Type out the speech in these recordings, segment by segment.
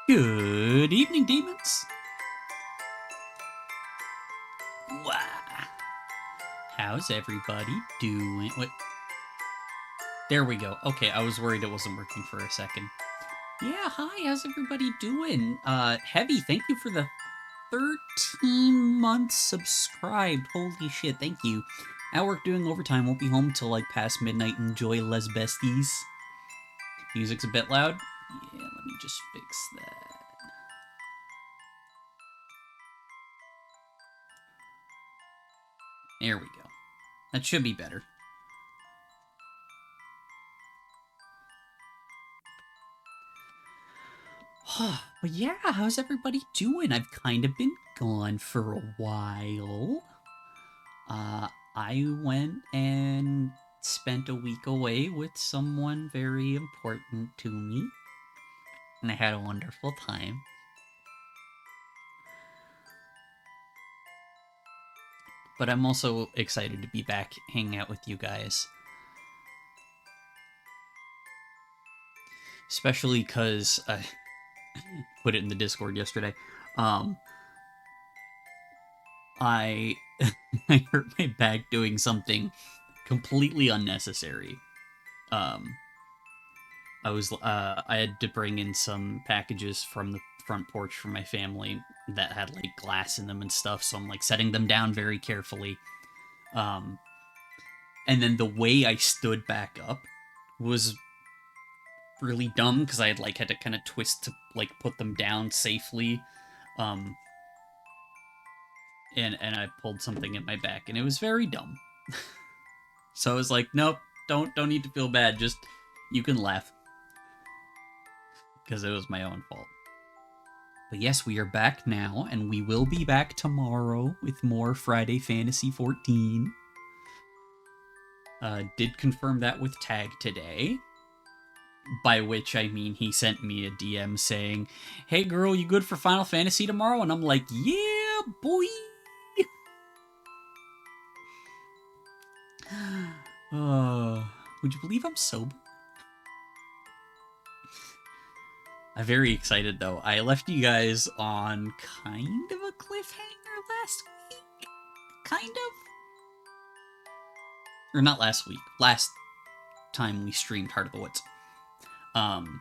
Good evening, demons. Wah. How's everybody doing? What? There we go. Okay, I was worried it wasn't working for a second. Yeah, hi, how's everybody doing? Heavy, thank you for the 13 months subscribed. Holy shit, thank you. At work doing overtime, won't be home till like past midnight. Enjoy Les Besties. Music's a bit loud. Yeah, let me just fix that. There we go. That should be better. But yeah, how's everybody doing? I've kind of been gone for a while. I went and spent a week away with someone very important to me, and I had a wonderful time. But I'm also excited to be back hanging out with you guys. Especially because I put it in the Discord yesterday. Um, I I hurt my back doing something completely unnecessary. Um, I had to bring in some packages from the front porch for my family that had like glass in them and stuff, so I'm like setting them down very carefully. Um, and then the way I stood back up was really dumb because I had to kind of twist to like put them down safely. Um, and I pulled something in my back, and it was very dumb. So I was like, nope, don't need to feel bad. Just you can laugh because it was my own fault. But yes, we are back now, and we will be back tomorrow with more Friday Fantasy 14. Did confirm that with Tag today. By which I mean he sent me a DM saying, "Hey girl, you good for Final Fantasy tomorrow?" And I'm like, "Yeah, boy." Would you believe I'm sober? I'm very excited though. I left you guys on kind of a cliffhanger last week. Kind of. Or not last week. Last time we streamed Heart of the Woods. Um,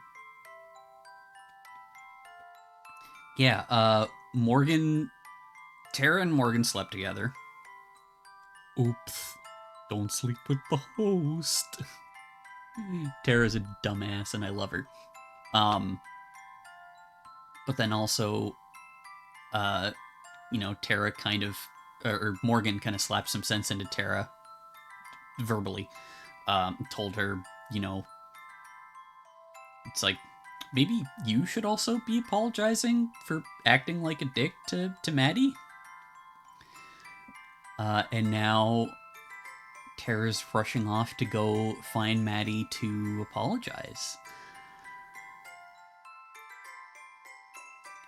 yeah, Morgan, Tara and Morgan slept together. Oops. Don't sleep with the host. Tara's a dumbass and I love her. Um, but then also, uh, Tara kind of, or Morgan kind of slapped some sense into Tara verbally. Told her, you know, it's like, maybe you should also be apologizing for acting like a dick to Maddie. And now Tara's rushing off to go find Maddie to apologize.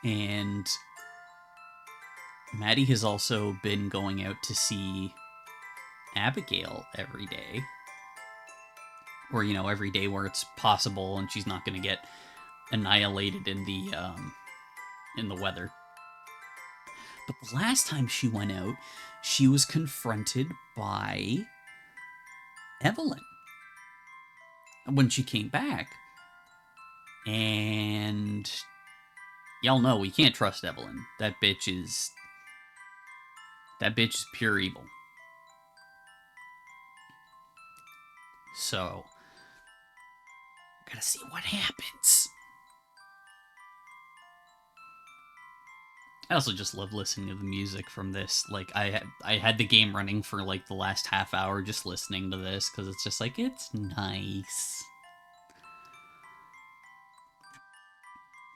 And Maddie has also been going out to see Abigail every day. Or, every day where it's possible and she's not going to get annihilated in the weather. But the last time she went out, she was confronted by Evelyn when she came back. And y'all know we can't trust Evelyn. That bitch is pure evil. So, gotta see what happens. I also just love listening to the music from this. Like I had the game running for like the last half hour just listening to this because it's just like it's nice.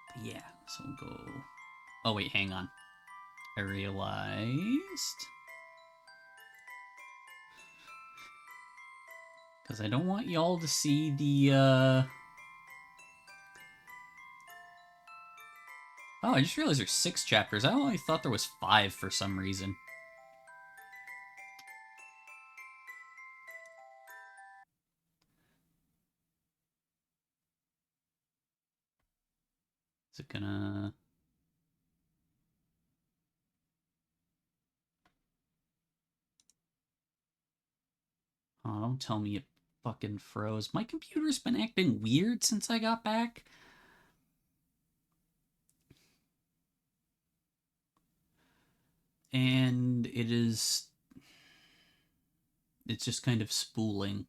But yeah, so we'll go. Oh wait, hang on. I realized because I don't want y'all to see the. Oh, I just realized there's 6 chapters. I only thought there was 5 for some reason. Is it gonna... Oh, don't tell me it fucking froze. My computer's been acting weird since I got back. And it's just kind of spooling.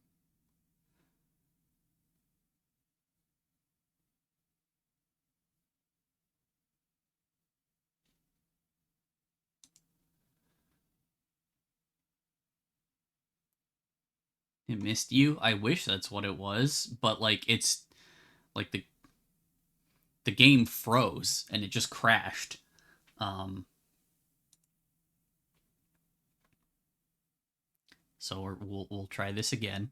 It missed you? I wish that's what it was, but like it's like the game froze and it just crashed. So we'll try this again.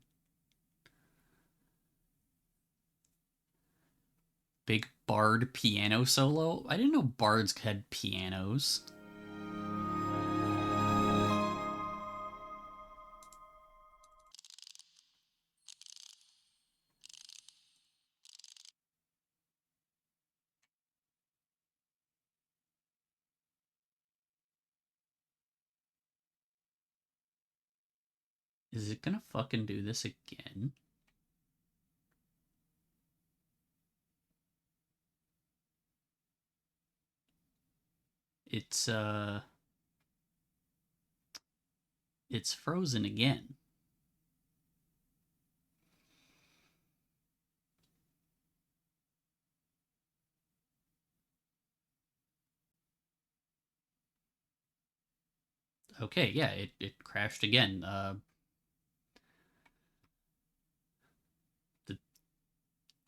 Big bard piano solo. I didn't know bards had pianos. Is it gonna fucking do this again? It's frozen again. Okay, yeah, it crashed again.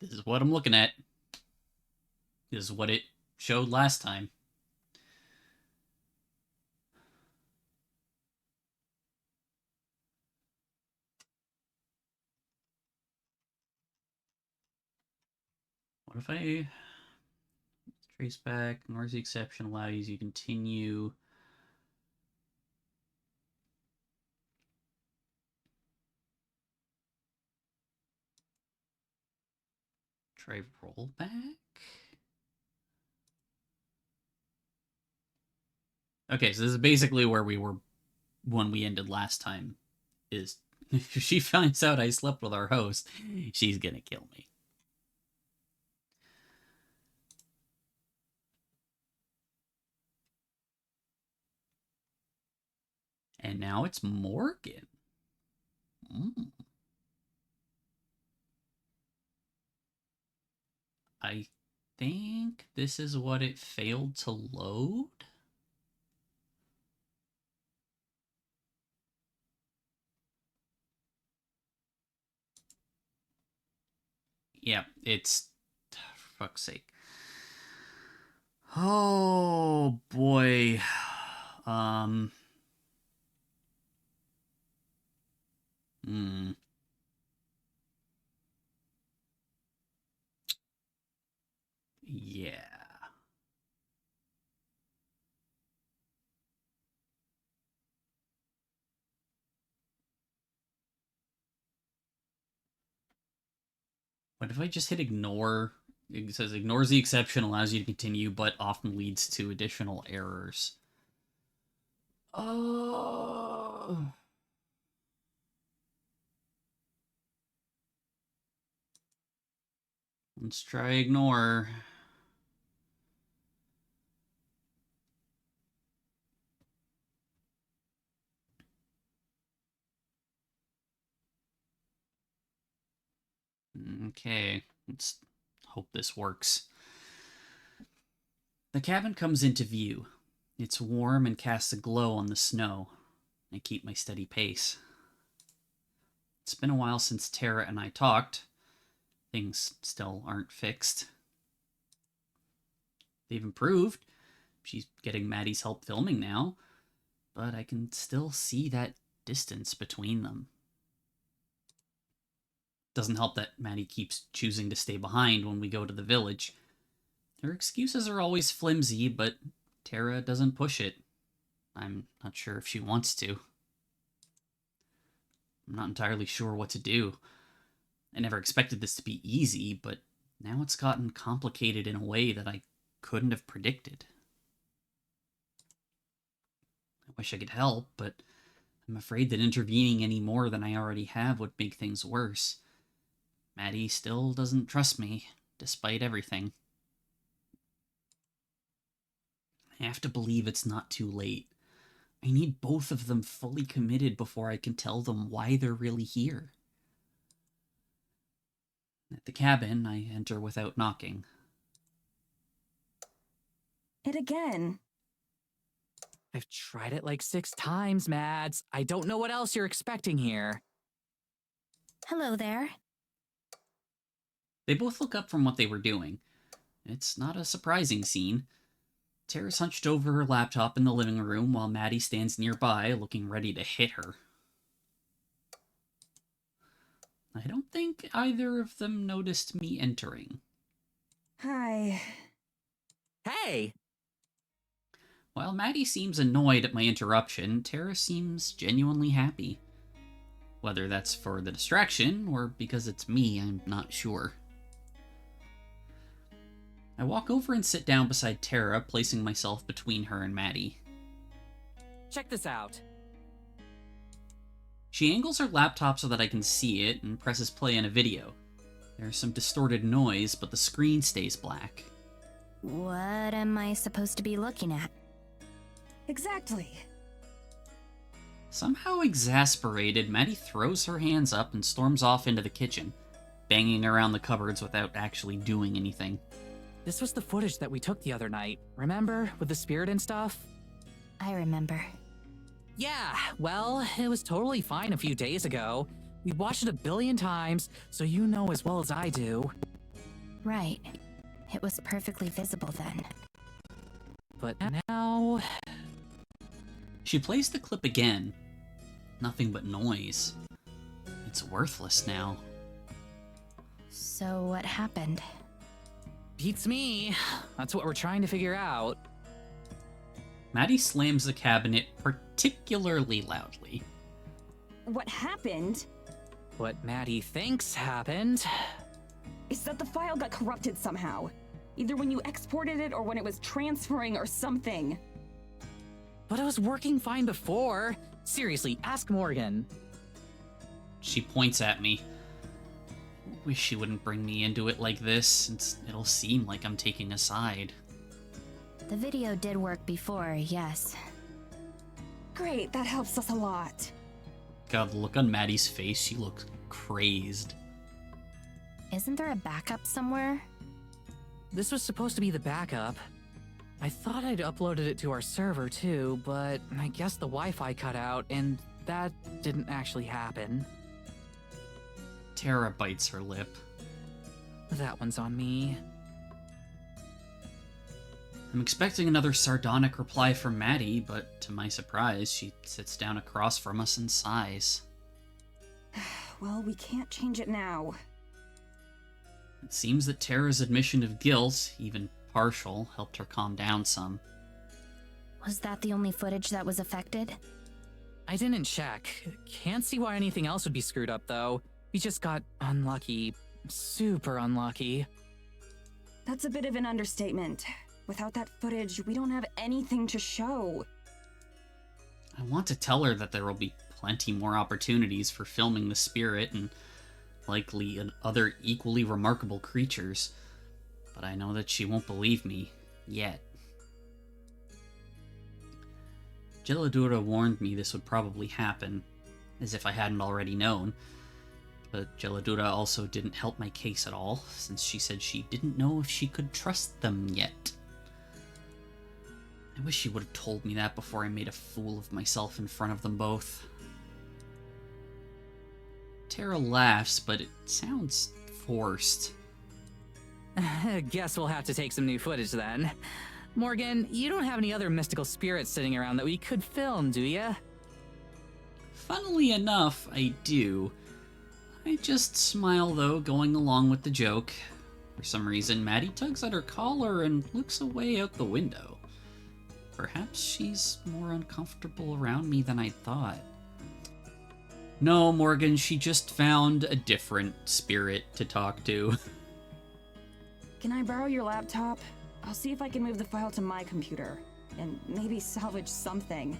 This is what I'm looking at. This is what it showed last time. What if I trace back, ignores the exception, allows you to continue. Try rollback? Okay, so this is basically where we were when we ended last time. Is if she finds out I slept with our host, she's gonna kill me. And now it's Morgan. Mm. I think this is what it failed to load. Yeah, it's... For fuck's sake. Oh, boy. Hmm. Yeah. What if I just hit ignore? It says ignores the exception, allows you to continue, but often leads to additional errors. Oh. Let's try ignore. Okay, let's hope this works. The cabin comes into view. It's warm and casts a glow on the snow. I keep my steady pace. It's been a while since Tara and I talked. Things still aren't fixed. They've improved. She's getting Maddie's help filming now, but I can still see that distance between them. Doesn't help that Maddie keeps choosing to stay behind when we go to the village. Her excuses are always flimsy, but Tara doesn't push it. I'm not sure if she wants to. I'm not entirely sure what to do. I never expected this to be easy, but now it's gotten complicated in a way that I couldn't have predicted. I wish I could help, but I'm afraid that intervening any more than I already have would make things worse. Maddie still doesn't trust me, despite everything. I have to believe it's not too late. I need both of them fully committed before I can tell them why they're really here. At the cabin, I enter without knocking. It again. I've tried it like 6 times, Mads. I don't know what else you're expecting here. Hello there. They both look up from what they were doing. It's not a surprising scene. Tara's hunched over her laptop in the living room while Maddie stands nearby, looking ready to hit her. I don't think either of them noticed me entering. Hi. Hey! While Maddie seems annoyed at my interruption, Tara seems genuinely happy. Whether that's for the distraction or because it's me, I'm not sure. I walk over and sit down beside Tara, placing myself between her and Maddie. Check this out. She angles her laptop so that I can see it and presses play on a video. There's some distorted noise, but the screen stays black. What am I supposed to be looking at? Exactly. Somehow exasperated, Maddie throws her hands up and storms off into the kitchen, banging around the cupboards without actually doing anything. This was the footage that we took the other night. Remember? With the spirit and stuff? I remember. Yeah, well, it was totally fine a few days ago. We watched it 1 billion times, so you know as well as I do. Right. It was perfectly visible then. But now... She plays the clip again. Nothing but noise. It's worthless now. So what happened? Beats me. That's what we're trying to figure out. Maddie slams the cabinet particularly loudly. What happened What Maddie thinks happened. is that the file got corrupted somehow. Either when you exported it or when it was transferring or something. But it was working fine before. Seriously, ask Morgan. She points at me. Wish she wouldn't bring me into it like this, since it'll seem like I'm taking a side. The video did work before, yes. Great, that helps us a lot. God, the look on Maddie's face, she looks crazed. Isn't there a backup somewhere? This was supposed to be the backup. I thought I'd uploaded it to our server too, but I guess the Wi-Fi cut out, and that didn't actually happen. Tara bites her lip. That one's on me. I'm expecting another sardonic reply from Maddie, but to my surprise, she sits down across from us and sighs. Well, we can't change it now. It seems that Tara's admission of guilt, even partial, helped her calm down some. Was that the only footage that was affected? I didn't check. Can't see why anything else would be screwed up, though. We just got unlucky. Super unlucky. That's a bit of an understatement. Without that footage, we don't have anything to show. I want to tell her that there will be plenty more opportunities for filming the spirit and likely other equally remarkable creatures, but I know that she won't believe me yet. Geladura warned me this would probably happen, as if I hadn't already known, but Geladura also didn't help my case at all, since she said she didn't know if she could trust them yet. I wish she would have told me that before I made a fool of myself in front of them both. Tara laughs, but it sounds forced. Guess we'll have to take some new footage then. Morgan, you don't have any other mystical spirits sitting around that we could film, do ya? Funnily enough, I do. I just smile, though, going along with the joke. For some reason, Maddie tugs at her collar and looks away out the window. Perhaps she's more uncomfortable around me than I thought. No, Morgan, she just found a different spirit to talk to. Can I borrow your laptop? I'll see if I can move the file to my computer and maybe salvage something.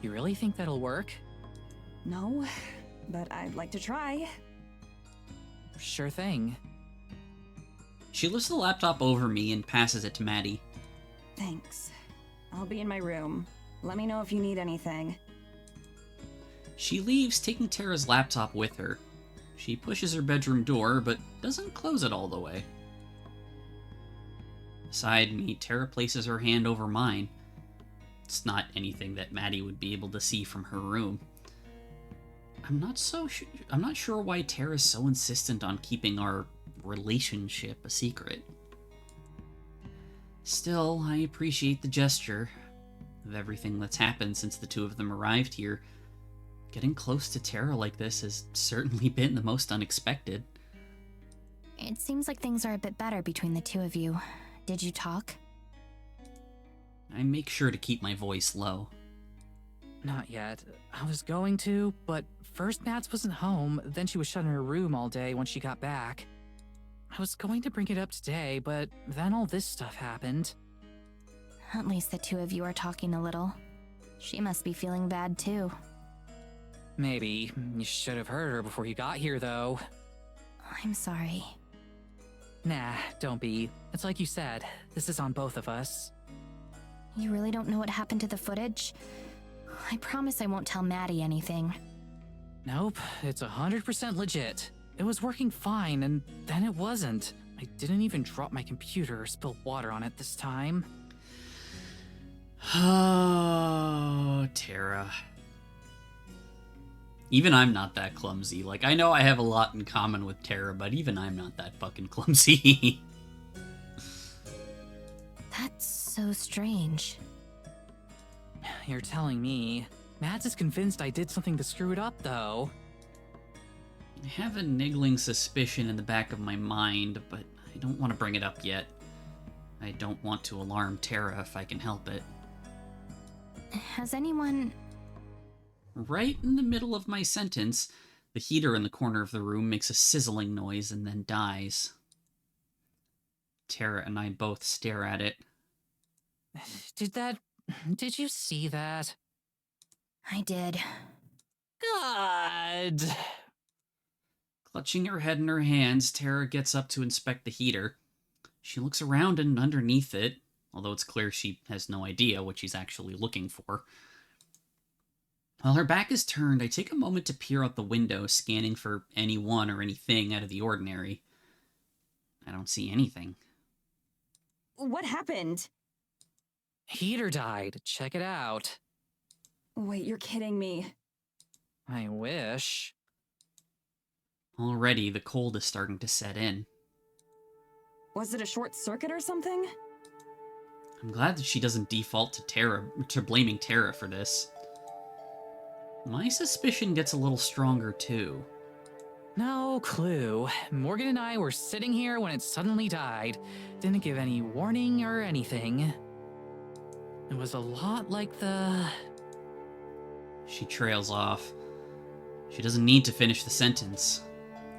You really think that'll work? No, but I'd like to try. Sure thing. She lifts the laptop over me and passes it to Maddie. Thanks. I'll be in my room. Let me know if you need anything. She leaves, taking Tara's laptop with her. She pushes her bedroom door, but doesn't close it all the way. Beside me, Tara places her hand over mine. It's not anything that Maddie would be able to see from her room. I'm not sure why Tara's so insistent on keeping our relationship a secret. Still, I appreciate the gesture. Of everything that's happened since the two of them arrived here, getting close to Tara like this has certainly been the most unexpected. It seems like things are a bit better between the two of you. Did you talk? I make sure to keep my voice low. Not yet. I was going to, but first Nats wasn't home, then she was shut in her room all day when she got back. I was going to bring it up today, but then all this stuff happened. At least the two of you are talking a little. She must be feeling bad too. Maybe. You should have heard her before you got here, though. I'm sorry. Nah, don't be. It's like you said, this is on both of us. You really don't know what happened to the footage? I promise I won't tell Maddie anything. Nope, it's 100% legit. It was working fine, and then it wasn't. I didn't even drop my computer or spill water on it this time. Oh, Tara. Even I'm not that clumsy. Like, I know I have a lot in common with Tara, but even I'm not that fucking clumsy. That's so strange. You're telling me. Mads is convinced I did something to screw it up, though. I have a niggling suspicion in the back of my mind, but I don't want to bring it up yet. I don't want to alarm Tara if I can help it. Has anyone... Right in the middle of my sentence, the heater in the corner of the room makes a sizzling noise and then dies. Tara and I both stare at it. Did you see that? I did. God! Clutching her head in her hands, Tara gets up to inspect the heater. She looks around and underneath it, although it's clear she has no idea what she's actually looking for. While her back is turned, I take a moment to peer out the window, scanning for anyone or anything out of the ordinary. I don't see anything. What happened? Heater died. Check it out. Wait, you're kidding me. I wish. Already, the cold is starting to set in. Was it a short circuit or something? I'm glad that she doesn't default to blaming Tara for this. My suspicion gets a little stronger, too. No clue. Morgan and I were sitting here when it suddenly died. Didn't give any warning or anything. It was a lot like the... She trails off. She doesn't need to finish the sentence.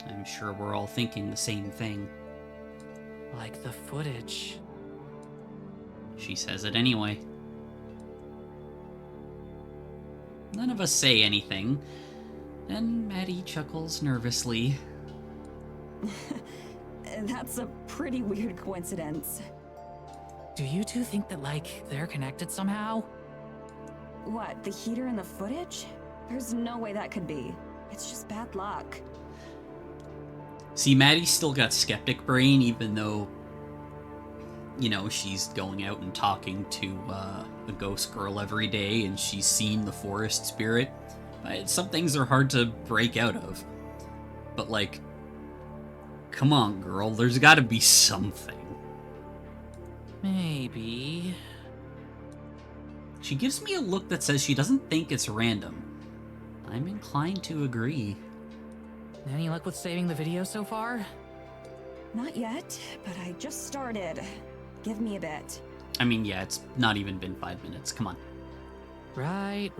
I'm sure we're all thinking the same thing. like the footage. She says it anyway. None of us say anything. Then Maddie chuckles nervously. That's a pretty weird coincidence. Do you two think that, they're connected somehow? What, the heater and the footage? There's no way that could be. It's just bad luck. See, Maddie's still got skeptic brain, even though, you know, she's going out and talking to a ghost girl every day, and she's seen the forest spirit. Some things are hard to break out of. But, come on, girl, there's gotta be something. Maybe. She gives me a look that says she doesn't think it's random. I'm inclined to agree. Any luck with saving the video so far? Not yet, but I just started. Give me a bit. I mean, yeah, it's not even been 5 minutes. Come on. Right.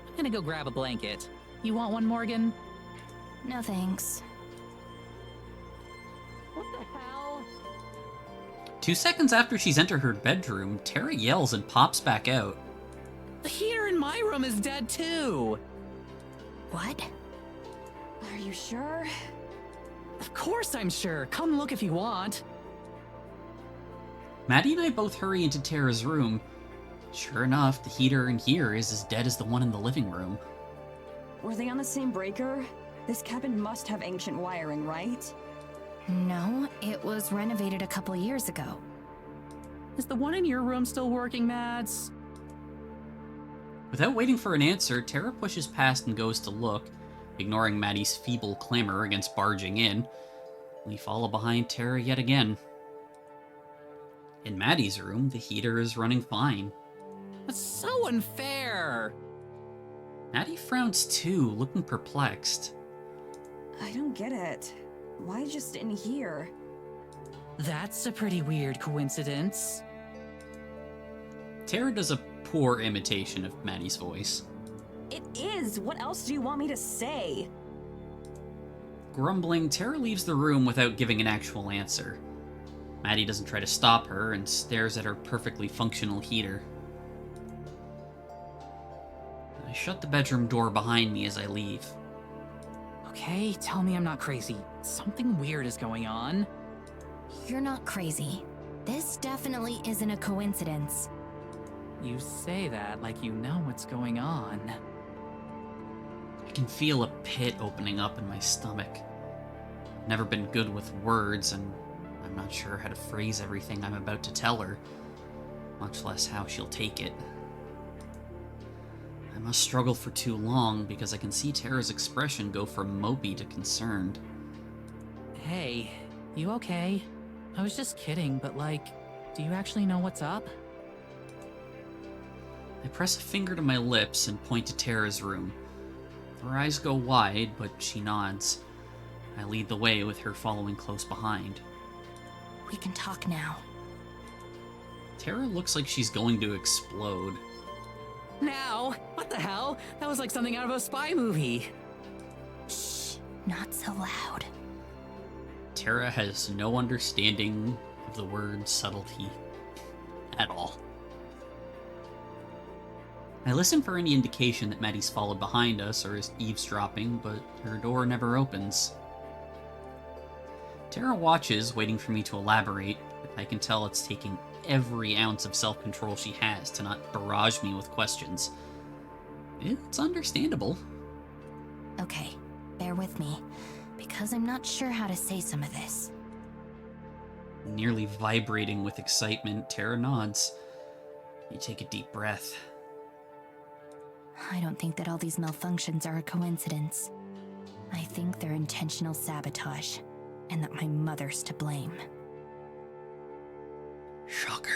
I'm gonna go grab a blanket. You want one, Morgan? No thanks. What the hell? 2 seconds after she's entered her bedroom, Tara yells and pops back out. The heater in my room is dead too! What? Are you sure? Of course I'm sure. Come look if you want. Maddie and I both hurry into Tara's room. Sure enough, the heater in here is as dead as the one in the living room. Were they on the same breaker? This cabin must have ancient wiring, right? No, it was renovated a couple years ago. Is the one in your room still working, Mads? Without waiting for an answer, Tara pushes past and goes to look, ignoring Maddie's feeble clamor against barging in. We follow behind Tara yet again. In Maddie's room, the heater is running fine. That's so unfair! Maddie frowns too, looking perplexed. I don't get it. Why just in here? That's a pretty weird coincidence. Tara does a poor imitation of Maddie's voice. It is! What else do you want me to say? Grumbling, Tara leaves the room without giving an actual answer. Maddie doesn't try to stop her and stares at her perfectly functional heater. I shut the bedroom door behind me as I leave. Okay, tell me I'm not crazy. Something weird is going on. You're not crazy. This definitely isn't a coincidence. You say that like you know what's going on. I can feel a pit opening up in my stomach. I've never been good with words, and I'm not sure how to phrase everything I'm about to tell her, much less how she'll take it. I must struggle for too long because I can see Tara's expression go from mopey to concerned. Hey, you okay? I was just kidding, but like, do you actually know what's up? I press a finger to my lips and point to Tara's room. Her eyes go wide, but she nods. I lead the way with her following close behind. We can talk now. Tara looks like she's going to explode. Now? What the hell? That was like something out of a spy movie. Shh, not so loud. Tara has no understanding of the word subtlety at all. I listen for any indication that Maddie's followed behind us or is eavesdropping, but her door never opens. Tara watches, waiting for me to elaborate, but I can tell it's taking every ounce of self-control she has to not barrage me with questions. It's understandable. Okay, bear with me, because I'm not sure how to say some of this. Nearly vibrating with excitement, Tara nods. You take a deep breath. I don't think that all these malfunctions are a coincidence. I think they're intentional sabotage, and that my mother's to blame. Shocker.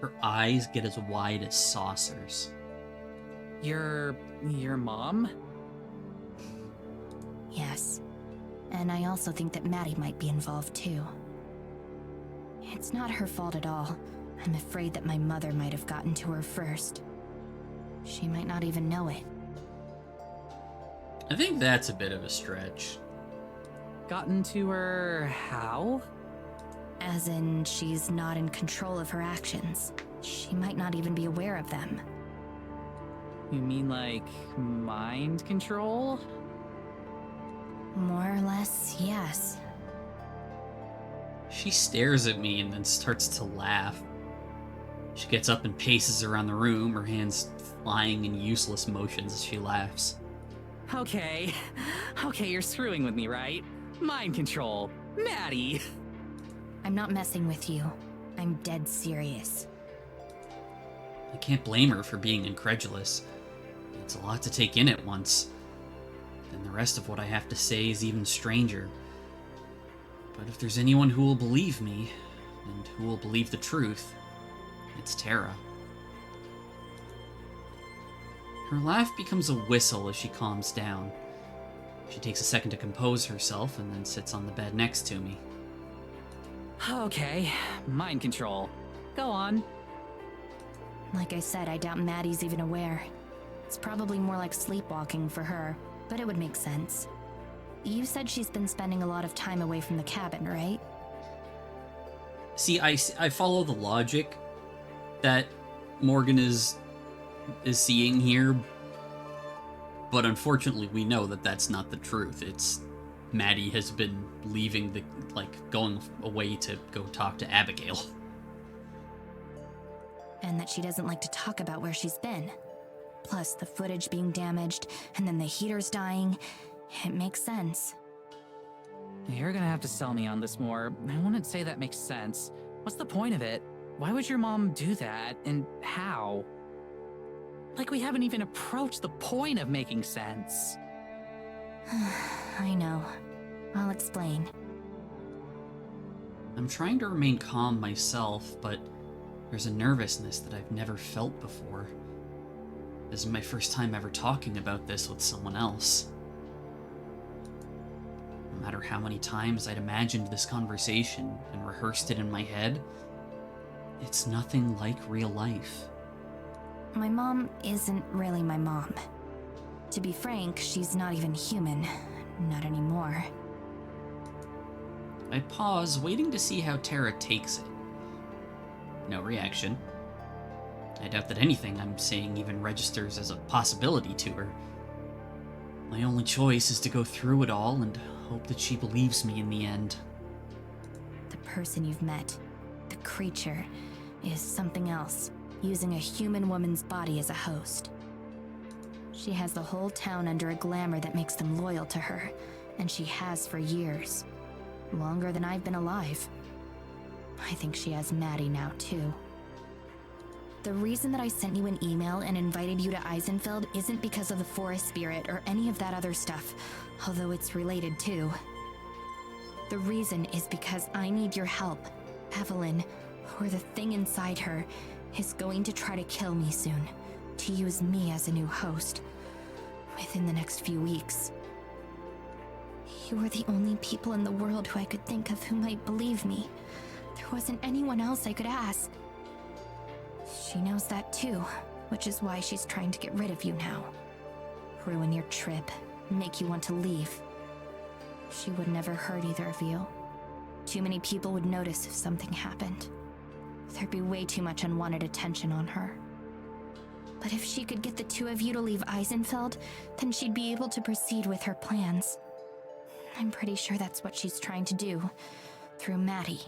Her eyes get as wide as saucers. Your mom? Yes. And I also think that Maddie might be involved too. It's not her fault at all. I'm afraid that my mother might have gotten to her first. She might not even know it. I think that's a bit of a stretch. Gotten to her how? As in, she's not in control of her actions. She might not even be aware of them. You mean like mind control? More or less, yes. She stares at me and then starts to laugh. She gets up and paces around the room, her hands flying in useless motions as she laughs. Okay, you're screwing with me, right? Mind control. Maddie! I'm not messing with you. I'm dead serious. I can't blame her for being incredulous. It's a lot to take in at once. And the rest of what I have to say is even stranger. But if there's anyone who will believe me, and who will believe the truth, it's Tara. Her laugh becomes a whistle as she calms down. She takes a second to compose herself and then sits on the bed next to me. Okay, mind control. Go on. Like I said, I doubt Maddie's even aware. It's probably more like sleepwalking for her, but it would make sense. You said she's been spending a lot of time away from the cabin, right? See, I follow the logic that Morgan is seeing here, but unfortunately we know that that's not the truth. It's Maddie has been leaving going away to go talk to Abigail. And that she doesn't like to talk about where she's been. Plus the footage being damaged, and then the heaters dying. It makes sense. You're gonna have to sell me on this more. I wouldn't say that makes sense. What's the point of it? Why would your mom do that, and how? Like we haven't even approached the point of making sense. I know. I'll explain. I'm trying to remain calm myself, but there's a nervousness that I've never felt before. This is my first time ever talking about this with someone else. No matter how many times I'd imagined this conversation and rehearsed it in my head, it's nothing like real life. My mom isn't really my mom. To be frank, she's not even human. Not anymore. I pause, waiting to see how Tara takes it. No reaction. I doubt that anything I'm saying even registers as a possibility to her. My only choice is to go through it all and hope that she believes me in the end. The person you've met, the creature, is something else, using a human woman's body as a host. She has the whole town under a glamour that makes them loyal to her, and she has for years. Longer than I've been alive. I think she has Maddie now, too. The reason that I sent you an email and invited you to Eisenfeld isn't because of the forest spirit or any of that other stuff, although it's related too. The reason is because I need your help. Evelyn, or the thing inside her, is going to try to kill me soon, to use me as a new host, within the next few weeks. You were the only people in the world who I could think of who might believe me. There wasn't anyone else I could ask. She knows that too, which is why she's trying to get rid of you now. Ruin your trip, make you want to leave. She would never hurt either of you. Too many people would notice if something happened. There'd be way too much unwanted attention on her. But if she could get the two of you to leave Eisenfeld, then she'd be able to proceed with her plans. I'm pretty sure that's what she's trying to do, through Maddie.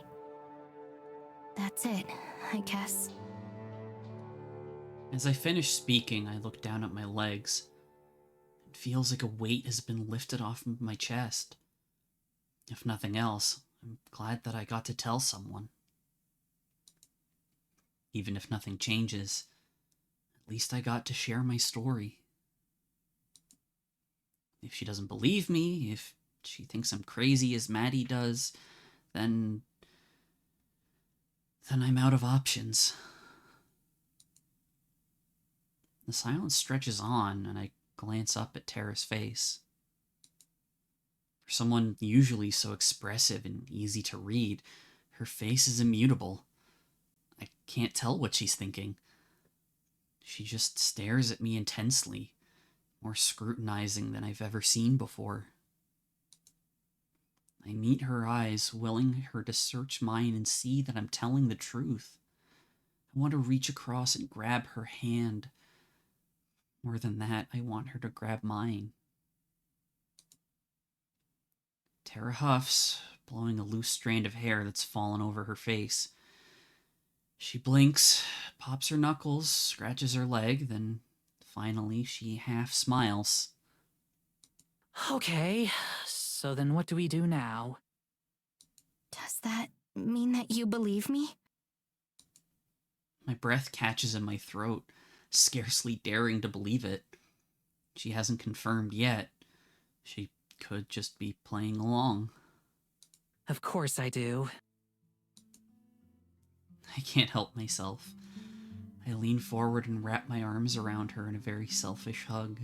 That's it, I guess. As I finish speaking, I look down at my legs. It feels like a weight has been lifted off my chest. If nothing else, I'm glad that I got to tell someone. Even if nothing changes, at least I got to share my story. If she doesn't believe me, if she thinks I'm crazy as Maddie does, then I'm out of options. The silence stretches on, and I glance up at Tara's face. For someone usually so expressive and easy to read, her face is immutable. I can't tell what she's thinking. She just stares at me intensely, more scrutinizing than I've ever seen before. I meet her eyes, willing her to search mine and see that I'm telling the truth. I want to reach across and grab her hand. More than that, I want her to grab mine. Tara huffs, blowing a loose strand of hair that's fallen over her face. She blinks, pops her knuckles, scratches her leg, then finally she half smiles. Okay, so then what do we do now? Does that mean that you believe me? My breath catches in my throat, scarcely daring to believe it. She hasn't confirmed yet. She could just be playing along. Of course I do. I can't help myself. I lean forward and wrap my arms around her in a very selfish hug.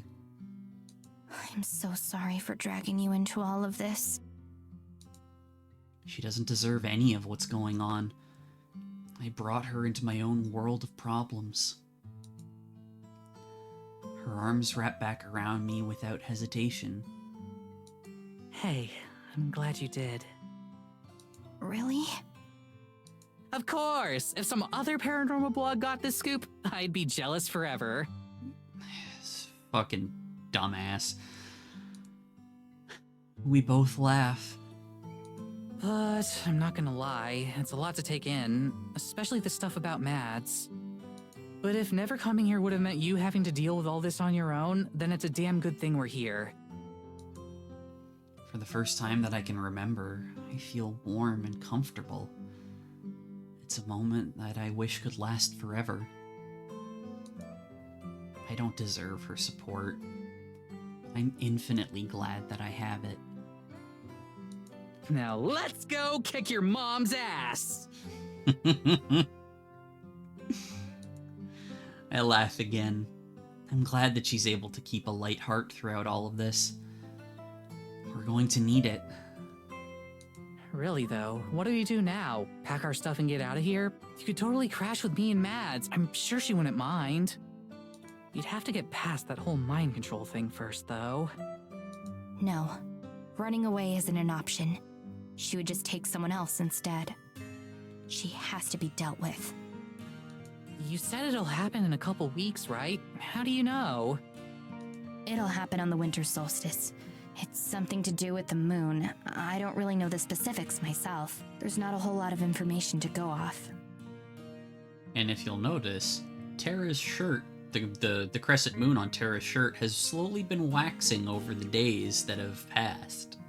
I'm so sorry for dragging you into all of this. She doesn't deserve any of what's going on. I brought her into my own world of problems. Her arms wrap back around me without hesitation. Hey, I'm glad you did. Really? Of course! If some other paranormal blog got this scoop, I'd be jealous forever. This fucking dumbass. We both laugh. But I'm not gonna lie, it's a lot to take in, especially the stuff about Mads. But if never coming here would have meant you having to deal with all this on your own, then it's a damn good thing we're here. For the first time that I can remember, I feel warm and comfortable. It's a moment that I wish could last forever. I don't deserve her support. I'm infinitely glad that I have it. Now let's go kick your mom's ass! I laugh again. I'm glad that she's able to keep a light heart throughout all of this. We're going to need it. Really though, what do we do now? Pack our stuff and get out of here? You could totally crash with me and Mads. I'm sure she wouldn't mind. You'd have to get past that whole mind control thing first, though. No. Running away isn't an option. She would just take someone else instead. She has to be dealt with. You said it'll happen in a couple weeks, right? How do you know? It'll happen on the winter solstice. It's something to do with the moon. I don't really know the specifics myself. There's not a whole lot of information to go off. And if you'll notice, Terra's shirt, the crescent moon on Terra's shirt has slowly been waxing over the days that have passed.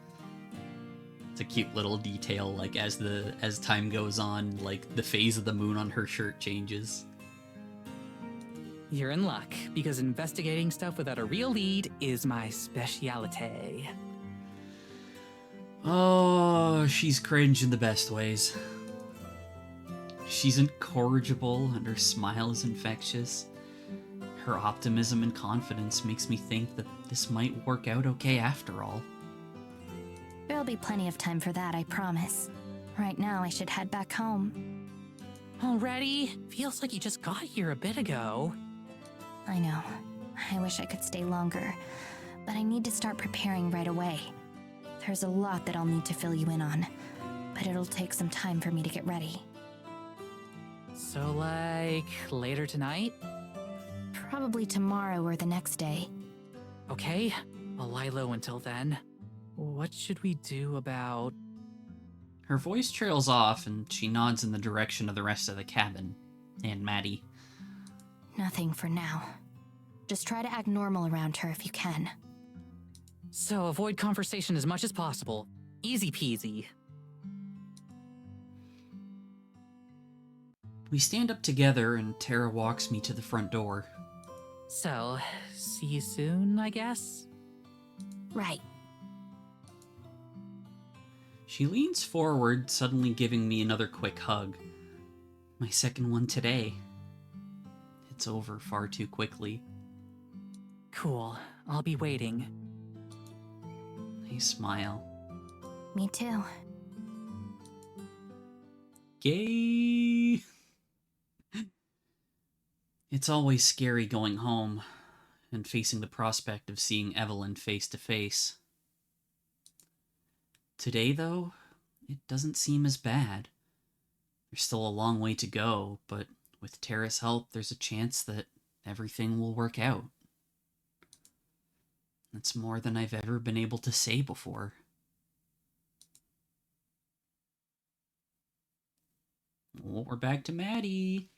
It's a cute little detail, like as time goes on, like the phase of the moon on her shirt changes. You're in luck, because investigating stuff without a real lead is my speciality. Oh, she's cringe in the best ways. She's incorrigible and her smile is infectious. Her optimism and confidence makes me think that this might work out okay after all. There'll be plenty of time for that, I promise. Right now, I should head back home. Already? Feels like you just got here a bit ago. I know. I wish I could stay longer, but I need to start preparing right away. There's a lot that I'll need to fill you in on, but it'll take some time for me to get ready. So, like, later tonight? Probably tomorrow or the next day. Okay, I'll lie low until then. What should we do about... Her voice trails off and she nods in the direction of the rest of the cabin, and Maddie. Nothing for now. Just try to act normal around her if you can. So avoid conversation as much as possible. Easy peasy. We stand up together and Tara walks me to the front door. So, see you soon, I guess? Right. She leans forward, suddenly giving me another quick hug. My second one today. It's over far too quickly. Cool. I'll be waiting. I smile. Me too. Gay! It's always scary going home and facing the prospect of seeing Evelyn face to face. Today, though, it doesn't seem as bad. There's still a long way to go, but with Tara's help, there's a chance that everything will work out. That's more than I've ever been able to say before. Well, we're back to Maddie.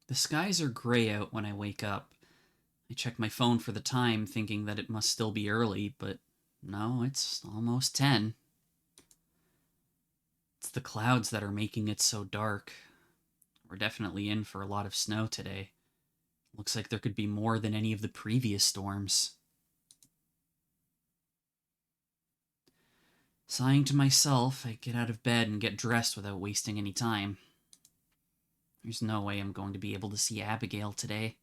The skies are gray out when I wake up. I check my phone for the time, thinking that it must still be early, but no, it's almost 10. It's the clouds that are making it so dark. We're definitely in for a lot of snow today. Looks like there could be more than any of the previous storms. Sighing to myself, I get out of bed and get dressed without wasting any time. There's no way I'm going to be able to see Abigail today.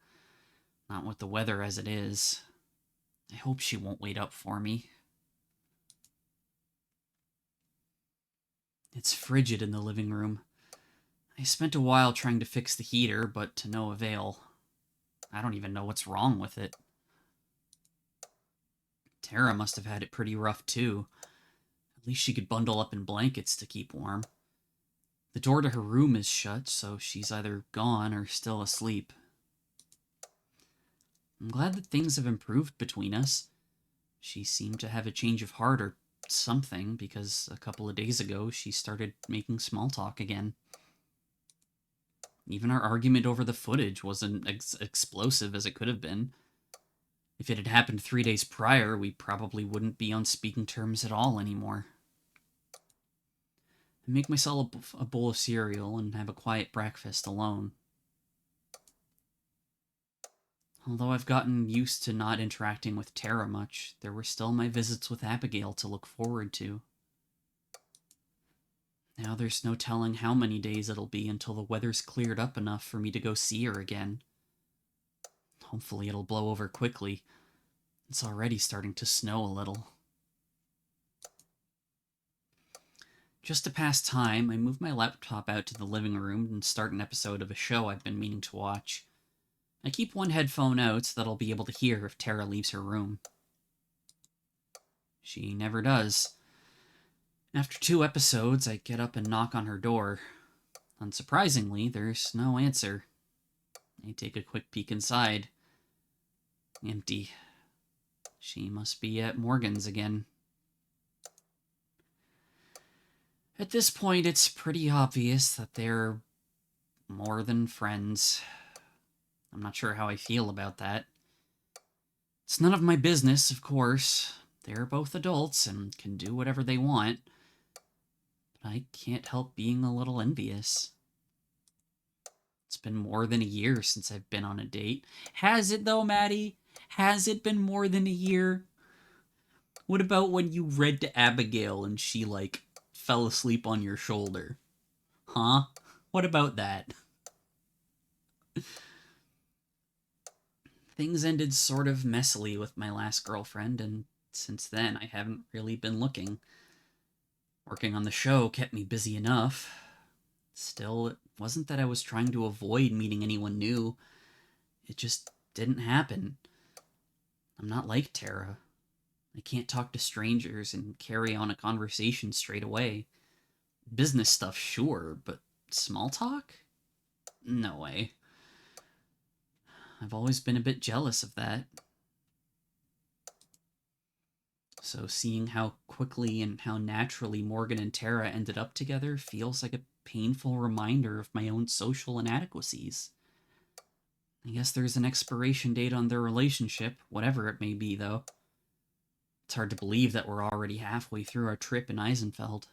Not with the weather as it is. I hope she won't wait up for me. It's frigid in the living room. I spent a while trying to fix the heater, but to no avail. I don't even know what's wrong with it. Tara must have had it pretty rough too. At least she could bundle up in blankets to keep warm. The door to her room is shut, so she's either gone or still asleep. I'm glad that things have improved between us. She seemed to have a change of heart or something, because a couple of days ago she started making small talk again. Even our argument over the footage wasn't as explosive as it could have been. If it had happened 3 days prior, we probably wouldn't be on speaking terms at all anymore. I make myself a bowl of cereal and have a quiet breakfast alone. Although I've gotten used to not interacting with Tara much, there were still my visits with Abigail to look forward to. Now there's no telling how many days it'll be until the weather's cleared up enough for me to go see her again. Hopefully it'll blow over quickly. It's already starting to snow a little. Just to pass time, I move my laptop out to the living room and start an episode of a show I've been meaning to watch. I keep one headphone out so that I'll be able to hear if Tara leaves her room. She never does. After 2 episodes, I get up and knock on her door. Unsurprisingly, there's no answer. I take a quick peek inside. Empty. She must be at Morgan's again. At this point, it's pretty obvious that they're more than friends. I'm not sure how I feel about that. It's none of my business, of course. They're both adults and can do whatever they want. But I can't help being a little envious. It's been more than a year since I've been on a date. Has it though, Maddie? Has it been more than a year? What about when you read to Abigail and she, fell asleep on your shoulder? Huh? What about that? Things ended sort of messily with my last girlfriend, and since then I haven't really been looking. Working on the show kept me busy enough. Still, it wasn't that I was trying to avoid meeting anyone new. It just didn't happen. I'm not like Tara. I can't talk to strangers and carry on a conversation straight away. Business stuff, sure, but small talk? No way. I've always been a bit jealous of that. So seeing how quickly and how naturally Morgan and Tara ended up together feels like a painful reminder of my own social inadequacies. I guess there's an expiration date on their relationship, whatever it may be, though. It's hard to believe that we're already halfway through our trip in Eisenfeld.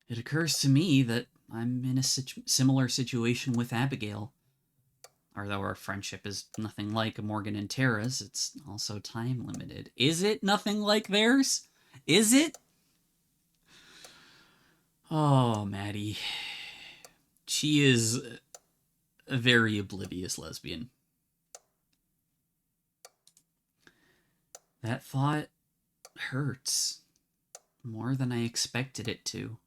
It occurs to me that I'm in a similar situation with Abigail. Although our friendship is nothing like Morgan and Tara's, it's also time-limited. Is it nothing like theirs? Is it? Oh, Maddie. She is a very oblivious lesbian. That thought hurts more than I expected it to.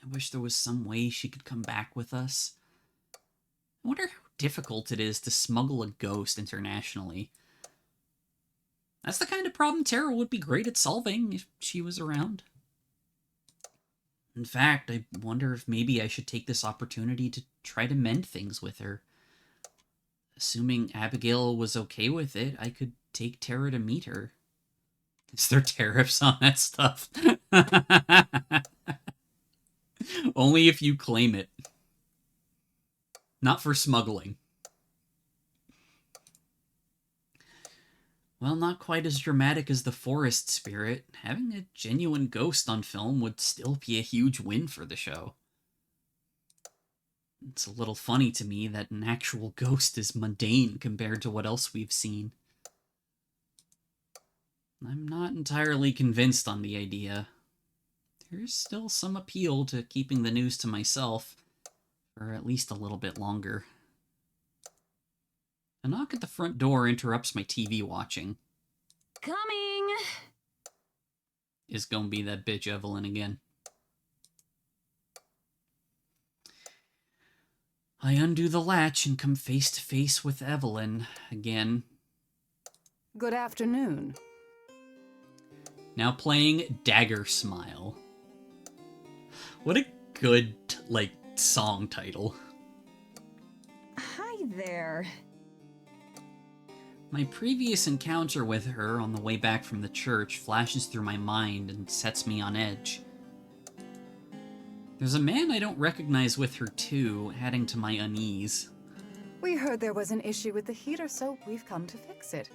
I wish there was some way she could come back with us. I wonder how difficult it is to smuggle a ghost internationally. That's the kind of problem Tara would be great at solving if she was around. In fact, I wonder if maybe I should take this opportunity to try to mend things with her. Assuming Abigail was okay with it, I could take Tara to meet her. Is there tariffs on that stuff? Only if you claim it. Not for smuggling. Well, not quite as dramatic as the forest spirit, having a genuine ghost on film would still be a huge win for the show. It's a little funny to me that an actual ghost is mundane compared to what else we've seen. I'm not entirely convinced on the idea. There's still some appeal to keeping the news to myself for at least a little bit longer. A knock at the front door interrupts my TV watching. Coming! Is gonna be that bitch Evelyn again. I undo the latch and come face to face with Evelyn again. Good afternoon. Now playing Dagger Smile. What a good, song title. Hi there. My previous encounter with her on the way back from the church flashes through my mind and sets me on edge. There's a man I don't recognize with her too, adding to my unease. We heard there was an issue with the heater, so we've come to fix it.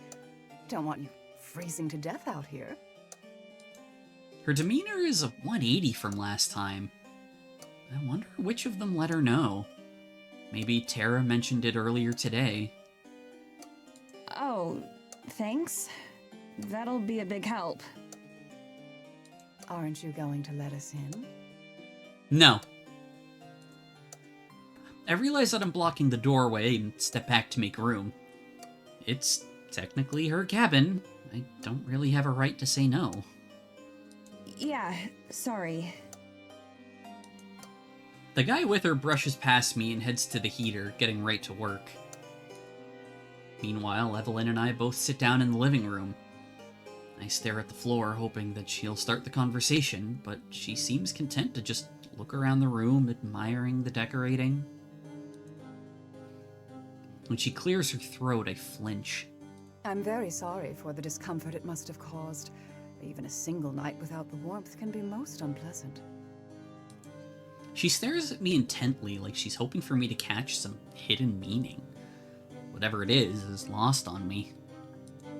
Don't want you freezing to death out here. Her demeanor is a 180 from last time. I wonder which of them let her know. Maybe Tara mentioned it earlier today. Oh, thanks. That'll be a big help. Aren't you going to let us in? No. I realize that I'm blocking the doorway and step back to make room. It's technically her cabin. I don't really have a right to say no. Yeah, sorry. The guy with her brushes past me and heads to the heater, getting right to work. Meanwhile, Evelyn and I both sit down in the living room. I stare at the floor, hoping that she'll start the conversation, but she seems content to just look around the room, admiring the decorating. When she clears her throat, I flinch. I'm very sorry for the discomfort it must have caused. Even a single night without the warmth can be most unpleasant. She stares at me intently, like she's hoping for me to catch some hidden meaning. Whatever it is lost on me.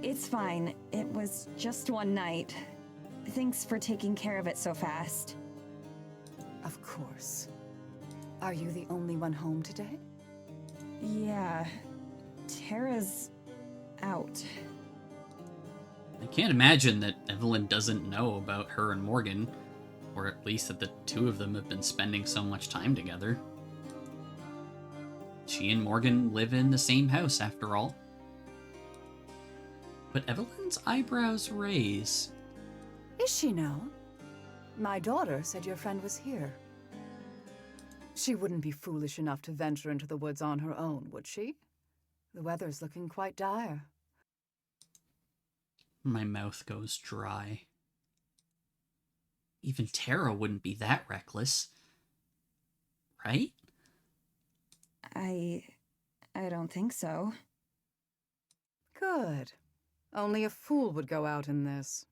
It's fine. It was just one night. Thanks for taking care of it so fast. Of course. Are you the only one home today? Yeah. Tara's out. I can't imagine that Evelyn doesn't know about her and Morgan, or at least that the two of them have been spending so much time together. She and Morgan live in the same house, after all. But Evelyn's eyebrows raise. Is she now? My daughter said your friend was here. She wouldn't be foolish enough to venture into the woods on her own, would she? The weather's looking quite dire. My mouth goes dry. Even Tara wouldn't be that reckless. Right? I don't think so. Good. Only a fool would go out in this.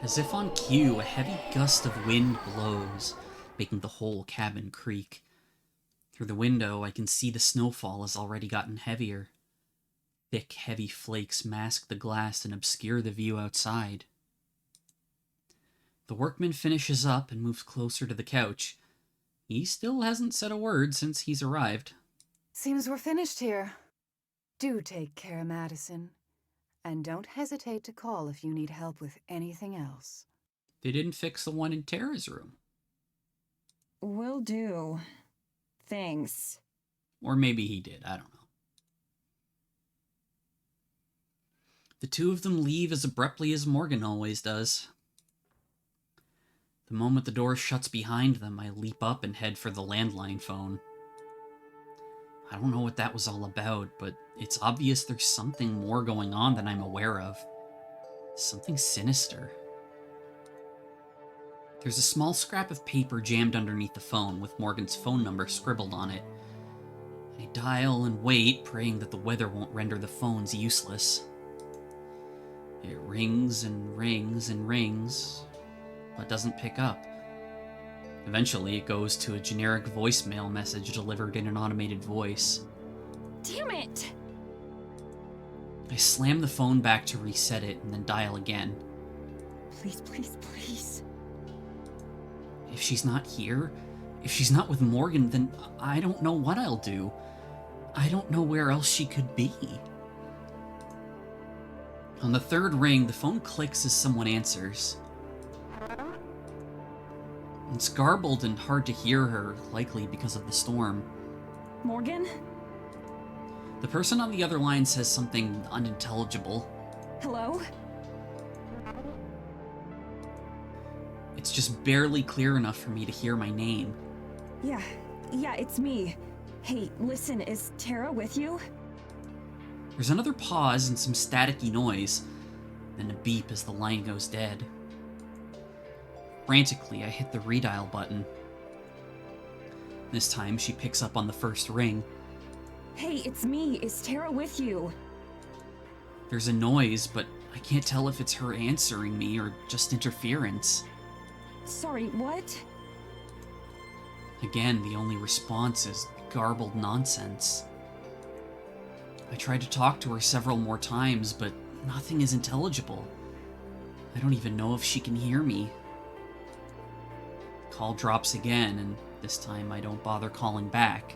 As if on cue, a heavy gust of wind blows, making the whole cabin creak. Through the window, I can see the snowfall has already gotten heavier. Thick, heavy flakes mask the glass and obscure the view outside. The workman finishes up and moves closer to the couch. He still hasn't said a word since he's arrived. Seems we're finished here. Do take care, Madison. And don't hesitate to call if you need help with anything else. They didn't fix the one in Tara's room. Will do. Thanks. Or maybe he did, I don't know. The two of them leave as abruptly as Morgan always does. The moment the door shuts behind them, I leap up and head for the landline phone. I don't know what that was all about, but it's obvious there's something more going on than I'm aware of. Something sinister. There's a small scrap of paper jammed underneath the phone with Morgan's phone number scribbled on it. I dial and wait, praying that the weather won't render the phones useless. It rings and rings and rings, but doesn't pick up. Eventually, it goes to a generic voicemail message delivered in an automated voice. Damn it! I slam the phone back to reset it and then dial again. Please, please, please. If she's not here, if she's not with Morgan, then I don't know what I'll do. I don't know where else she could be. On the third ring, the phone clicks as someone answers. It's garbled and hard to hear her, likely because of the storm. Morgan? The person on the other line says something unintelligible. Hello? It's just barely clear enough for me to hear my name. Yeah, Yeah, it's me. Hey, listen, is Tara with you? There's another pause and some staticky noise, then a beep as the line goes dead. Frantically, I hit the redial button. This time, she picks up on the first ring. Hey, it's me. Is Tara with you? There's a noise, but I can't tell if it's her answering me or just interference. Sorry, what? Again, the only response is garbled nonsense. I tried to talk to her several more times, but nothing is intelligible. I don't even know if she can hear me. Call drops again, and this time I don't bother calling back.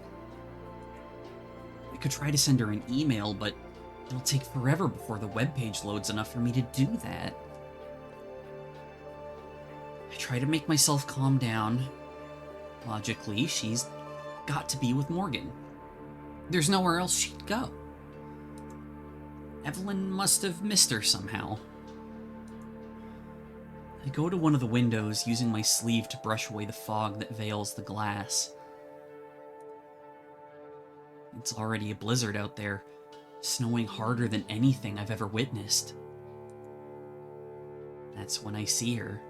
I could try to send her an email, but it'll take forever before the webpage loads enough for me to do that. I try to make myself calm down. Logically, she's got to be with Morgan. There's nowhere else she'd go. Evelyn must have missed her somehow. I go to one of the windows, using my sleeve to brush away the fog that veils the glass. It's already a blizzard out there, snowing harder than anything I've ever witnessed. That's when I see her.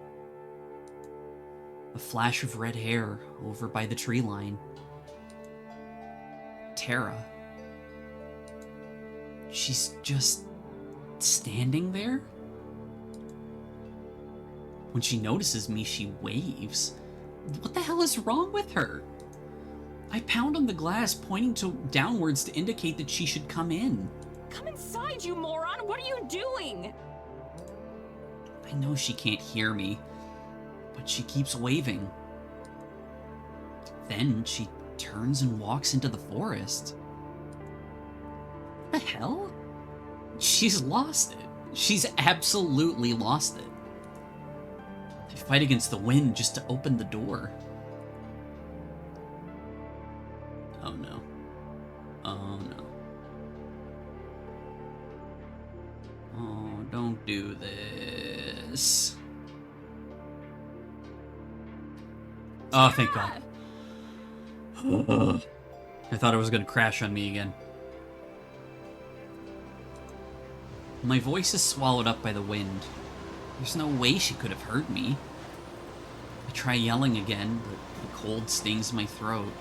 A flash of red hair over by the tree line. Tara. She's just standing there? When she notices me, she waves. What the hell is wrong with her? I pound on the glass, pointing downwards to indicate that she should come in. Come inside, you moron! What are you doing? I know she can't hear me, but she keeps waving. Then she turns and walks into the forest. The hell? She's lost it. She's absolutely lost it. I fight against the wind just to open the door. Oh no. Oh no. Oh, don't do this. Oh, thank God. I thought it was going to crash on me again. My voice is swallowed up by the wind. There's no way she could have heard me. I try yelling again, but the cold stings my throat.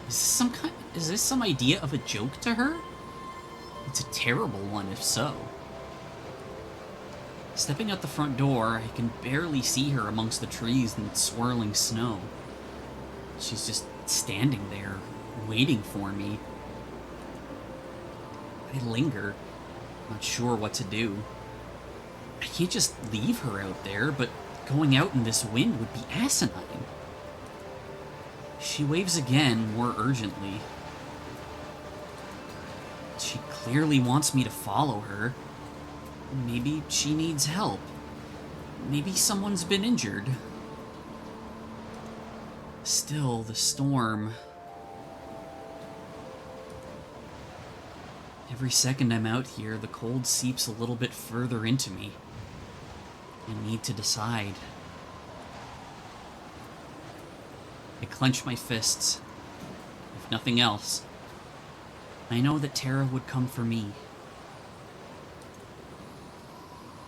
Is this some idea of a joke to her? It's a terrible one if so. Stepping out the front door, I can barely see her amongst the trees and swirling snow. She's just standing there, waiting for me. I linger, not sure what to do. I can't just leave her out there, but going out in this wind would be asinine. She waves again, more urgently. She clearly wants me to follow her. Maybe she needs help. Maybe someone's been injured. Still, the storm. Every second I'm out here, the cold seeps a little bit further into me. I need to decide. I clench my fists. If nothing else, I know that Tara would come for me.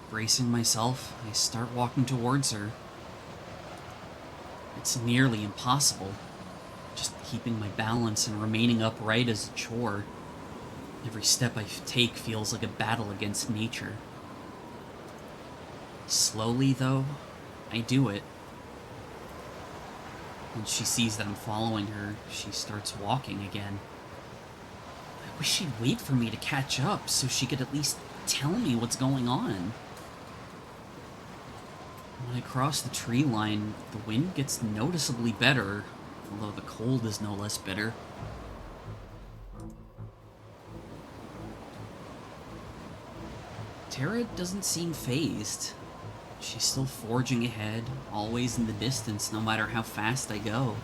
Bracing myself, I start walking towards her. It's nearly impossible. Just keeping my balance and remaining upright is a chore. Every step I take feels like a battle against nature. Slowly, though, I do it. When she sees that I'm following her, she starts walking again. I wish she'd wait for me to catch up so she could at least tell me what's going on. When I cross the tree line, the wind gets noticeably better, although the cold is no less bitter. Tara doesn't seem fazed. She's still forging ahead, always in the distance, no matter how fast I go.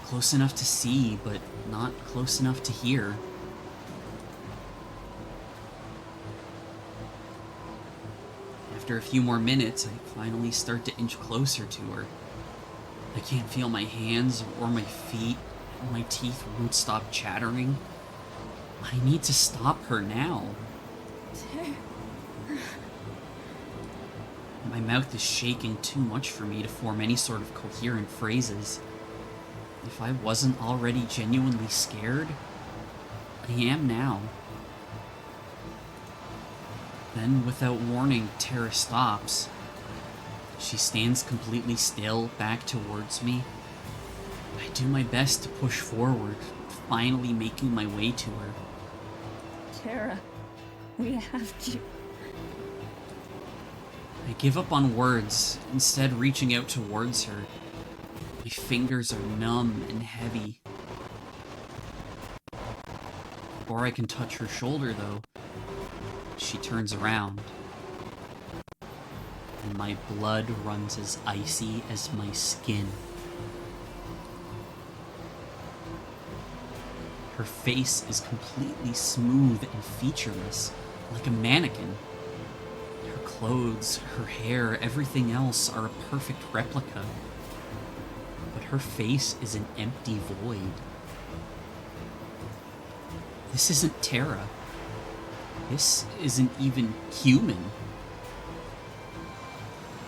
Close enough to see, but not close enough to hear. After a few more minutes, I finally start to inch closer to her. I can't feel my hands or my feet. My teeth won't stop chattering. I need to stop her now. My mouth is shaking too much for me to form any sort of coherent phrases. If I wasn't already genuinely scared, I am now. Then, without warning, Terra stops. She stands completely still, back towards me. I do my best to push forward, finally making my way to her. Terra, we have to. I give up on words, instead reaching out towards her. My fingers are numb and heavy. Before I can touch her shoulder, though, she turns around. And my blood runs as icy as my skin. Her face is completely smooth and featureless, like a mannequin. Her clothes, her hair, everything else are a perfect replica. But her face is an empty void. This isn't Terra. This isn't even human.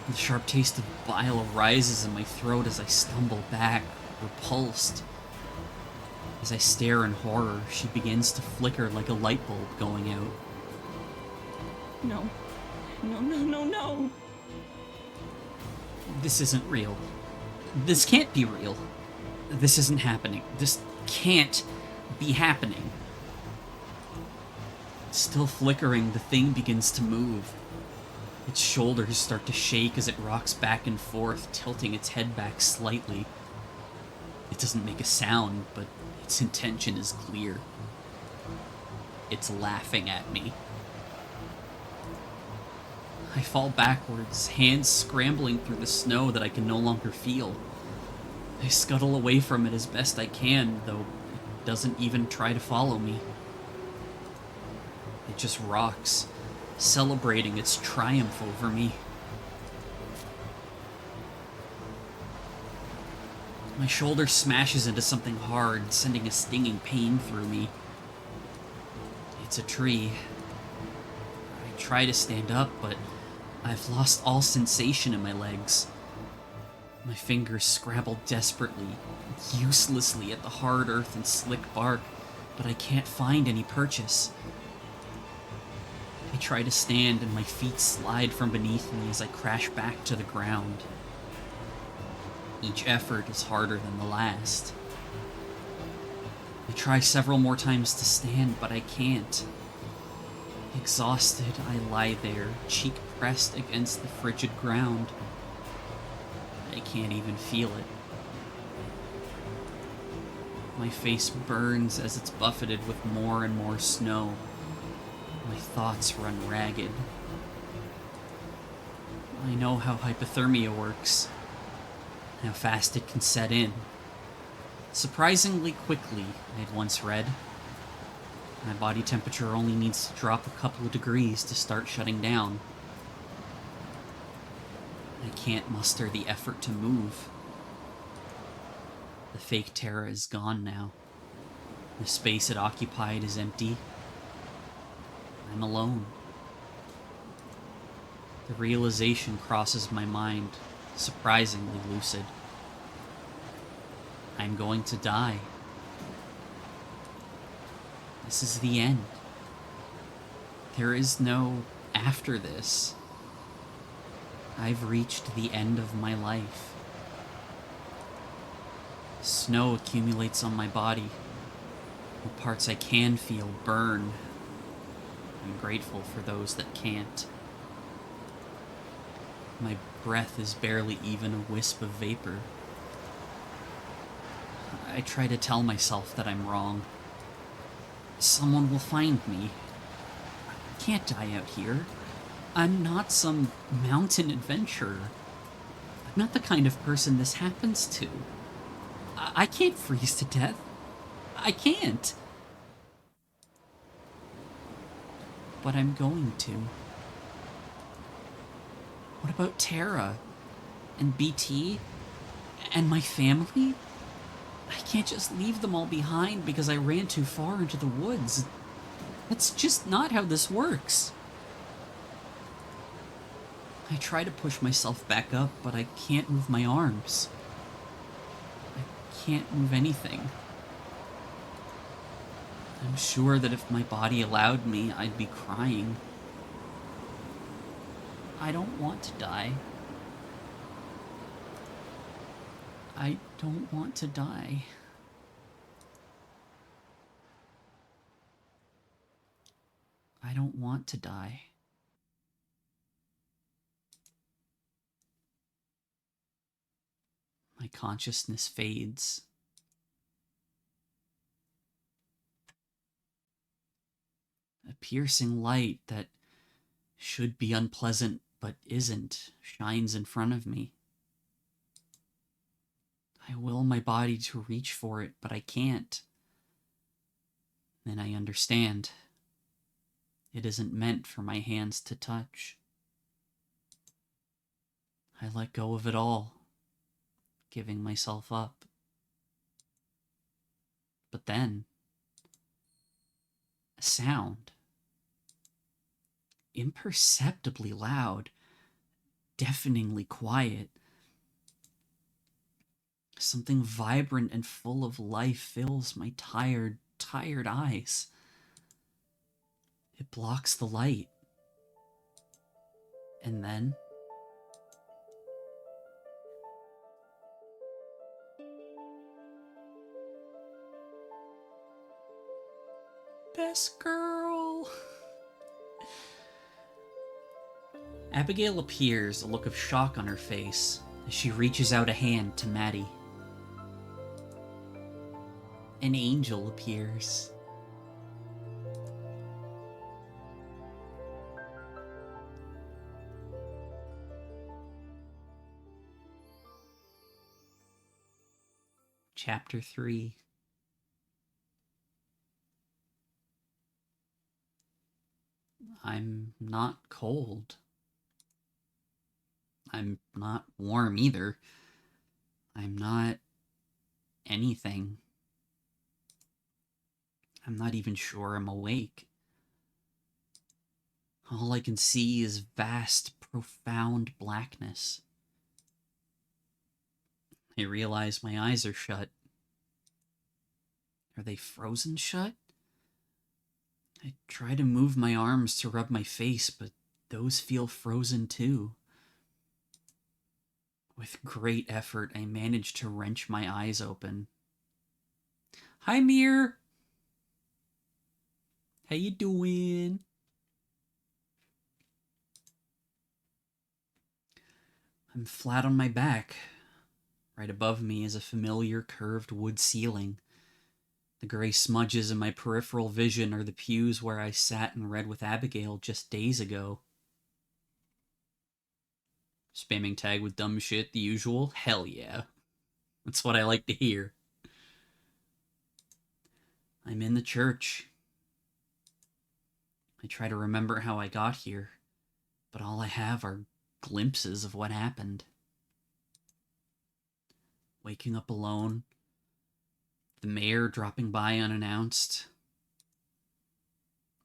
The sharp taste of bile rises in my throat as I stumble back, repulsed. As I stare in horror, she begins to flicker like a light bulb going out. No. No, no, no, no. This isn't real. This can't be real. This isn't happening. This can't be happening. Still flickering, the thing begins to move. Its shoulders start to shake as it rocks back and forth, tilting its head back slightly. It doesn't make a sound, but its intention is clear. It's laughing at me. I fall backwards, hands scrambling through the snow that I can no longer feel. I scuttle away from it as best I can, though it doesn't even try to follow me. It just rocks, celebrating its triumph over me. My shoulder smashes into something hard, sending a stinging pain through me. It's a tree. I try to stand up, but I've lost all sensation in my legs. My fingers scrabble desperately, uselessly at the hard earth and slick bark, but I can't find any purchase. I try to stand and my feet slide from beneath me as I crash back to the ground. Each effort is harder than the last. I try several more times to stand, but I can't. Exhausted, I lie there, cheek pressed against the frigid ground. I can't even feel it. My face burns as it's buffeted with more and more snow. My thoughts run ragged. I know how hypothermia works, how fast it can set in. Surprisingly quickly, I'd once read. My body temperature only needs to drop a couple of degrees to start shutting down. I can't muster the effort to move. The fake Terra is gone now. The space it occupied is empty. I'm alone. The realization crosses my mind, surprisingly lucid. I'm going to die. This is the end. There is no after this. I've reached the end of my life. Snow accumulates on my body. The parts I can feel burn. I'm grateful for those that can't. My breath is barely even a wisp of vapor. I try to tell myself that I'm wrong. Someone will find me. I can't die out here. I'm not some mountain adventurer. I'm not the kind of person this happens to. I can't freeze to death. I can't. But I'm going to. What about Terra? And BT? And my family? I can't just leave them all behind because I ran too far into the woods. That's just not how this works. I try to push myself back up, but I can't move my arms. I can't move anything. I'm sure that if my body allowed me, I'd be crying. I don't want to die. I don't want to die. I don't want to die. My consciousness fades. A piercing light that should be unpleasant but isn't shines in front of me. I will my body to reach for it, but I can't. Then I understand. It isn't meant for my hands to touch. I let go of it all, giving myself up. But then, a sound. Imperceptibly loud, deafeningly quiet. Something vibrant and full of life fills my tired eyes. It blocks the light. And then... Best girl! Abigail appears, a look of shock on her face, as she reaches out a hand to Maddie. An angel appears. Chapter 3. I'm not cold. I'm not warm either. I'm not anything. I'm not even sure I'm awake. All I can see is vast, profound blackness. I realize my eyes are shut. Are they frozen shut? I try to move my arms to rub my face, but those feel frozen too. With great effort, I manage to wrench my eyes open. Hi, Mir! How you doing? I'm flat on my back. Right above me is a familiar curved wood ceiling. The gray smudges in my peripheral vision are the pews where I sat and read with Abigail just days ago. Spamming tag with dumb shit, the usual? Hell yeah. That's what I like to hear. I'm in the church. I try to remember how I got here, but all I have are glimpses of what happened. Waking up alone, the mayor dropping by unannounced,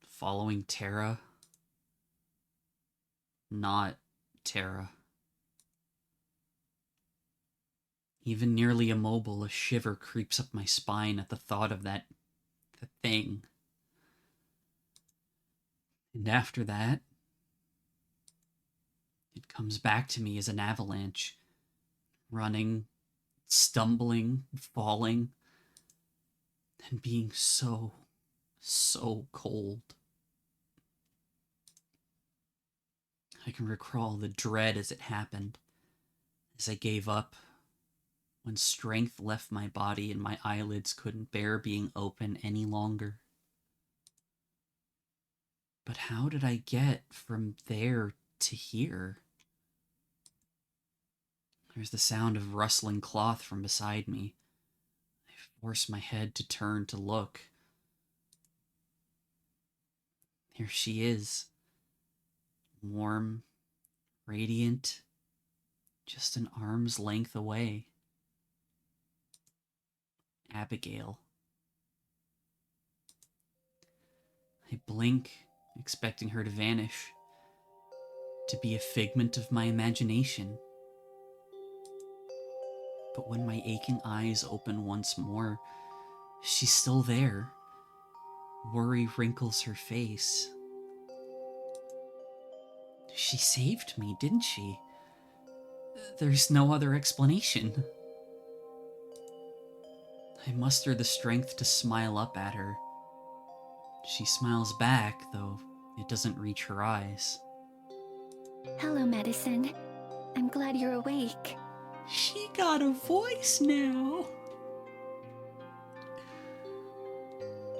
following Tara. Not Tara. Even nearly immobile, a shiver creeps up my spine at the thought of the thing. And after that, it comes back to me as an avalanche, running, stumbling, falling, and being so cold. I can recall the dread as it happened, as I gave up, when strength left my body and my eyelids couldn't bear being open any longer. But how did I get from there to here? There's the sound of rustling cloth from beside me. I force my head to turn to look. Here she is. Warm, radiant, just an arm's length away. Abigail. I blink, expecting her to vanish, to be a figment of my imagination. But when my aching eyes open once more, she's still there. Worry wrinkles her face. She saved me, didn't she? There's no other explanation. I muster the strength to smile up at her. She smiles back, though it doesn't reach her eyes. Hello, Medicine. I'm glad you're awake. She got a voice now.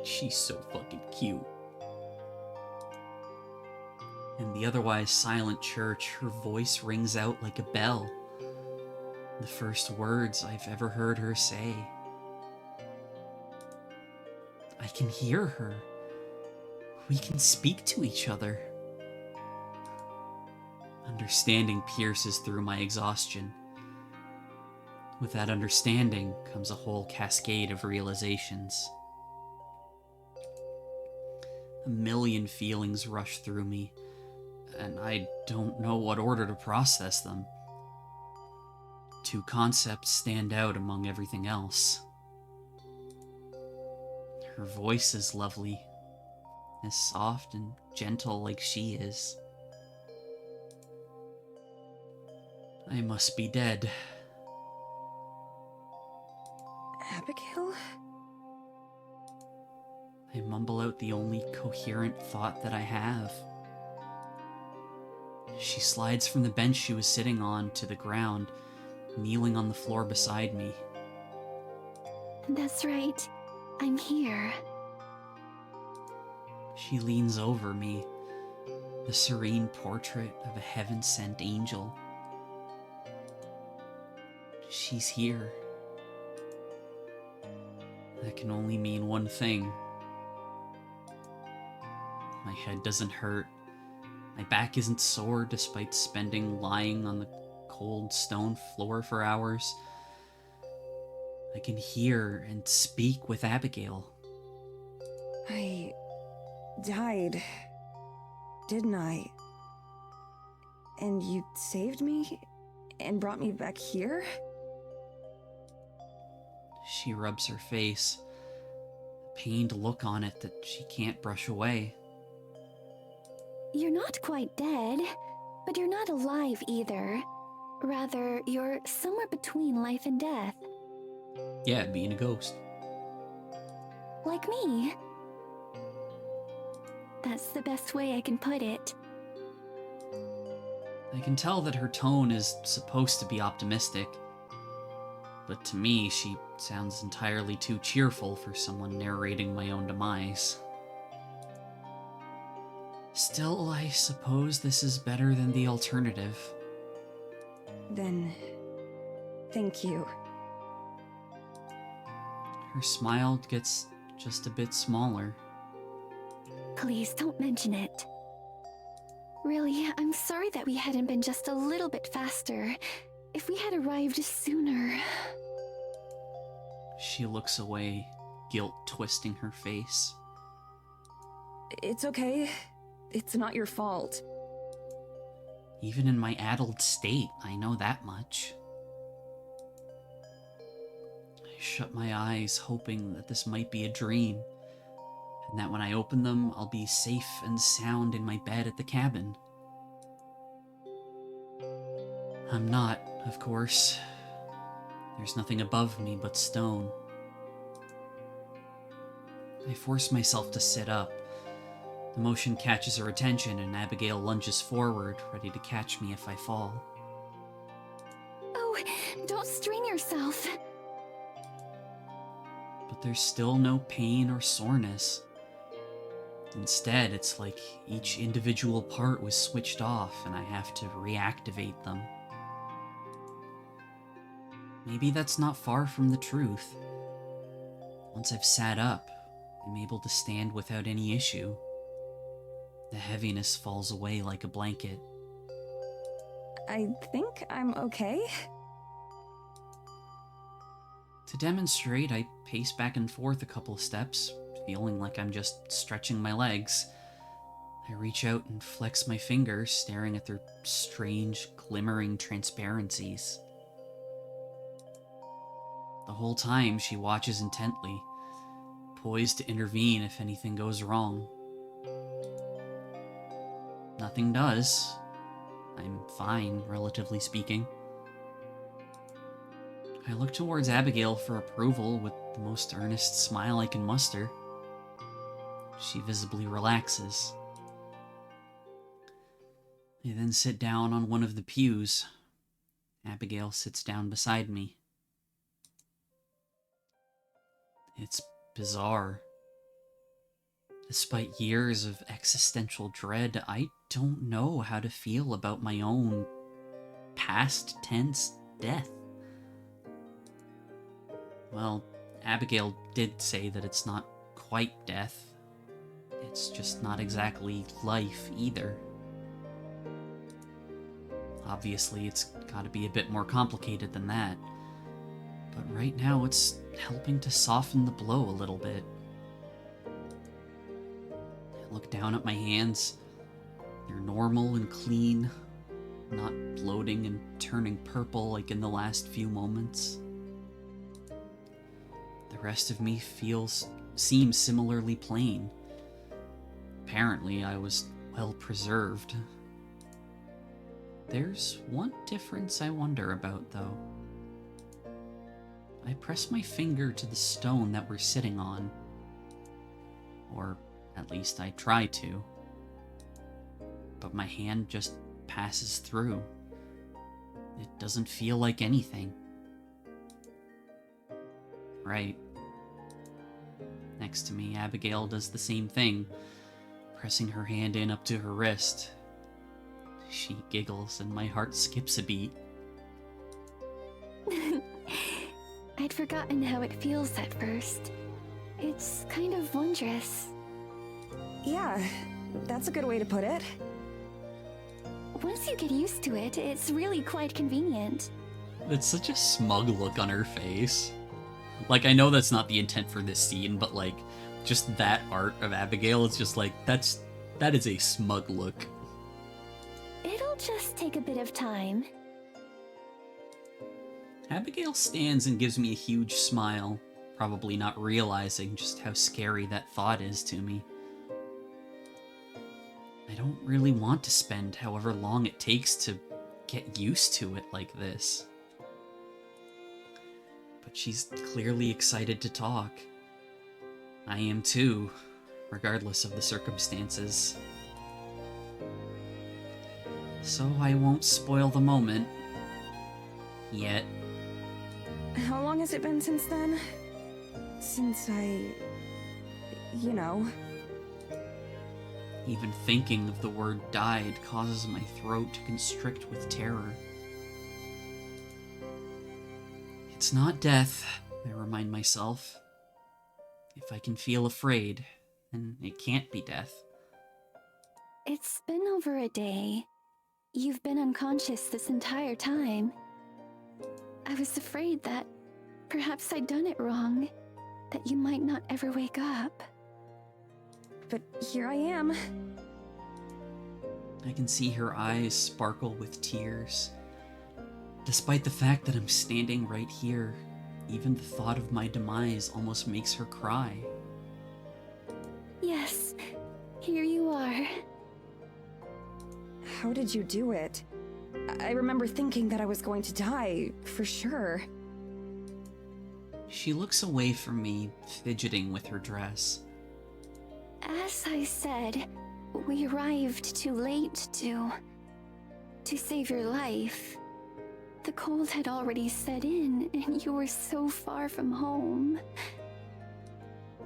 She's so fucking cute. In the otherwise silent church, her voice rings out like a bell. The first words I've ever heard her say. I can hear her. We can speak to each other. Understanding pierces through my exhaustion. With that understanding comes a whole cascade of realizations. A million feelings rush through me, and I don't know what order to process them. Two concepts stand out among everything else. Her voice is lovely, as soft and gentle like she is. I must be dead. Abigail? I mumble out the only coherent thought that I have. She slides from the bench she was sitting on to the ground, kneeling on the floor beside me. That's right. I'm here. She leans over me, the serene portrait of a heaven-sent angel. She's here. That can only mean one thing. My head doesn't hurt. My back isn't sore despite spending lying on the cold stone floor for hours. I can hear and speak with Abigail. I died, didn't I? And you saved me and brought me back here? She rubs her face, a pained look on it that she can't brush away. You're not quite dead, but you're not alive either. Rather, you're somewhere between life and death. Yeah, being a ghost. Like me. That's the best way I can put it. I can tell that her tone is supposed to be optimistic, but to me, she sounds entirely too cheerful for someone narrating my own demise. Still, I suppose this is better than the alternative. Then, thank you. Her smile gets just a bit smaller. Please don't mention it. Really, I'm sorry that we hadn't been just a little bit faster. If we had arrived sooner... She looks away, guilt twisting her face. It's okay. It's not your fault. Even in my addled state, I know that much. I shut my eyes, hoping that this might be a dream, and that when I open them, I'll be safe and sound in my bed at the cabin. I'm not, of course. There's nothing above me but stone. I force myself to sit up. The motion catches her attention, and Abigail lunges forward, ready to catch me if I fall. Oh, don't strain yourself. But there's still no pain or soreness. Instead, it's like each individual part was switched off, and I have to reactivate them. Maybe that's not far from the truth. Once I've sat up, I'm able to stand without any issue. The heaviness falls away like a blanket. I think I'm okay. To demonstrate, I pace back and forth a couple of steps, feeling like I'm just stretching my legs. I reach out and flex my fingers, staring at their strange, glimmering transparencies. The whole time, she watches intently, poised to intervene if anything goes wrong. Nothing does. I'm fine, relatively speaking. I look towards Abigail for approval with the most earnest smile I can muster. She visibly relaxes. I then sit down on one of the pews. Abigail sits down beside me. It's bizarre. Despite years of existential dread, I don't know how to feel about my own past tense death. Well, Abigail did say that it's not quite death. It's just not exactly life either. Obviously, it's gotta be a bit more complicated than that. But right now, it's helping to soften the blow a little bit. I look down at my hands. They're normal and clean, not bloating and turning purple like in the last few moments. The rest of me seems similarly plain. Apparently, I was well preserved. There's one difference I wonder about, though. I press my finger to the stone that we're sitting on. Or at least I try to. But my hand just passes through. It doesn't feel like anything. Right. Next to me, Abigail does the same thing, pressing her hand in up to her wrist. She giggles and my heart skips a beat. I'd forgotten how it feels at first. It's kind of wondrous. Yeah, that's a good way to put it. Once you get used to it, it's really quite convenient. That's such a smug look on her face. Like, I know that's not the intent for this scene, but like, just that art of Abigail is just like, that is a smug look. It'll just take a bit of time. Abigail stands and gives me a huge smile, probably not realizing just how scary that thought is to me. I don't really want to spend however long it takes to get used to it like this. But she's clearly excited to talk. I am too, regardless of the circumstances. So I won't spoil the moment. Yet. How long has it been since then? Since you know. Even thinking of the word died causes my throat to constrict with terror. It's not death, I remind myself. If I can feel afraid, then it can't be death. It's been over a day. You've been unconscious this entire time. I was afraid that perhaps I'd done it wrong, that you might not ever wake up. But here I am. I can see her eyes sparkle with tears. Despite the fact that I'm standing right here, even the thought of my demise almost makes her cry. Yes, here you are. How did you do it? I remember thinking that I was going to die, for sure. She looks away from me, fidgeting with her dress. As I said, we arrived too late to save your life. The cold had already set in, and you were so far from home.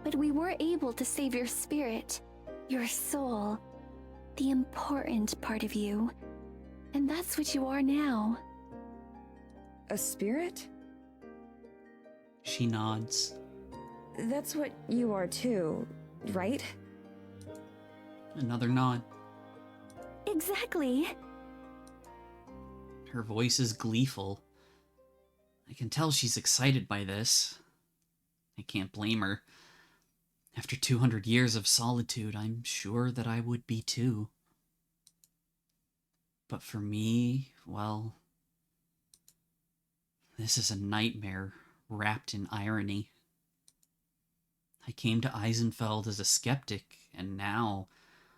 But we were able to save your spirit, your soul, the important part of you. And that's what you are now. A spirit? She nods. That's what you are too, right? Another nod. Exactly. Her voice is gleeful. I can tell she's excited by this. I can't blame her. After 200 years of solitude, I'm sure that I would be too. But for me, well, this is a nightmare wrapped in irony. I came to Eisenfeld as a skeptic, and now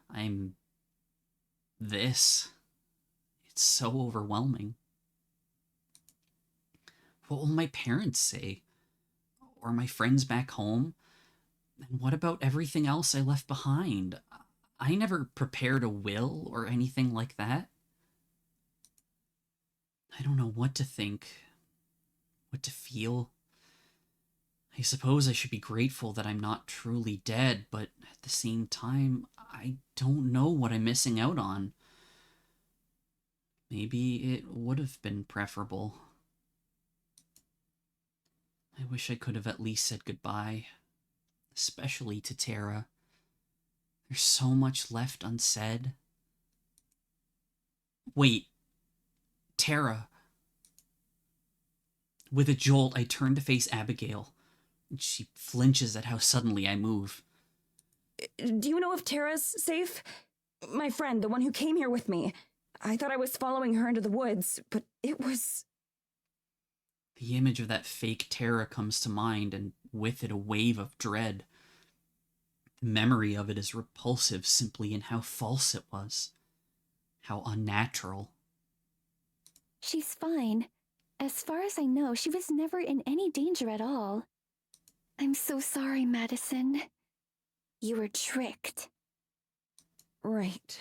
I'm this. It's so overwhelming. What will my parents say? Or my friends back home? And what about everything else I left behind? I never prepared a will or anything like that. I don't know what to think, what to feel. I suppose I should be grateful that I'm not truly dead, but at the same time, I don't know what I'm missing out on. Maybe it would have been preferable. I wish I could have at least said goodbye, especially to Tara. There's so much left unsaid. Wait, Tara. With a jolt, I turn to face Abigail. She flinches at how suddenly I move. Do you know if Tara's safe? My friend, the one who came here with me. I thought I was following her into the woods, but it was... The image of that fake Tara comes to mind, and with it a wave of dread. The memory of it is repulsive simply in how false it was. How unnatural. She's fine. As far as I know, she was never in any danger at all. I'm so sorry, Madison. You were tricked. Right.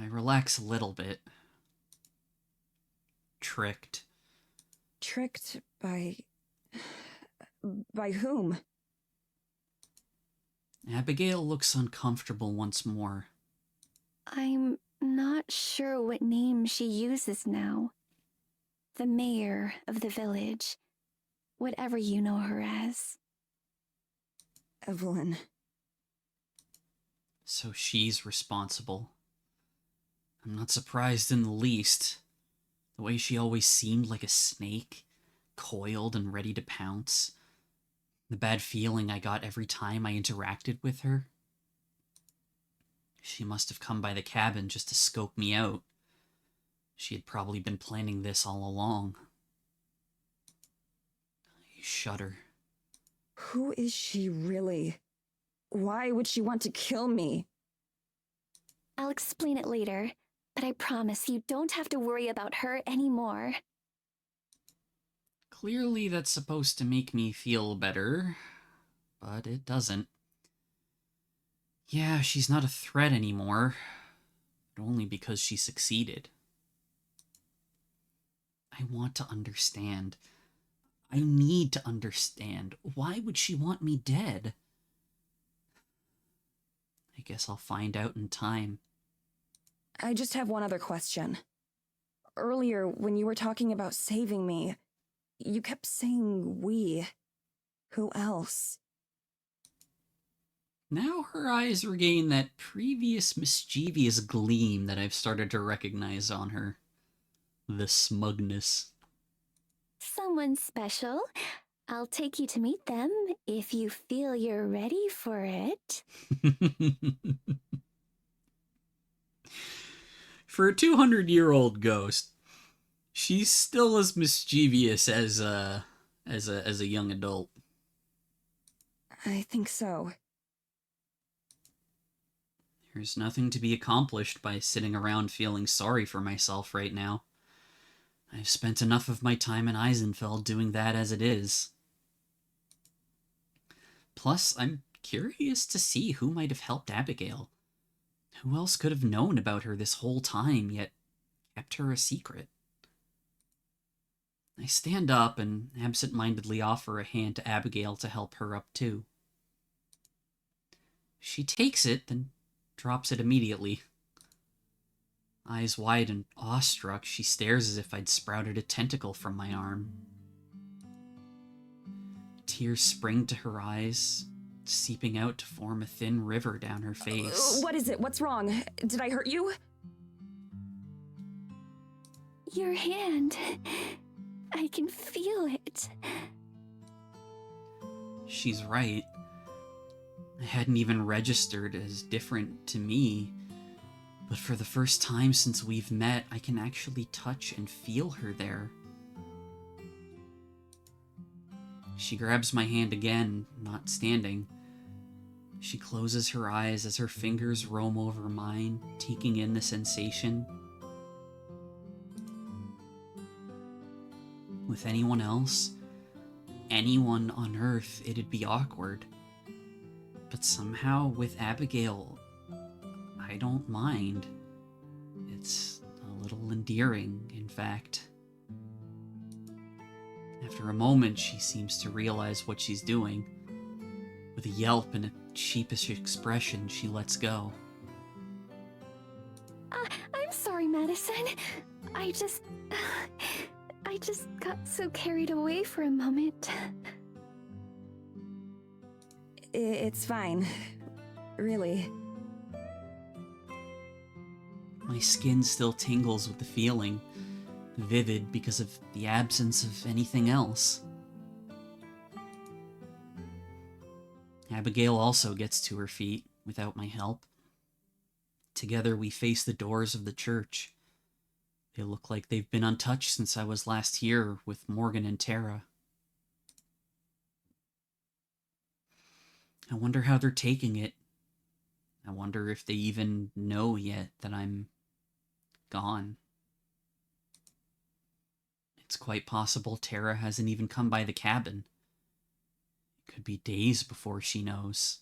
I relax a little bit. Tricked. Tricked by... by whom? Abigail looks uncomfortable once more. I'm not sure what name she uses now. The mayor of the village. Whatever you know her as. Evelyn. So she's responsible. I'm not surprised in the least. The way she always seemed like a snake, coiled and ready to pounce. The bad feeling I got every time I interacted with her. She must have come by the cabin just to scope me out. She had probably been planning this all along. I shudder. Who is she really? Why would she want to kill me? I'll explain it later, but I promise you don't have to worry about her anymore. Clearly that's supposed to make me feel better, but it doesn't. Yeah, she's not a threat anymore, but only because she succeeded. I want to understand. I need to understand. Why would she want me dead? I guess I'll find out in time. I just have one other question. Earlier, when you were talking about saving me, you kept saying we. Who else? Now her eyes regain that previous mischievous gleam that I've started to recognize on her. The smugness. Someone special. I'll take you to meet them if you feel you're ready for it. For a 200-year-old ghost, she's still as mischievous as a young adult. I think so. There's nothing to be accomplished by sitting around feeling sorry for myself right now. I've spent enough of my time in Eisenfeld doing that as it is. Plus, I'm curious to see who might have helped Abigail. Who else could have known about her this whole time, yet kept her a secret? I stand up and absent-mindedly offer a hand to Abigail to help her up too. She takes it, then drops it immediately. Eyes wide and awestruck, she stares as if I'd sprouted a tentacle from my arm. Tears spring to her eyes, seeping out to form a thin river down her face. What is it? What's wrong? Did I hurt you? Your hand. I can feel it. She's right. I hadn't even registered as different to me, but for the first time since we've met, I can actually touch and feel her there. She grabs my hand again, not standing. She closes her eyes as her fingers roam over mine, taking in the sensation. With anyone else, anyone on Earth, it'd be awkward. But somehow, with Abigail, I don't mind. It's a little endearing, in fact. After a moment, she seems to realize what she's doing. With a yelp and a sheepish expression, she lets go. I'm sorry, Madison. I just got so carried away for a moment. It's fine. Really. My skin still tingles with the feeling, vivid because of the absence of anything else. Abigail also gets to her feet without my help. Together we face the doors of the church. They look like they've been untouched since I was last here with Morgan and Tara. I wonder how they're taking it. I wonder if they even know yet that I'm gone. It's quite possible Tara hasn't even come by the cabin. It could be days before she knows.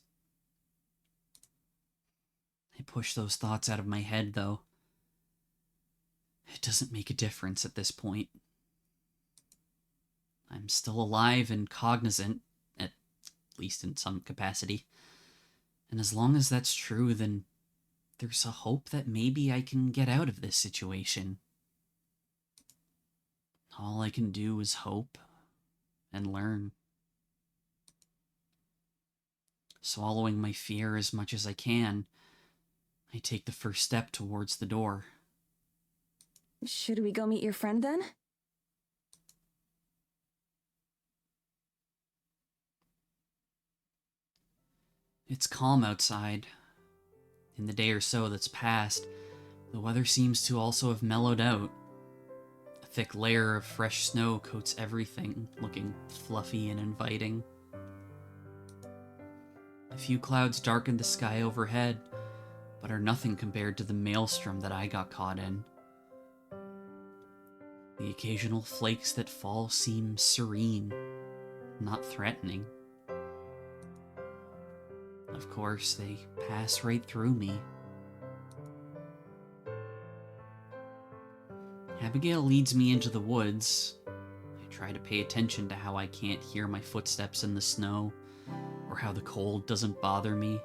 I push those thoughts out of my head, though. It doesn't make a difference at this point. I'm still alive and cognizant, at least in some capacity. And as long as that's true, then there's a hope that maybe I can get out of this situation. All I can do is hope and learn. Swallowing my fear as much as I can, I take the first step towards the door. Should we go meet your friend then? It's calm outside. In the day or so that's passed, the weather seems to also have mellowed out. A thick layer of fresh snow coats everything, looking fluffy and inviting. A few clouds darken the sky overhead, but are nothing compared to the maelstrom that I got caught in. The occasional flakes that fall seem serene, not threatening. Of course, they pass right through me. Abigail leads me into the woods. I try to pay attention to how I can't hear my footsteps in the snow, or how the cold doesn't bother me.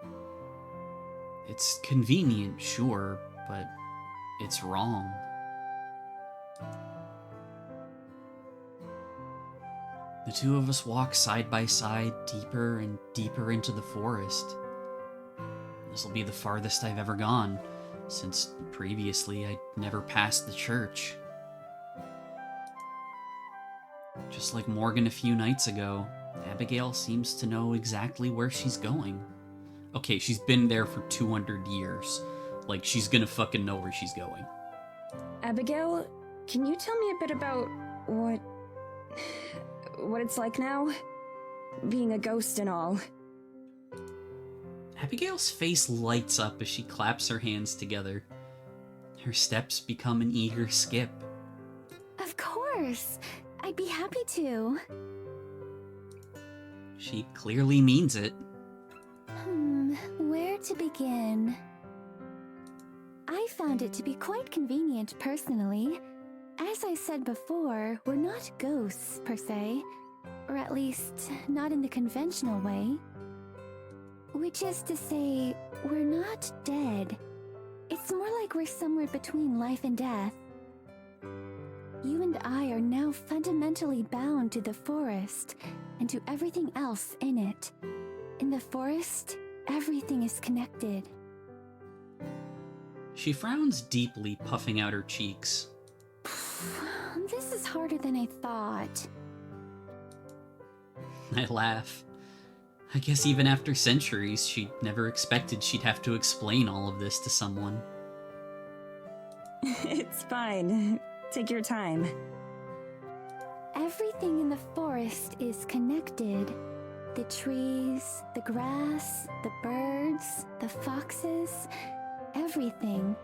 It's convenient, sure, but it's wrong. The two of us walk side by side, deeper and deeper into the forest. This'll be the farthest I've ever gone, since previously I'd never passed the church. Just like Morgan a few nights ago, Abigail seems to know exactly where she's going. Okay, she's been there for 200 years. Like, she's gonna fucking know where she's going. Abigail, can you tell me a bit about what it's like now? Being a ghost and all. Abigail's face lights up as she claps her hands together. Her steps become an eager skip. Of course. I'd be happy to. She clearly means it. Where to begin? I found it to be quite convenient personally. As I said before, we're not ghosts per se, or at least not in the conventional way. Which is to say, we're not dead. It's more like we're somewhere between life and death. You and I are now fundamentally bound to the forest and to everything else in it. In the forest, everything is connected. She frowns deeply, puffing out her cheeks. This is harder than I thought. I laugh. I guess even after centuries, she never expected she'd have to explain all of this to someone. It's fine. Take your time. Everything in the forest is connected. The trees, the grass, the birds, the foxes, everything.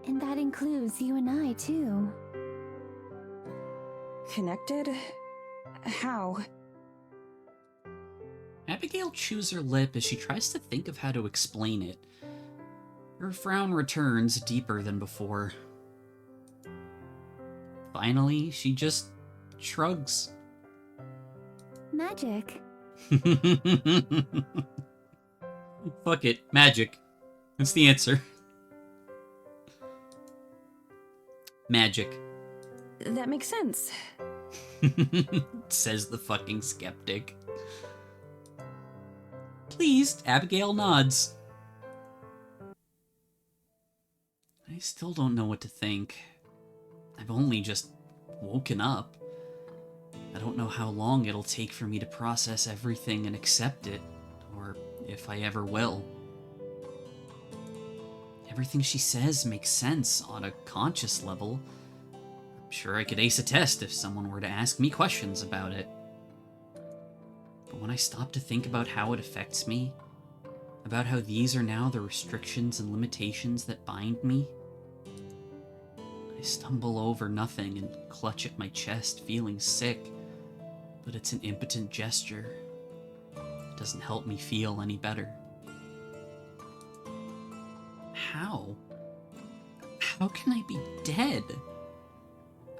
And that includes you and I, too. Connected? How? Abigail chews her lip as she tries to think of how to explain it. Her frown returns deeper than before. Finally, she just shrugs. Magic. Fuck it, magic. That's the answer. Magic. That makes sense. Says the fucking skeptic. Pleased, Abigail nods. I still don't know what to think. I've only just woken up. I don't know how long it'll take for me to process everything and accept it, or if I ever will. Everything she says makes sense on a conscious level. I'm sure I could ace a test if someone were to ask me questions about it. But when I stop to think about how it affects me, about how these are now the restrictions and limitations that bind me, I stumble over nothing and clutch at my chest, feeling sick, but it's an impotent gesture. It doesn't help me feel any better. How? How can I be dead?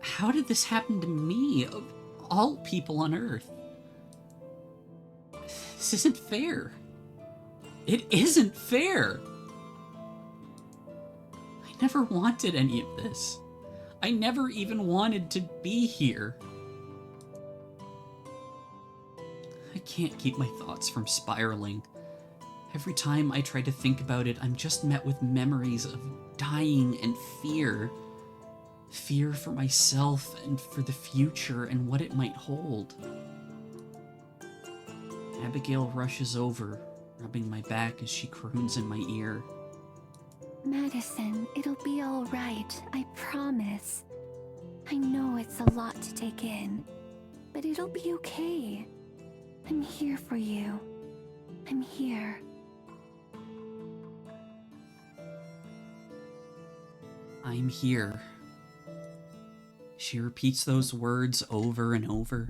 How did this happen to me, of all people on Earth? This isn't fair. It isn't fair! I never wanted any of this. I never even wanted to be here. I can't keep my thoughts from spiraling. Every time I try to think about it, I'm just met with memories of dying and fear. Fear for myself and for the future and what it might hold. Abigail rushes over, rubbing my back as she croons in my ear. Madison, it'll be all right. I promise. I know it's a lot to take in, but it'll be okay. I'm here for you. I'm here. I'm here. She repeats those words over and over,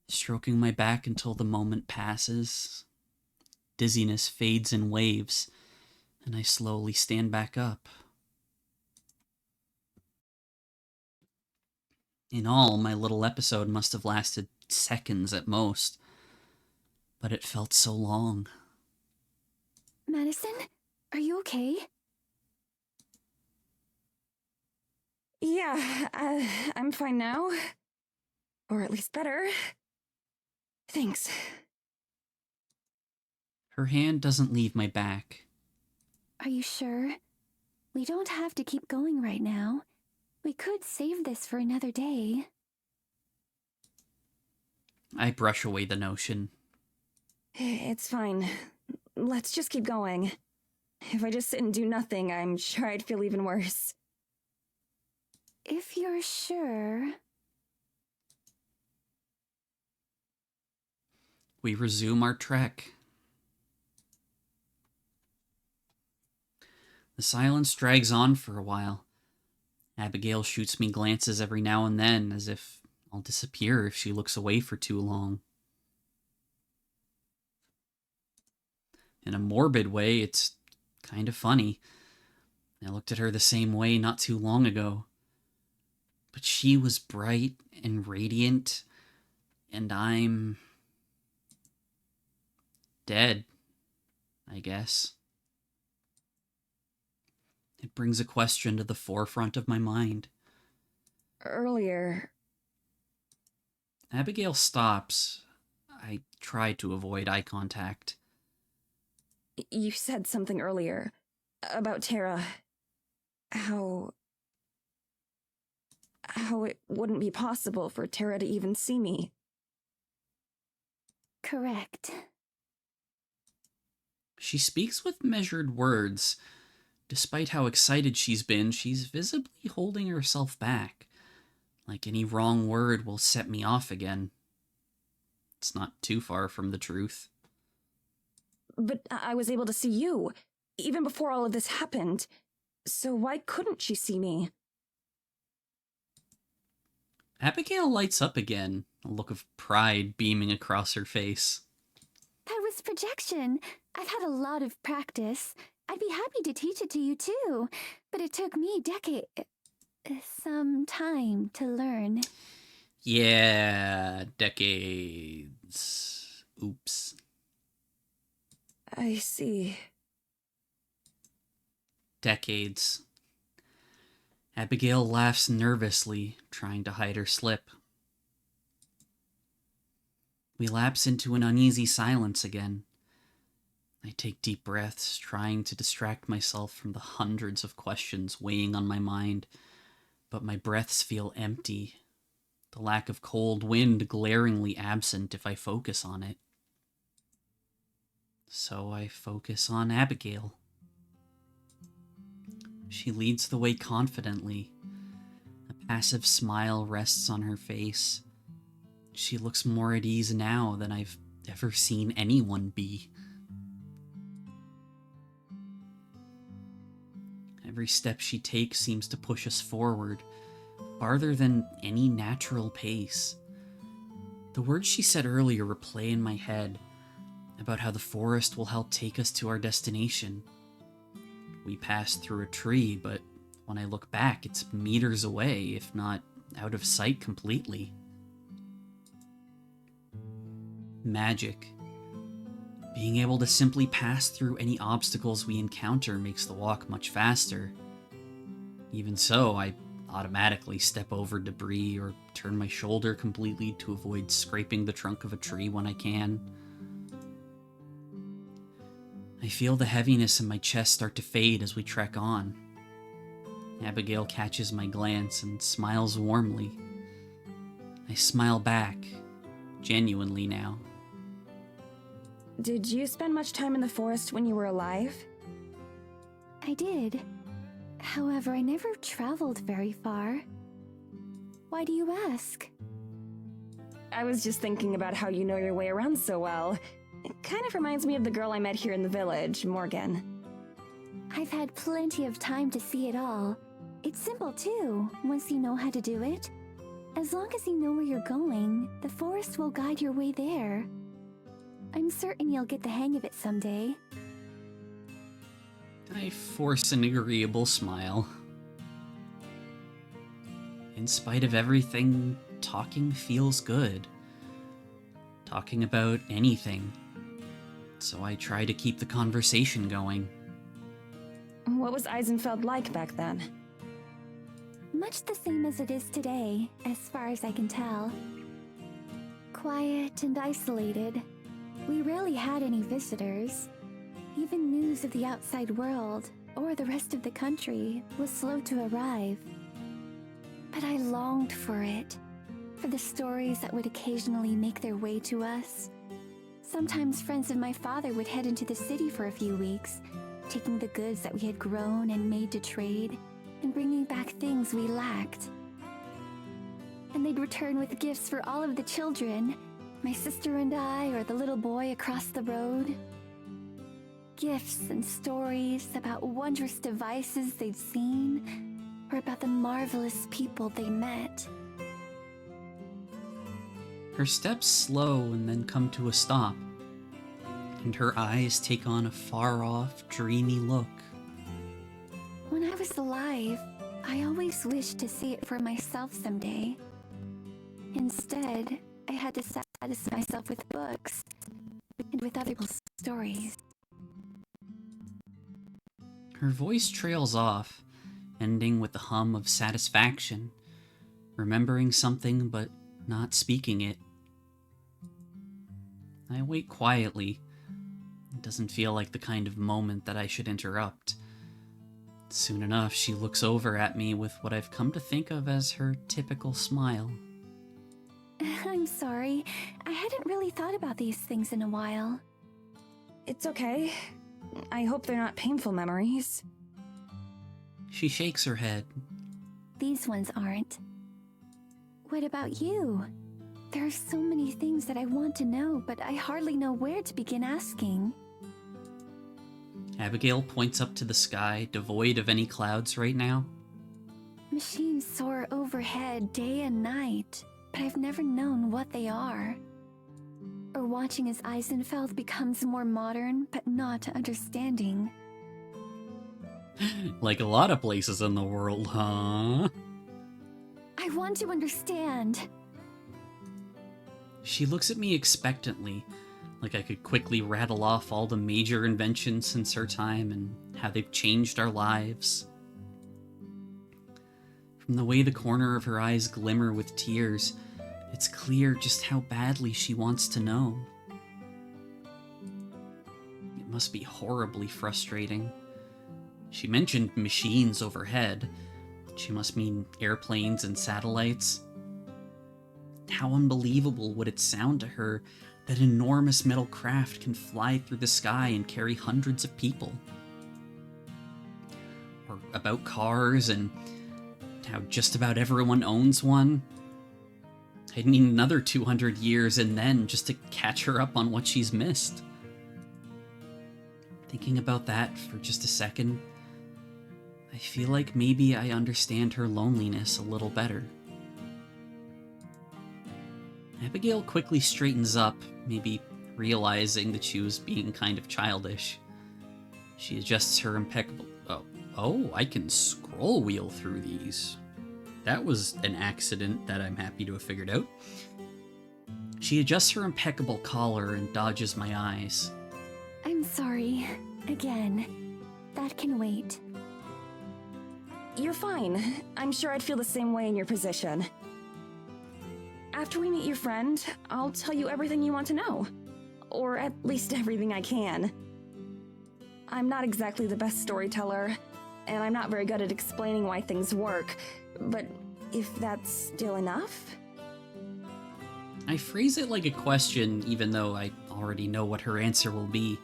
stroking my back until the moment passes. Dizziness fades in waves, and I slowly stand back up. In all, my little episode must have lasted seconds at most, but it felt so long. Madison, are you okay? Yeah, I'm fine now. Or at least better. Thanks. Her hand doesn't leave my back. Are you sure? We don't have to keep going right now. We could save this for another day. I brush away the notion. It's fine. Let's just keep going. If I just sit and do nothing, I'm sure I'd feel even worse. If you're sure... We resume our trek. The silence drags on for a while. Abigail shoots me glances every now and then, as if I'll disappear if she looks away for too long. In a morbid way, it's kind of funny. I looked at her the same way not too long ago. But she was bright and radiant, and I'm... dead, I guess. It brings a question to the forefront of my mind. Earlier... Abigail stops. I try to avoid eye contact. You said something earlier about Tara. How how it wouldn't be possible for Tara to even see me. Correct. She speaks with measured words. Despite how excited she's been, she's visibly holding herself back. Like any wrong word will set me off again. It's not too far from the truth. But I was able to see you, even before all of this happened. So why couldn't she see me? Abigail lights up again, a look of pride beaming across her face. That was projection. I've had a lot of practice. I'd be happy to teach it to you too, but it took me some time to learn. Yeah, decades. Oops. I see. Decades. Abigail laughs nervously, trying to hide her slip. We lapse into an uneasy silence again. I take deep breaths, trying to distract myself from the hundreds of questions weighing on my mind, but my breaths feel empty, the lack of cold wind glaringly absent if I focus on it. So I focus on Abigail. She leads the way confidently. A passive smile rests on her face. She looks more at ease now than I've ever seen anyone be. Every step she takes seems to push us forward, farther than any natural pace. The words she said earlier replay in my head about how the forest will help take us to our destination. We passed through a tree, but when I look back, it's meters away, if not out of sight completely. Magic. Being able to simply pass through any obstacles we encounter makes the walk much faster. Even so, I automatically step over debris or turn my shoulder completely to avoid scraping the trunk of a tree when I can. I feel the heaviness in my chest start to fade as we trek on. Abigail catches my glance and smiles warmly. I smile back, genuinely now. Did you spend much time in the forest when you were alive? I did. However, I never traveled very far. Why do you ask? I was just thinking about how you know your way around so well. It kind of reminds me of the girl I met here in the village, Morgan. I've had plenty of time to see it all. It's simple too, once you know how to do it. As long as you know where you're going, the forest will guide your way there. I'm certain you'll get the hang of it someday. I force an agreeable smile. In spite of everything, talking feels good. Talking about anything. So I try to keep the conversation going. What was Eisenfeld like back then? Much the same as it is today, as far as I can tell. Quiet and isolated. We rarely had any visitors. Even news of the outside world, or the rest of the country, was slow to arrive. But I longed for it, for the stories that would occasionally make their way to us. Sometimes friends of my father would head into the city for a few weeks, taking the goods that we had grown and made to trade, and bringing back things we lacked. And they'd return with gifts for all of the children, my sister and I, or the little boy across the road. Gifts and stories about wondrous devices they'd seen, or about the marvelous people they met. Her steps slow and then come to a stop, and her eyes take on a far-off, dreamy look. When I was alive, I always wished to see it for myself someday. Instead, I had to satisfy myself with books and with other people's stories. Her voice trails off, ending with the hum of satisfaction, remembering something but not speaking it. I wait quietly. It doesn't feel like the kind of moment that I should interrupt. Soon enough, she looks over at me with what I've come to think of as her typical smile. I'm sorry. I hadn't really thought about these things in a while. It's okay. I hope they're not painful memories. She shakes her head. These ones aren't. What about you? There are so many things that I want to know, but I hardly know where to begin asking. Abigail points up to the sky, devoid of any clouds right now. Machines soar overhead day and night, but I've never known what they are. Or watching as Eisenfeld becomes more modern, but not understanding. Like a lot of places in the world, huh? I want to understand. She looks at me expectantly, like I could quickly rattle off all the major inventions since her time and how they've changed our lives. From the way the corner of her eyes glimmer with tears, it's clear just how badly she wants to know. It must be horribly frustrating. She mentioned machines overhead. She must mean airplanes and satellites. How unbelievable would it sound to her that enormous metal craft can fly through the sky and carry hundreds of people? Or about cars and how just about everyone owns one. I'd need another 200 years and then just to catch her up on what she's missed. Thinking about that for just a second, I feel like maybe I understand her loneliness a little better. Abigail quickly straightens up, maybe realizing that she was being kind of childish. She adjusts her impeccable... Oh, I can scroll wheel through these. That was an accident that I'm happy to have figured out. She adjusts her impeccable collar and dodges my eyes. I'm sorry. Again. That can wait. You're fine. I'm sure I'd feel the same way in your position. After we meet your friend, I'll tell you everything you want to know. Or at least everything I can. I'm not exactly the best storyteller, and I'm not very good at explaining why things work, but if that's still enough? I phrase it like a question, even though I already know what her answer will be.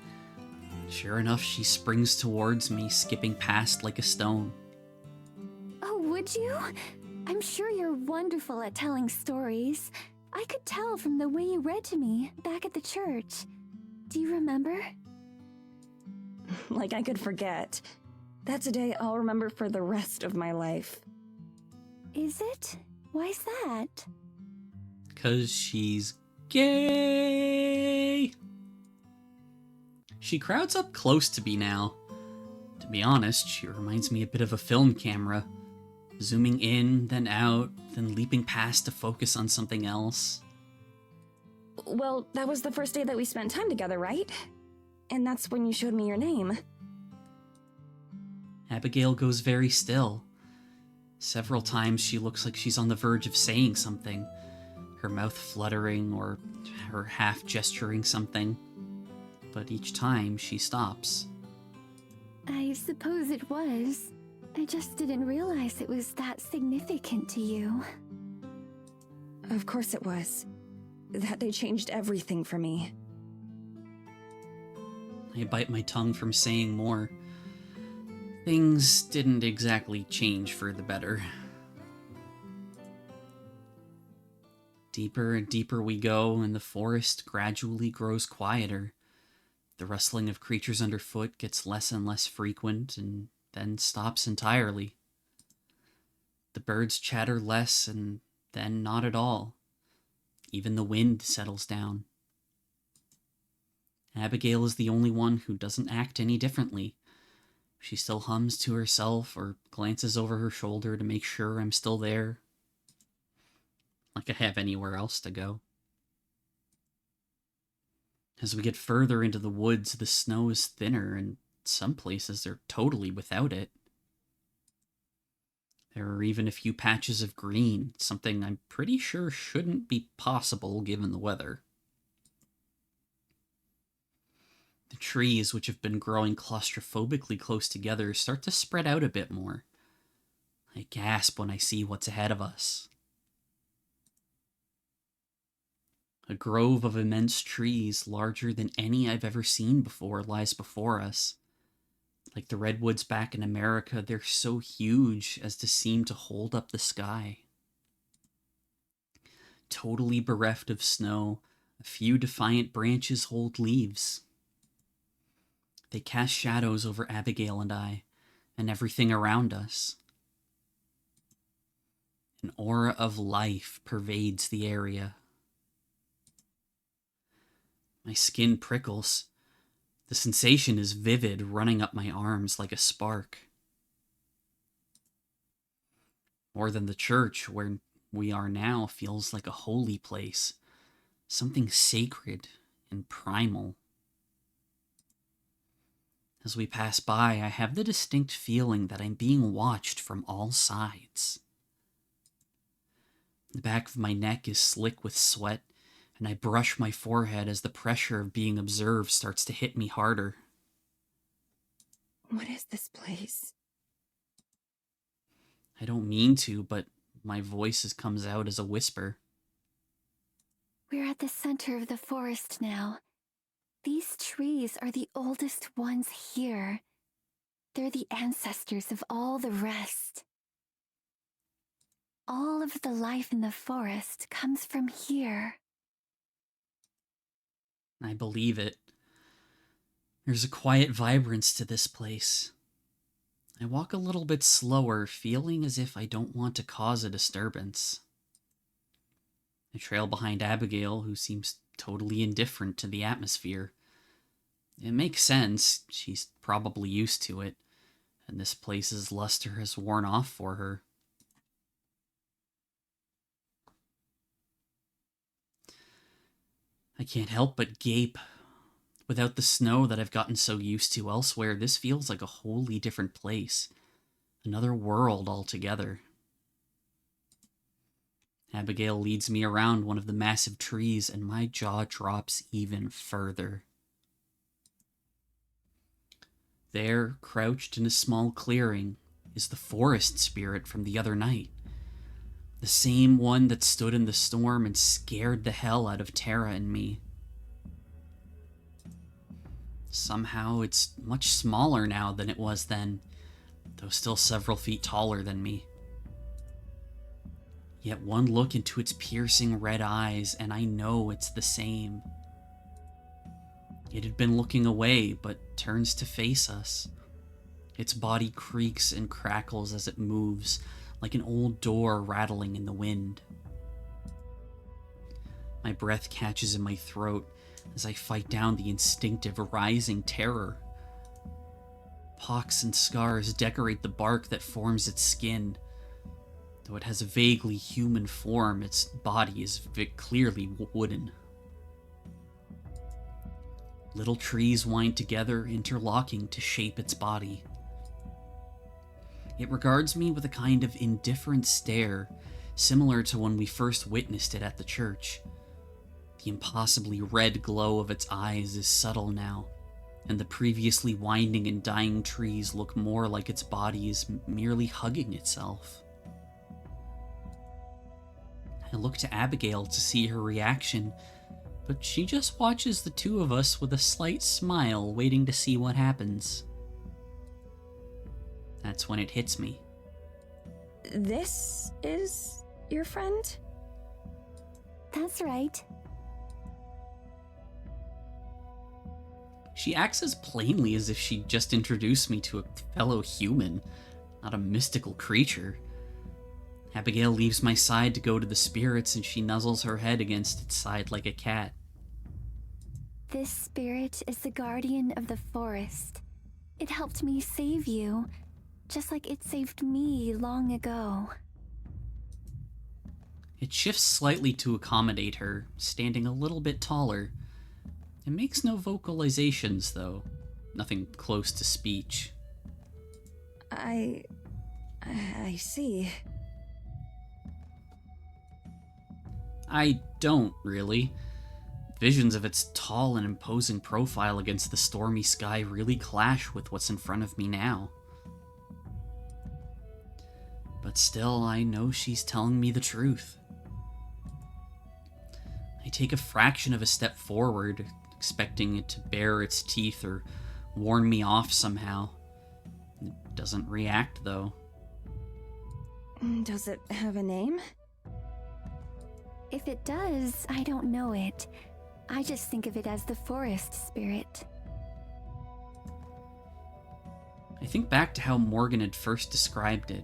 Sure enough, she springs towards me, skipping past like a stone. Oh, would you? I'm sure you're wonderful at telling stories. I could tell from the way you read to me back at the church. Do you remember? Like I could forget. That's a day I'll remember for the rest of my life. Is it? Why's that? 'Cause she's gay! She crowds up close to me now. To be honest, she reminds me a bit of a film camera. Zooming in, then out, then leaping past to focus on something else. Well, that was the first day that we spent time together, right? And that's when you showed me your name. Abigail goes very still. Several times she looks like she's on the verge of saying something, her mouth fluttering or her half gesturing something. But each time she stops. I suppose it was. I just didn't realize it was that significant to you. Of course it was. That day changed everything for me. I bite my tongue from saying more. Things didn't exactly change for the better. Deeper and deeper we go, and the forest gradually grows quieter. The rustling of creatures underfoot gets less and less frequent, and then stops entirely. The birds chatter less, and then not at all. Even the wind settles down. Abigail is the only one who doesn't act any differently. She still hums to herself or glances over her shoulder to make sure I'm still there. Like I have anywhere else to go. As we get further into the woods, the snow is thinner, and some places they're totally without it. There are even a few patches of green, something I'm pretty sure shouldn't be possible given the weather. The trees, which have been growing claustrophobically close together, start to spread out a bit more. I gasp when I see what's ahead of us. A grove of immense trees, larger than any I've ever seen before, lies before us. Like the redwoods back in America, they're so huge as to seem to hold up the sky. Totally bereft of snow, a few defiant branches hold leaves. They cast shadows over Abigail and I, and everything around us. An aura of life pervades the area. My skin prickles. The sensation is vivid, running up my arms like a spark. More than the church, where we are now, feels like a holy place. Something sacred and primal. As we pass by, I have the distinct feeling that I'm being watched from all sides. The back of my neck is slick with sweat, and I brush my forehead as the pressure of being observed starts to hit me harder. What is this place? I don't mean to, but my voice comes out as a whisper. We're at the center of the forest now. These trees are the oldest ones here. They're the ancestors of all the rest. All of the life in the forest comes from here. I believe it. There's a quiet vibrance to this place. I walk a little bit slower, feeling as if I don't want to cause a disturbance. I trail behind Abigail, who seems totally indifferent to the atmosphere. It makes sense, she's probably used to it, and this place's luster has worn off for her. I can't help but gape. Without the snow that I've gotten so used to elsewhere, this feels like a wholly different place. Another world altogether. Abigail leads me around one of the massive trees, and my jaw drops even further. There, crouched in a small clearing, is the forest spirit from the other night. The same one that stood in the storm and scared the hell out of Tara and me. Somehow it's much smaller now than it was then, though still several feet taller than me. Yet one look into its piercing red eyes and I know it's the same. It had been looking away, but turns to face us. Its body creaks and crackles as it moves, like an old door rattling in the wind. My breath catches in my throat as I fight down the instinctive rising terror. Pocks and scars decorate the bark that forms its skin. Though it has a vaguely human form, its body is clearly wooden. Little trees wind together, interlocking to shape its body. It regards me with a kind of indifferent stare, similar to when we first witnessed it at the church. The impossibly red glow of its eyes is subtle now, and the previously winding and dying trees look more like its body is merely hugging itself. I look to Abigail to see her reaction, but she just watches the two of us with a slight smile, waiting to see what happens. That's when it hits me. This is your friend? That's right. She acts as plainly as if she just introduced me to a fellow human, not a mystical creature. Abigail leaves my side to go to the spirits, and she nuzzles her head against its side like a cat. This spirit is the guardian of the forest. It helped me save you, just like it saved me long ago. It shifts slightly to accommodate her, standing a little bit taller. It makes no vocalizations, though. Nothing close to speech. I see. I don't, really. Visions of its tall and imposing profile against the stormy sky really clash with what's in front of me now. But still, I know she's telling me the truth. I take a fraction of a step forward, expecting it to bare its teeth or warn me off somehow. It doesn't react, though. Does it have a name? If it does, I don't know it. I just think of it as the forest spirit. I think back to how Morgan had first described it,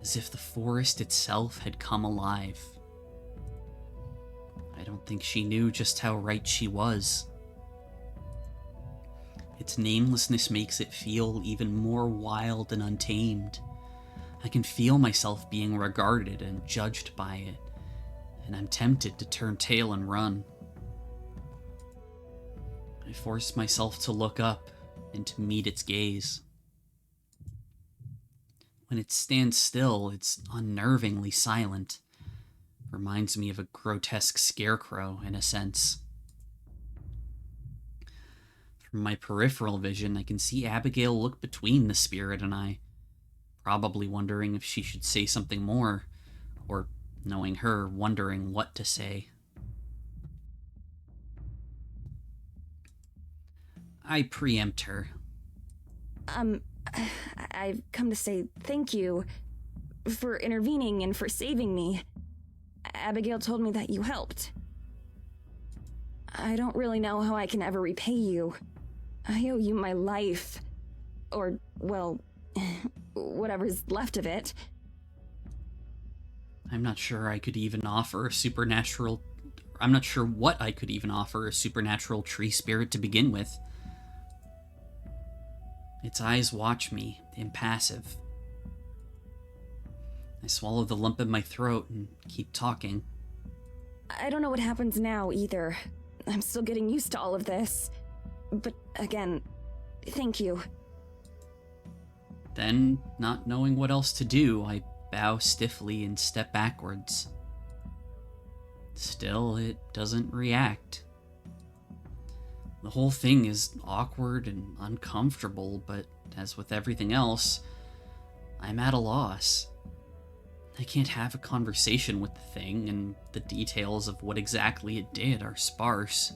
as if the forest itself had come alive. I don't think she knew just how right she was. Its namelessness makes it feel even more wild and untamed. I can feel myself being regarded and judged by it, and I'm tempted to turn tail and run. I force myself to look up and to meet its gaze. When it stands still, it's unnervingly silent. Reminds me of a grotesque scarecrow, in a sense. From my peripheral vision, I can see Abigail look between the spirit and I, probably wondering if she should say something more, or, knowing her, wondering what to say. I preempt her. I've come to say thank you for intervening and for saving me. Abigail told me that you helped. I don't really know how I can ever repay you. I owe you my life. Or, well, whatever's left of it. I'm not sure I could even offer a supernatural... I'm not sure what I could even offer a supernatural tree spirit to begin with. Its eyes watch me, impassive. I swallow the lump in my throat and keep talking. I don't know what happens now, either. I'm still getting used to all of this. But, again, thank you. Then, not knowing what else to do, I bow stiffly and step backwards. Still, it doesn't react. The whole thing is awkward and uncomfortable, but as with everything else, I'm at a loss. I can't have a conversation with the thing, and the details of what exactly it did are sparse.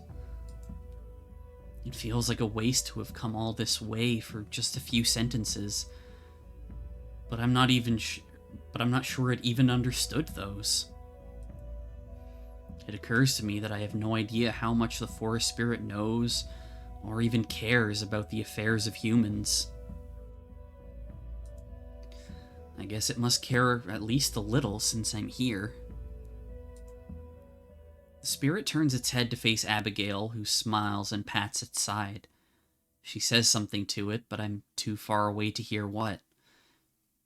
It feels like a waste to have come all this way for just a few sentences, but I'm not sure it even understood those. It occurs to me that I have no idea how much the forest spirit knows or even cares about the affairs of humans. I guess it must care at least a little since I'm here. The spirit turns its head to face Abigail, who smiles and pats its side. She says something to it, but I'm too far away to hear what.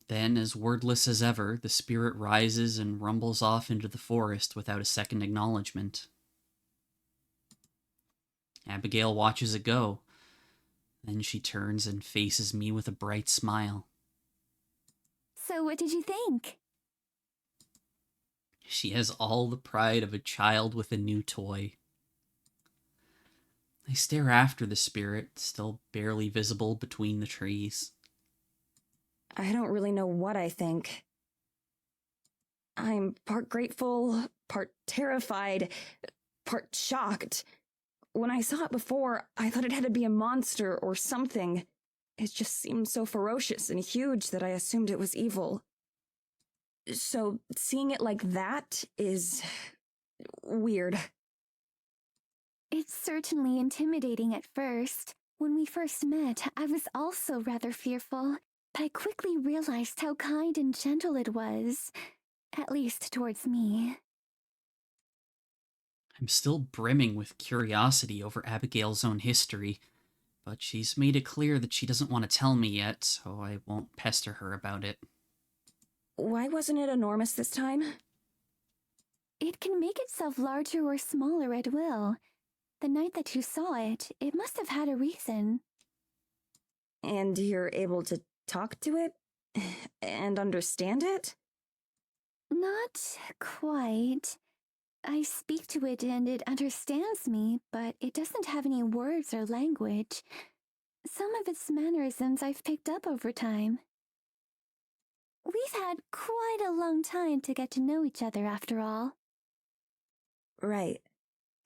Then, as wordless as ever, the spirit rises and rumbles off into the forest without a second acknowledgement. Abigail watches it go. Then she turns and faces me with a bright smile. So what did you think? She has all the pride of a child with a new toy. I stare after the spirit, still barely visible between the trees. I don't really know what I think. I'm part grateful, part terrified, part shocked. When I saw it before, I thought it had to be a monster or something. It just seemed so ferocious and huge that I assumed it was evil. So seeing it like that is weird. It's certainly intimidating at first. When we first met, I was also rather fearful, but I quickly realized how kind and gentle it was, at least towards me. I'm still brimming with curiosity over Abigail's own history, but she's made it clear that she doesn't want to tell me yet, so I won't pester her about it. Why wasn't it enormous this time? It can make itself larger or smaller at will. The night that you saw it, it must have had a reason. And you're able to talk to it? And understand it? Not quite. I speak to it and it understands me, but it doesn't have any words or language. Some of its mannerisms I've picked up over time. We've had quite a long time to get to know each other after all. Right.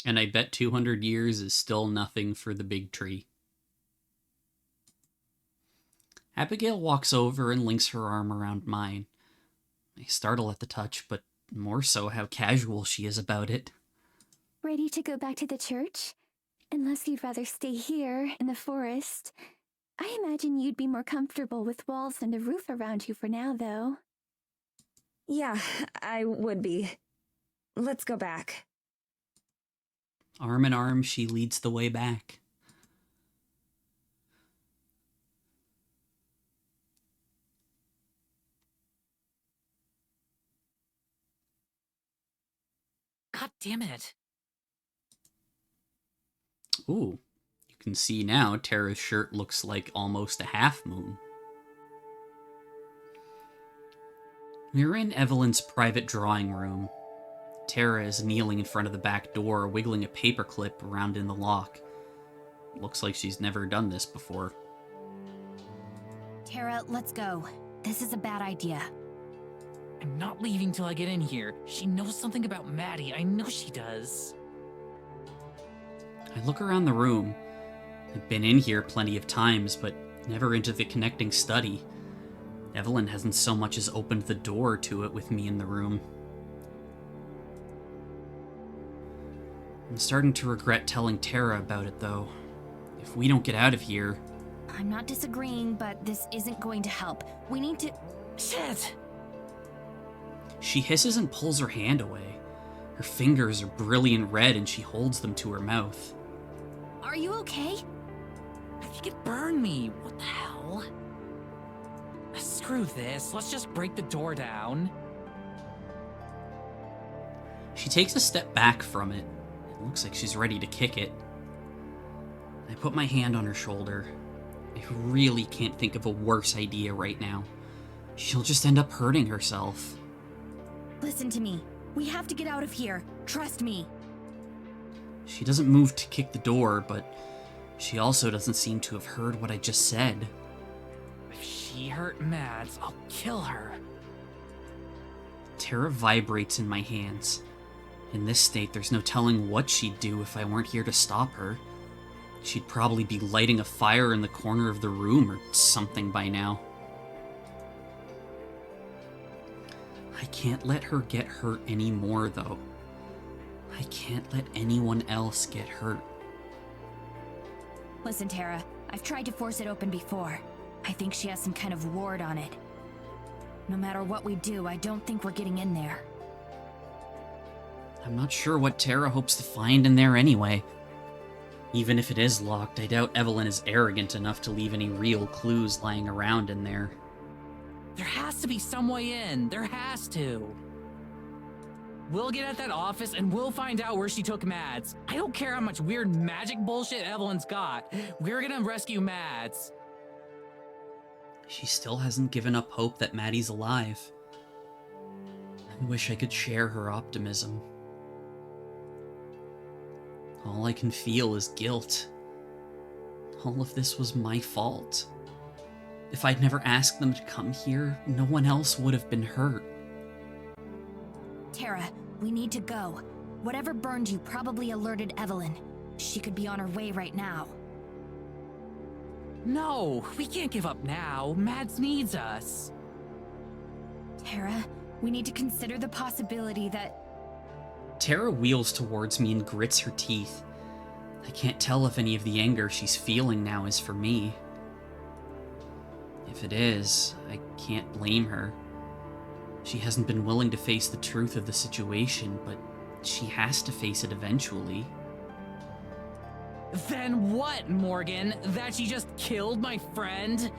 And I bet 200 years is still nothing for the big tree. Abigail walks over and links her arm around mine. I startle at the touch, but more so how casual she is about it. Ready to go back to the church? Unless you'd rather stay here, in the forest. I imagine you'd be more comfortable with walls and a roof around you for now, though. Yeah, I would be. Let's go back. Arm in arm, she leads the way back. God damn it. Ooh, you can see now Tara's shirt looks like almost a half moon. We're in Evelyn's private drawing room. Tara is kneeling in front of the back door, wiggling a paperclip around in the lock. Looks like she's never done this before. Tara, let's go. This is a bad idea. I'm not leaving till I get in here. She knows something about Maddie. I know she does. I look around the room. I've been in here plenty of times, but never into the connecting study. Evelyn hasn't so much as opened the door to it with me in the room. I'm starting to regret telling Tara about it, though. If we don't get out of here... I'm not disagreeing, but this isn't going to help. We need to... Shit! She hisses and pulls her hand away. Her fingers are brilliant red and she holds them to her mouth. Are you okay? I think it burned me. What the hell? Screw this. Let's just break the door down. She takes a step back from it. It looks like she's ready to kick it. I put my hand on her shoulder. I really can't think of a worse idea right now. She'll just end up hurting herself. Listen to me. We have to get out of here. Trust me. She doesn't move to kick the door, but she also doesn't seem to have heard what I just said. If she hurt Mads, I'll kill her. Tara vibrates in my hands. In this state, there's no telling what she'd do if I weren't here to stop her. She'd probably be lighting a fire in the corner of the room or something by now. I can't let her get hurt anymore, though. I can't let anyone else get hurt. Listen, Tara. I've tried to force it open before. I think she has some kind of ward on it. No matter what we do, I don't think we're getting in there. I'm not sure what Tara hopes to find in there anyway. Even if it is locked, I doubt Evelyn is arrogant enough to leave any real clues lying around in there. There has to be some way in. There has to. We'll get at that office and we'll find out where she took Mads. I don't care how much weird magic bullshit Evelyn's got. We're gonna rescue Mads. She still hasn't given up hope that Maddie's alive. I wish I could share her optimism. All I can feel is guilt. All of this was my fault. If I'd never asked them to come here, no one else would have been hurt. Tara, we need to go. Whatever burned you probably alerted Evelyn. She could be on her way right now. No, we can't give up now. Mads needs us. Tara, we need to consider the possibility that... Tara wheels towards me and grits her teeth. I can't tell if any of the anger she's feeling now is for me. If it is, I can't blame her. She hasn't been willing to face the truth of the situation, but she has to face it eventually. Then what, Morgan? That she just killed my friend?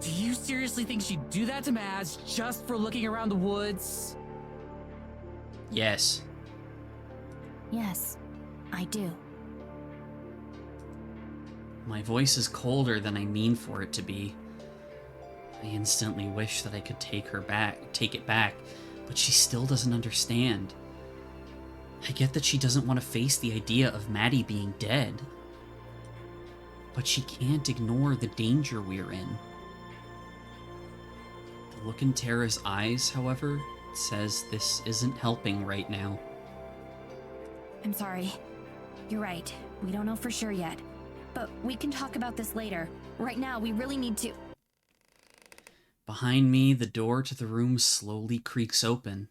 Do you seriously think she'd do that to Mads just for looking around the woods? Yes. Yes, I do. My voice is colder than I mean for it to be. I instantly wish that I could take it back, but she still doesn't understand. I get that she doesn't want to face the idea of Maddie being dead, but she can't ignore the danger we're in. The look in Tara's eyes, however, says this isn't helping right now. I'm sorry. You're right. We don't know for sure yet. But we can talk about this later. Right now, we really need to... Behind me, the door to the room slowly creaks open.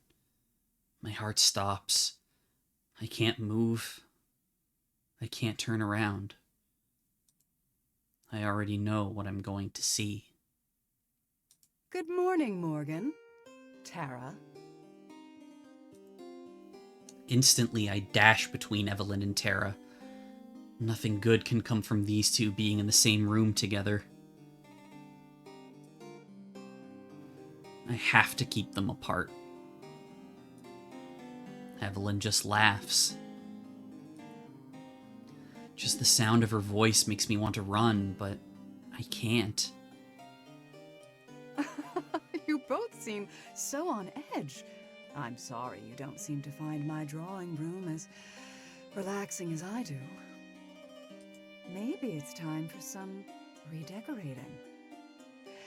My heart stops. I can't move. I can't turn around. I already know what I'm going to see. Good morning, Morgan. Tara. Instantly, I dash between Evelyn and Tara. Nothing good can come from these two being in the same room together. I have to keep them apart. Evelyn just laughs. Just the sound of her voice makes me want to run, but I can't. You both seem so on edge. I'm sorry you don't seem to find my drawing room as relaxing as I do. Maybe it's time for some redecorating.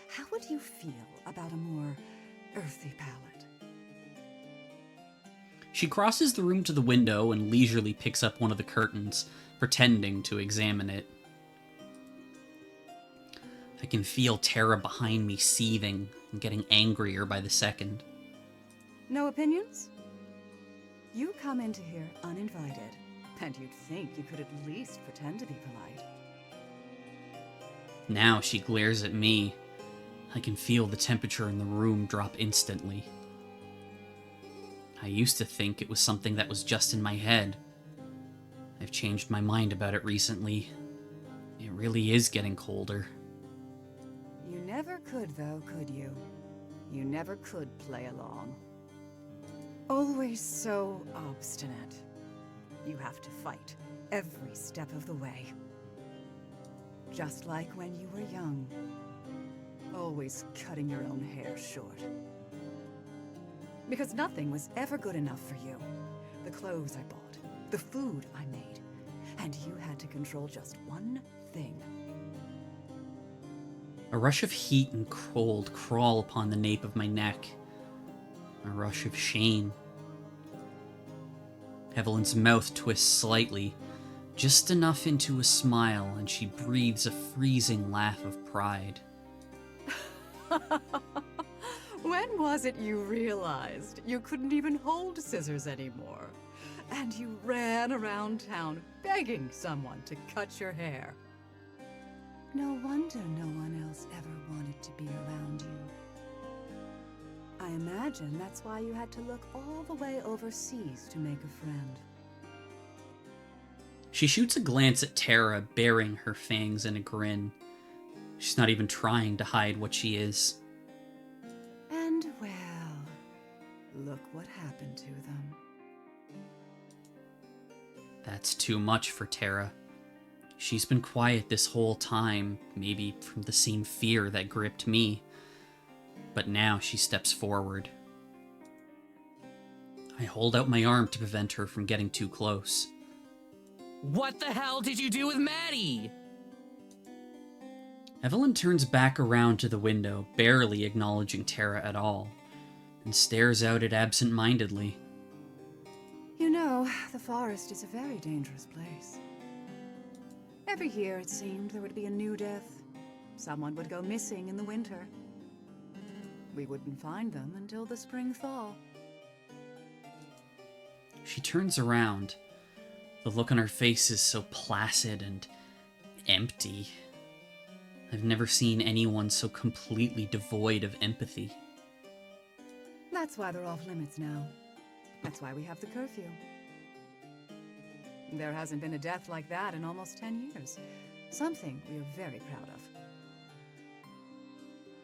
How would you feel about a more earthy palette? She crosses the room to the window and leisurely picks up one of the curtains, pretending to examine it. I can feel Tara behind me seething and getting angrier by the second. No opinions? You come into here uninvited, and you'd think you could at least pretend to be polite. Now she glares at me. I can feel the temperature in the room drop instantly. I used to think it was something that was just in my head. I've changed my mind about it recently. It really is getting colder. You never could, though, could you? You never could play along. Always so obstinate. You have to fight every step of the way. Just like when you were young. Always cutting your own hair short. Because nothing was ever good enough for you. The clothes I bought, the food I made, and you had to control just one thing. A rush of heat and cold crawl upon the nape of my neck. A rush of shame. Evelyn's mouth twists slightly, just enough into a smile, and she breathes a freezing laugh of pride. When was it you realized you couldn't even hold scissors anymore? And you ran around town begging someone to cut your hair. No wonder no one else ever wanted to be around you. I imagine that's why you had to look all the way overseas to make a friend. She shoots a glance at Tara, baring her fangs in a grin. She's not even trying to hide what she is. And well, look what happened to them. That's too much for Tara. She's been quiet this whole time, maybe from the same fear that gripped me. But now she steps forward. I hold out my arm to prevent her from getting too close. What the hell did you do with Maddie? Evelyn turns back around to the window, barely acknowledging Tara at all, and stares out it absent-mindedly. You know, the forest is a very dangerous place. Every year, it seemed, there would be a new death. Someone would go missing in the winter. We wouldn't find them until the spring thaw. She turns around. The look on her face is so placid and empty. I've never seen anyone so completely devoid of empathy. That's why they're off limits now. That's why we have the curfew. There hasn't been a death like that in almost 10 years. Something we are very proud of.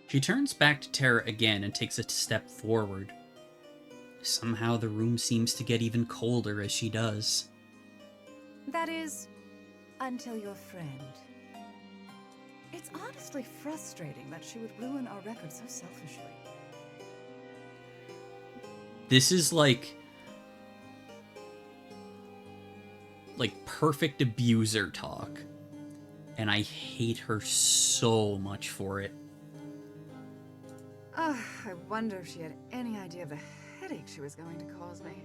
She turns back to Tara again and takes a step forward. Somehow the room seems to get even colder as she does. That is, until your friend. It's honestly frustrating that she would ruin our record so selfishly. This is like like perfect abuser talk. And I hate her so much for it. I wonder if she had any idea of the headache she was going to cause me.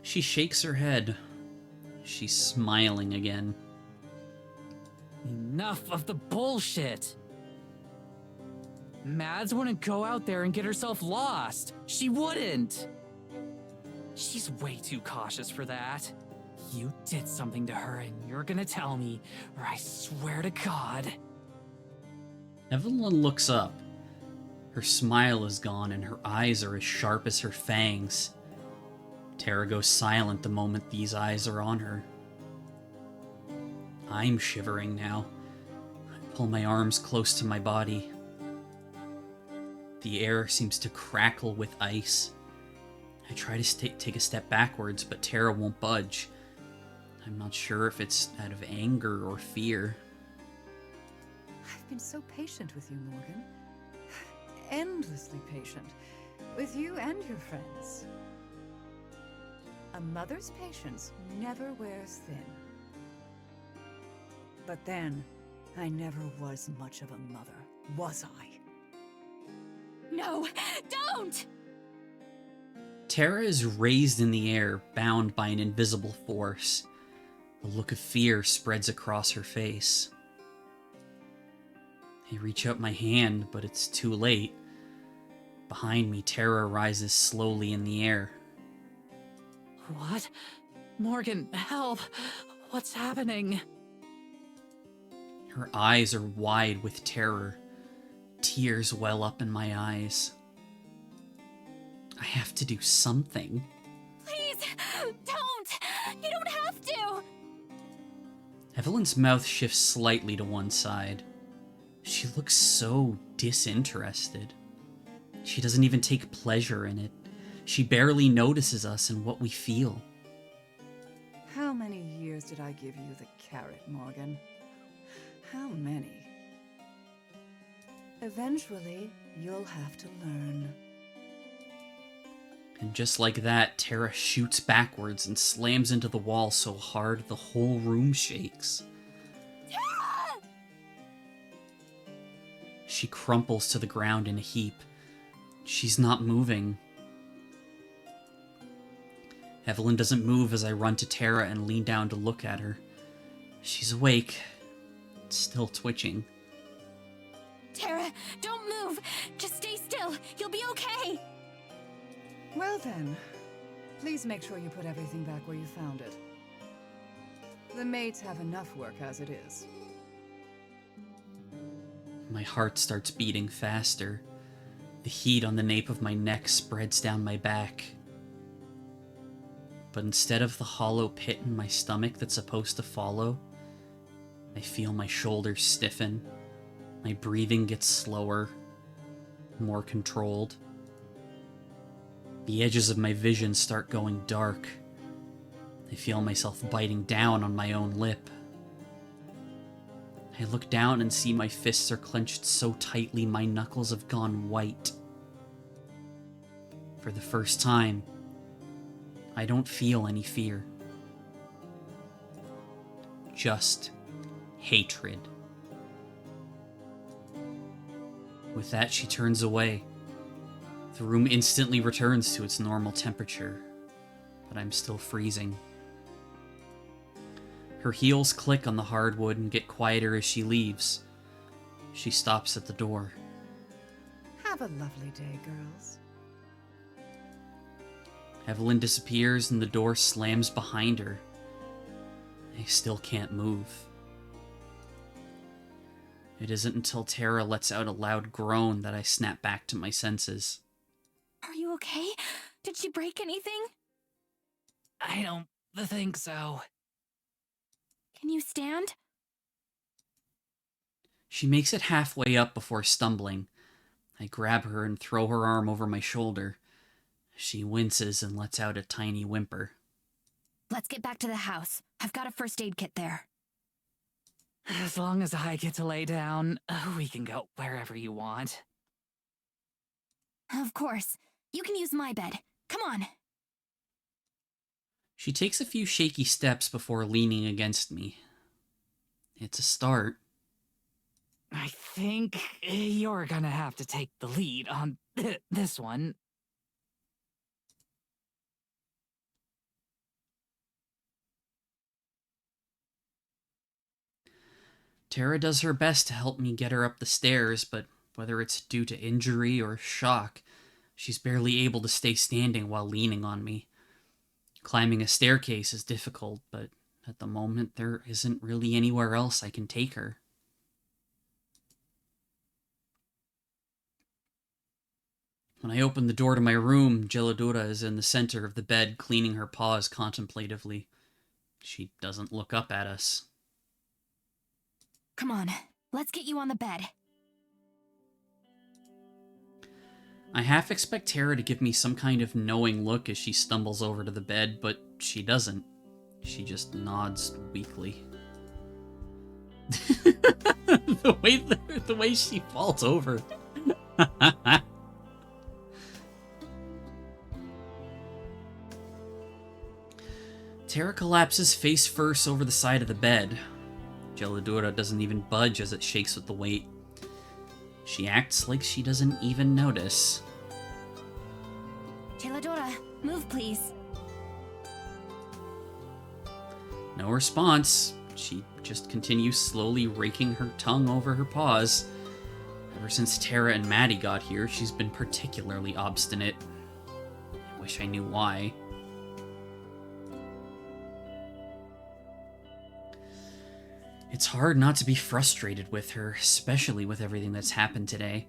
She shakes her head. She's smiling again. Enough of the bullshit! Mads wouldn't go out there and get herself lost. She wouldn't! She's way too cautious for that. You did something to her and you're gonna tell me, or I swear to God. Evelyn looks up. Her smile is gone and her eyes are as sharp as her fangs. Tara goes silent the moment these eyes are on her. I'm shivering now. I pull my arms close to my body. The air seems to crackle with ice. I try to take a step backwards, but Tara won't budge. I'm not sure if it's out of anger or fear. I've been so patient with you, Morgan. Endlessly patient. With you and your friends. A mother's patience never wears thin. But then, I never was much of a mother, was I? No, don't! Tara is raised in the air, bound by an invisible force. A look of fear spreads across her face. I reach out my hand, but it's too late. Behind me, Tara rises slowly in the air. What? Morgan, help! What's happening? Her eyes are wide with terror. Tears well up in my eyes. I have to do something. Please, don't! You don't have to! Evelyn's mouth shifts slightly to one side. She looks so disinterested. She doesn't even take pleasure in it. She barely notices us and what we feel. How many years did I give you the carrot, Morgan? How many? Eventually, you'll have to learn. And just like that, Tara shoots backwards and slams into the wall so hard the whole room shakes. Tara! She crumples to the ground in a heap. She's not moving. Evelyn doesn't move as I run to Tara and lean down to look at her. She's awake, still twitching. Tara, don't move! Just stay still! You'll be okay! Well then, please make sure you put everything back where you found it. The maids have enough work as it is. My heart starts beating faster. The heat on the nape of my neck spreads down my back. But instead of the hollow pit in my stomach that's supposed to follow, I feel my shoulders stiffen. My breathing gets slower, more controlled. The edges of my vision start going dark. I feel myself biting down on my own lip. I look down and see my fists are clenched so tightly my knuckles have gone white. For the first time, I don't feel any fear. Just hatred. With that, she turns away. The room instantly returns to its normal temperature, but I'm still freezing. Her heels click on the hardwood and get quieter as she leaves. She stops at the door. Have a lovely day, girls. Evelyn disappears and the door slams behind her. I still can't move. It isn't until Tara lets out a loud groan that I snap back to my senses. Are you okay? Did she break anything? I don't think so. Can you stand? She makes it halfway up before stumbling. I grab her and throw her arm over my shoulder. She winces and lets out a tiny whimper. Let's get back to the house. I've got a first aid kit there. As long as I get to lay down, we can go wherever you want. Of course. You can use my bed. Come on. She takes a few shaky steps before leaning against me. It's a start. I think you're gonna have to take the lead on this one. Tara does her best to help me get her up the stairs, but whether it's due to injury or shock, she's barely able to stay standing while leaning on me. Climbing a staircase is difficult, but at the moment there isn't really anywhere else I can take her. When I open the door to my room, Gelladura is in the center of the bed, cleaning her paws contemplatively. She doesn't look up at us. Come on, let's get you on the bed. I half expect Tara to give me some kind of knowing look as she stumbles over to the bed, but she doesn't. She just nods weakly. the way she falls over. Tara collapses face first over the side of the bed. Gelladura doesn't even budge as it shakes with the weight. She acts like she doesn't even notice. Gelladura, move please. No response. She just continues slowly raking her tongue over her paws. Ever since Tara and Maddie got here, she's been particularly obstinate. I wish I knew why. It's hard not to be frustrated with her, especially with everything that's happened today.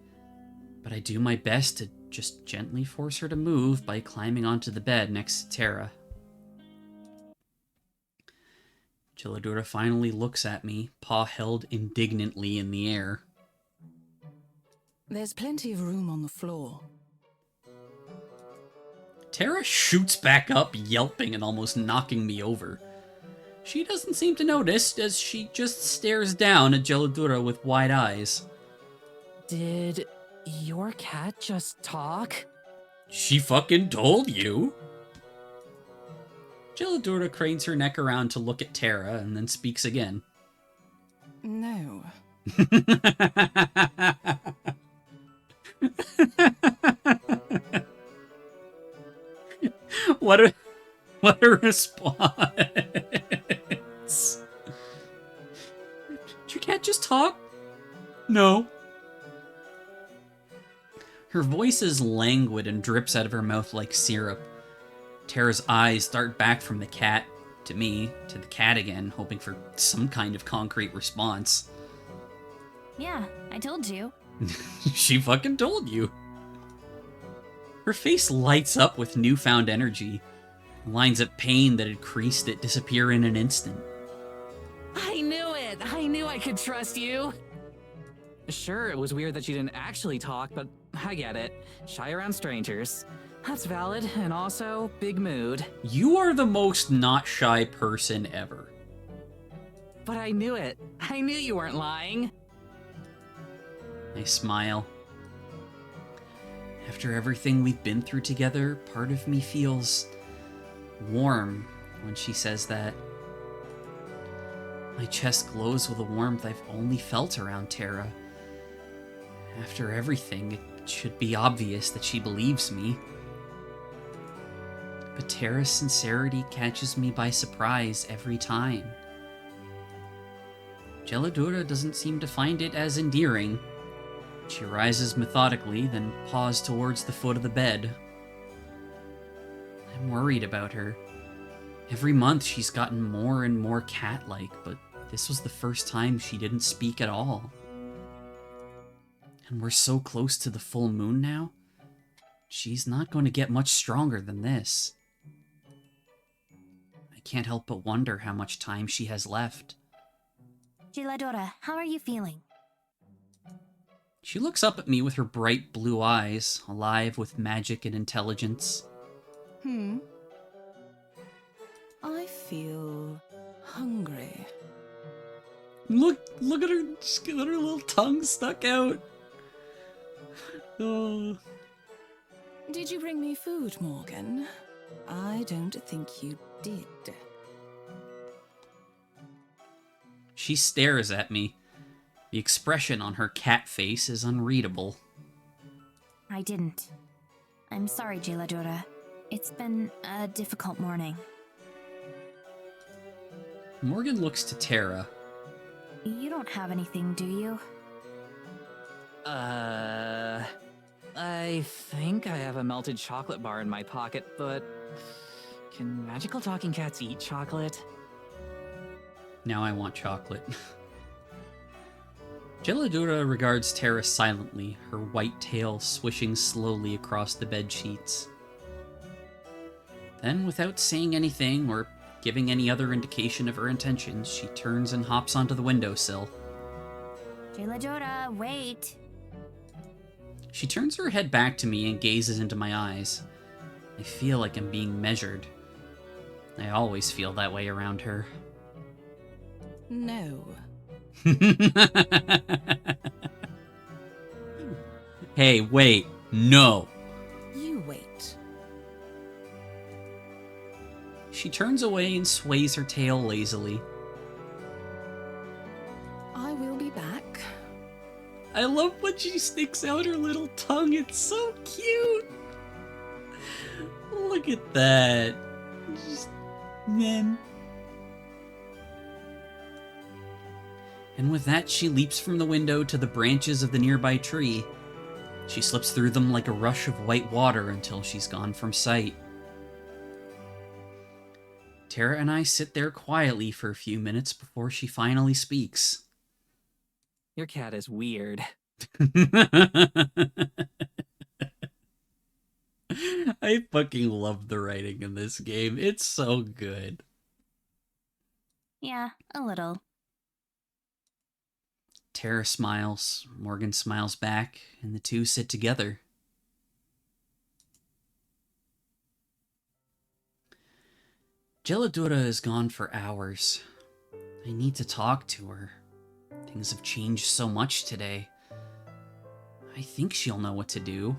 But I do my best to just gently force her to move by climbing onto the bed next to Tara. Gelladura finally looks at me, paw held indignantly in the air. There's plenty of room on the floor. Tara shoots back up, yelping and almost knocking me over. She doesn't seem to notice, as she just stares down at Gelladura with wide eyes. Did your cat just talk? She fucking told you. Gelladura cranes her neck around to look at Tara and then speaks again. No. What a response. Did your cat just talk? No. Her voice is languid and drips out of her mouth like syrup. Tara's eyes dart back from the cat to me, to the cat again, hoping for some kind of concrete response. Yeah, I told you. She fucking told you. Her face lights up with newfound energy. Lines of pain that had creased it disappear in an instant. I knew it! I knew I could trust you! Sure, it was weird that you didn't actually talk, but I get it. Shy around strangers. That's valid, and also, big mood. You are the most not shy person ever. But I knew it. I knew you weren't lying. I smile. After everything we've been through together, part of me feels warm when she says that. My chest glows with a warmth I've only felt around Tara. After everything, it should be obvious that she believes me. But Tara's sincerity catches me by surprise every time. Gelladura doesn't seem to find it as endearing. She rises methodically, then paws towards the foot of the bed. I'm worried about her. Every month she's gotten more and more cat-like, but this was the first time she didn't speak at all. And we're so close to the full moon now. She's not going to get much stronger than this. I can't help but wonder how much time she has left. Gelladura, how are you feeling? She looks up at me with her bright blue eyes, alive with magic and intelligence. I feel hungry. Look at her, she's got her little tongue stuck out. Oh. Did you bring me food, Morgan? I don't think you'd did. She stares at me. The expression on her cat face is unreadable. I didn't. I'm sorry, Jeladora. It's been a difficult morning. Morgan looks to Tara. You don't have anything, do you? I think I have a melted chocolate bar in my pocket, but can magical talking cats eat chocolate? Now I want chocolate. Jeladora regards Tara silently, her white tail swishing slowly across the bed sheets. Then, without saying anything or giving any other indication of her intentions, she turns and hops onto the windowsill. Jeladora, wait! She turns her head back to me and gazes into my eyes. I feel like I'm being measured. I always feel that way around her. No. Hey, wait. No. You wait. She turns away and sways her tail lazily. I will be back. I love when she sticks out her little tongue. It's so cute. Look at that. Just, man. And with that, she leaps from the window to the branches of the nearby tree. She slips through them like a rush of white water until she's gone from sight. Tara and I sit there quietly for a few minutes before she finally speaks. Your cat is weird. I fucking love the writing in this game. It's so good. Yeah, a little. Tara smiles, Morgan smiles back, and the two sit together. Jeladora is gone for hours. I need to talk to her. Things have changed so much today. I think she'll know what to do.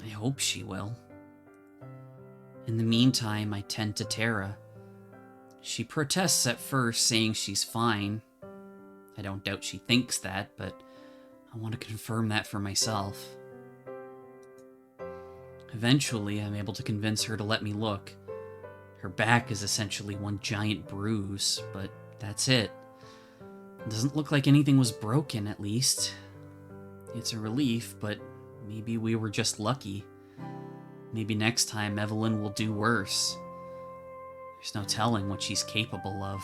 I hope she will. In the meantime, I tend to Tara. She protests at first, saying she's fine. I don't doubt she thinks that, but I want to confirm that for myself. Eventually, I'm able to convince her to let me look. Her back is essentially one giant bruise, but that's it. It doesn't look like anything was broken, at least. It's a relief, but maybe we were just lucky. Maybe next time Evelyn will do worse. There's no telling what she's capable of.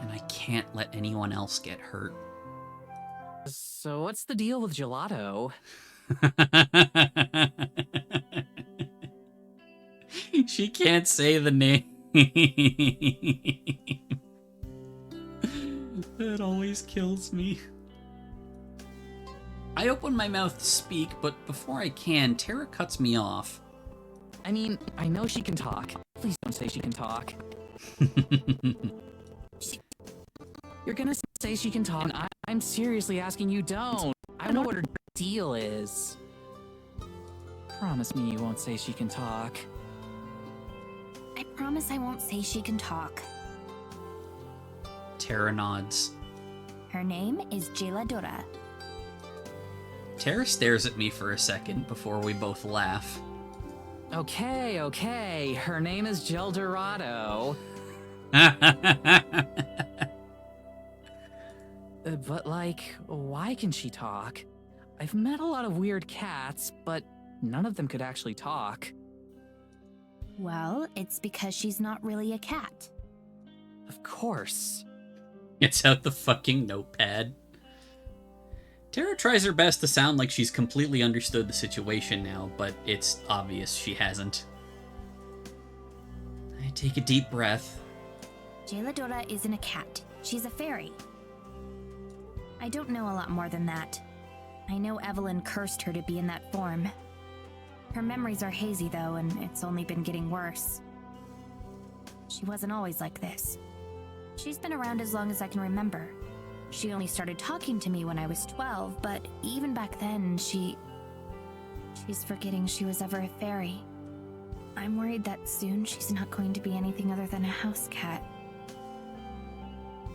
And I can't let anyone else get hurt. So what's the deal with gelato? She can't say the name. That always kills me. I open my mouth to speak, but before I can, Tara cuts me off. I mean, I know she can talk. Please don't say she can talk. You're gonna say she can talk, and I'm seriously asking you don't. I know what her deal is. Promise me you won't say she can talk. I promise I won't say she can talk. Tara nods. Her name is Jeladora. Tara stares at me for a second before we both laugh. Okay. Her name is Jeldorado. But, like, why can she talk? I've met a lot of weird cats, but none of them could actually talk. Well, it's because she's not really a cat. Of course. Gets out the fucking notepad. Tara tries her best to sound like she's completely understood the situation now, but it's obvious she hasn't. I take a deep breath. Jeladora isn't a cat. She's a fairy. I don't know a lot more than that. I know Evelyn cursed her to be in that form. Her memories are hazy, though, and it's only been getting worse. She wasn't always like this. She's been around as long as I can remember. She only started talking to me when I was 12, but even back then, she's forgetting she was ever a fairy. I'm worried that soon she's not going to be anything other than a house cat.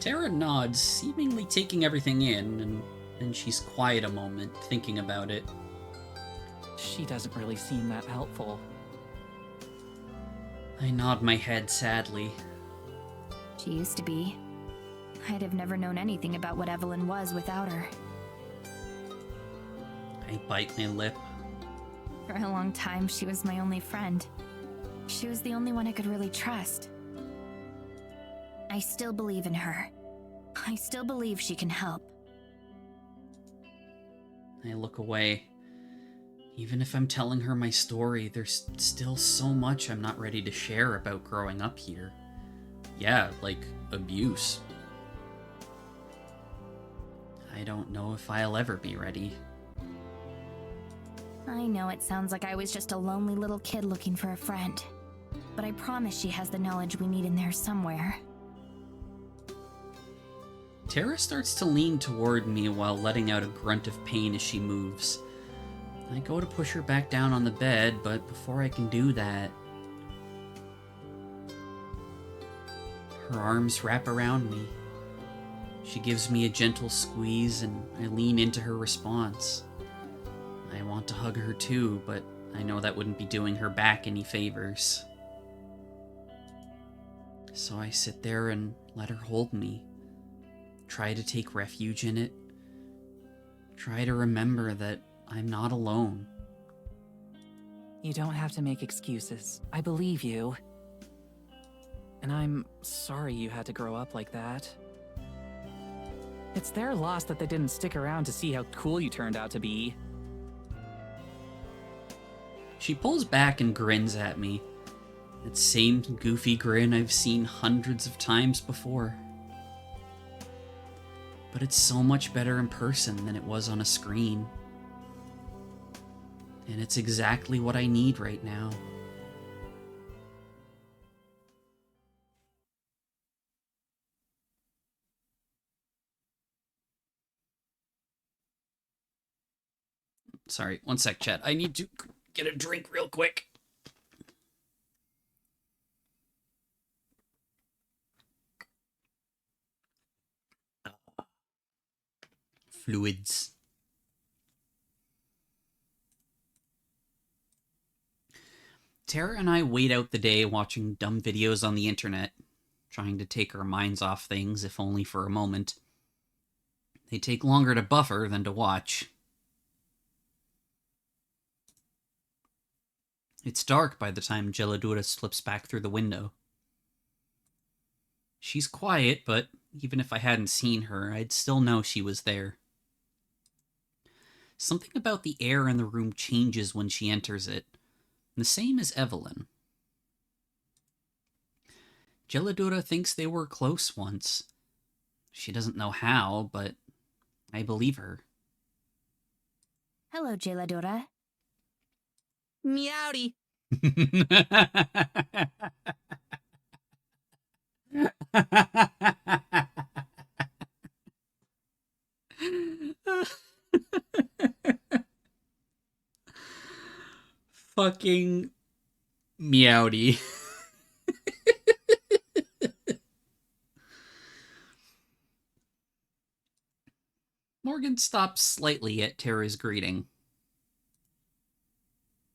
Tara nods, seemingly taking everything in, and then she's quiet a moment, thinking about it. She doesn't really seem that helpful. I nod my head sadly. She used to be. I'd have never known anything about what Evelyn was without her. I bite my lip. For a long time, she was my only friend. She was the only one I could really trust. I still believe in her. I still believe she can help. I look away. Even if I'm telling her my story, there's still so much I'm not ready to share about growing up here. Yeah, like abuse. I don't know if I'll ever be ready. I know it sounds like I was just a lonely little kid looking for a friend, but I promise she has the knowledge we need in there somewhere. Tara starts to lean toward me while letting out a grunt of pain as she moves. I go to push her back down on the bed, but before I can do that, her arms wrap around me. She gives me a gentle squeeze, and I lean into her response. I want to hug her too, but I know that wouldn't be doing her back any favors. So I sit there and let her hold me. Try to take refuge in it. Try to remember that I'm not alone. You don't have to make excuses. I believe you. And I'm sorry you had to grow up like that. It's their loss that they didn't stick around to see how cool you turned out to be. She pulls back and grins at me. That same goofy grin I've seen hundreds of times before. But it's so much better in person than it was on a screen. And it's exactly what I need right now. Sorry, one sec, chat. I need to get a drink real quick. Fluids. Tara and I wait out the day watching dumb videos on the internet, trying to take our minds off things, if only for a moment. They take longer to buffer than to watch. It's dark by the time Geladura slips back through the window. She's quiet, but even if I hadn't seen her, I'd still know she was there. Something about the air in the room changes when she enters it. The same as Evelyn. Geladura thinks they were close once. She doesn't know how, but I believe her. Hello, Geladura. Meowdy! Fucking meowdy. Morgan stops slightly at Tara's greeting.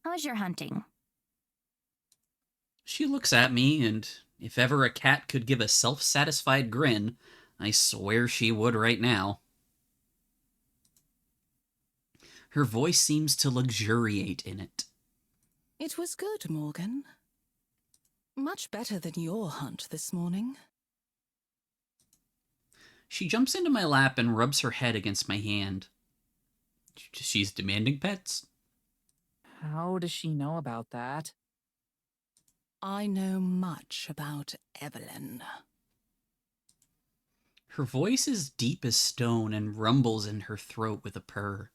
How's your hunting? She looks at me, and if ever a cat could give a self-satisfied grin, I swear she would right now. Her voice seems to luxuriate in it. It was good, Morgan. Much better than your hunt this morning. She jumps into my lap and rubs her head against my hand. She's demanding pets? How does she know about that? I know much about Evelyn. Her voice is deep as stone and rumbles in her throat with a purr.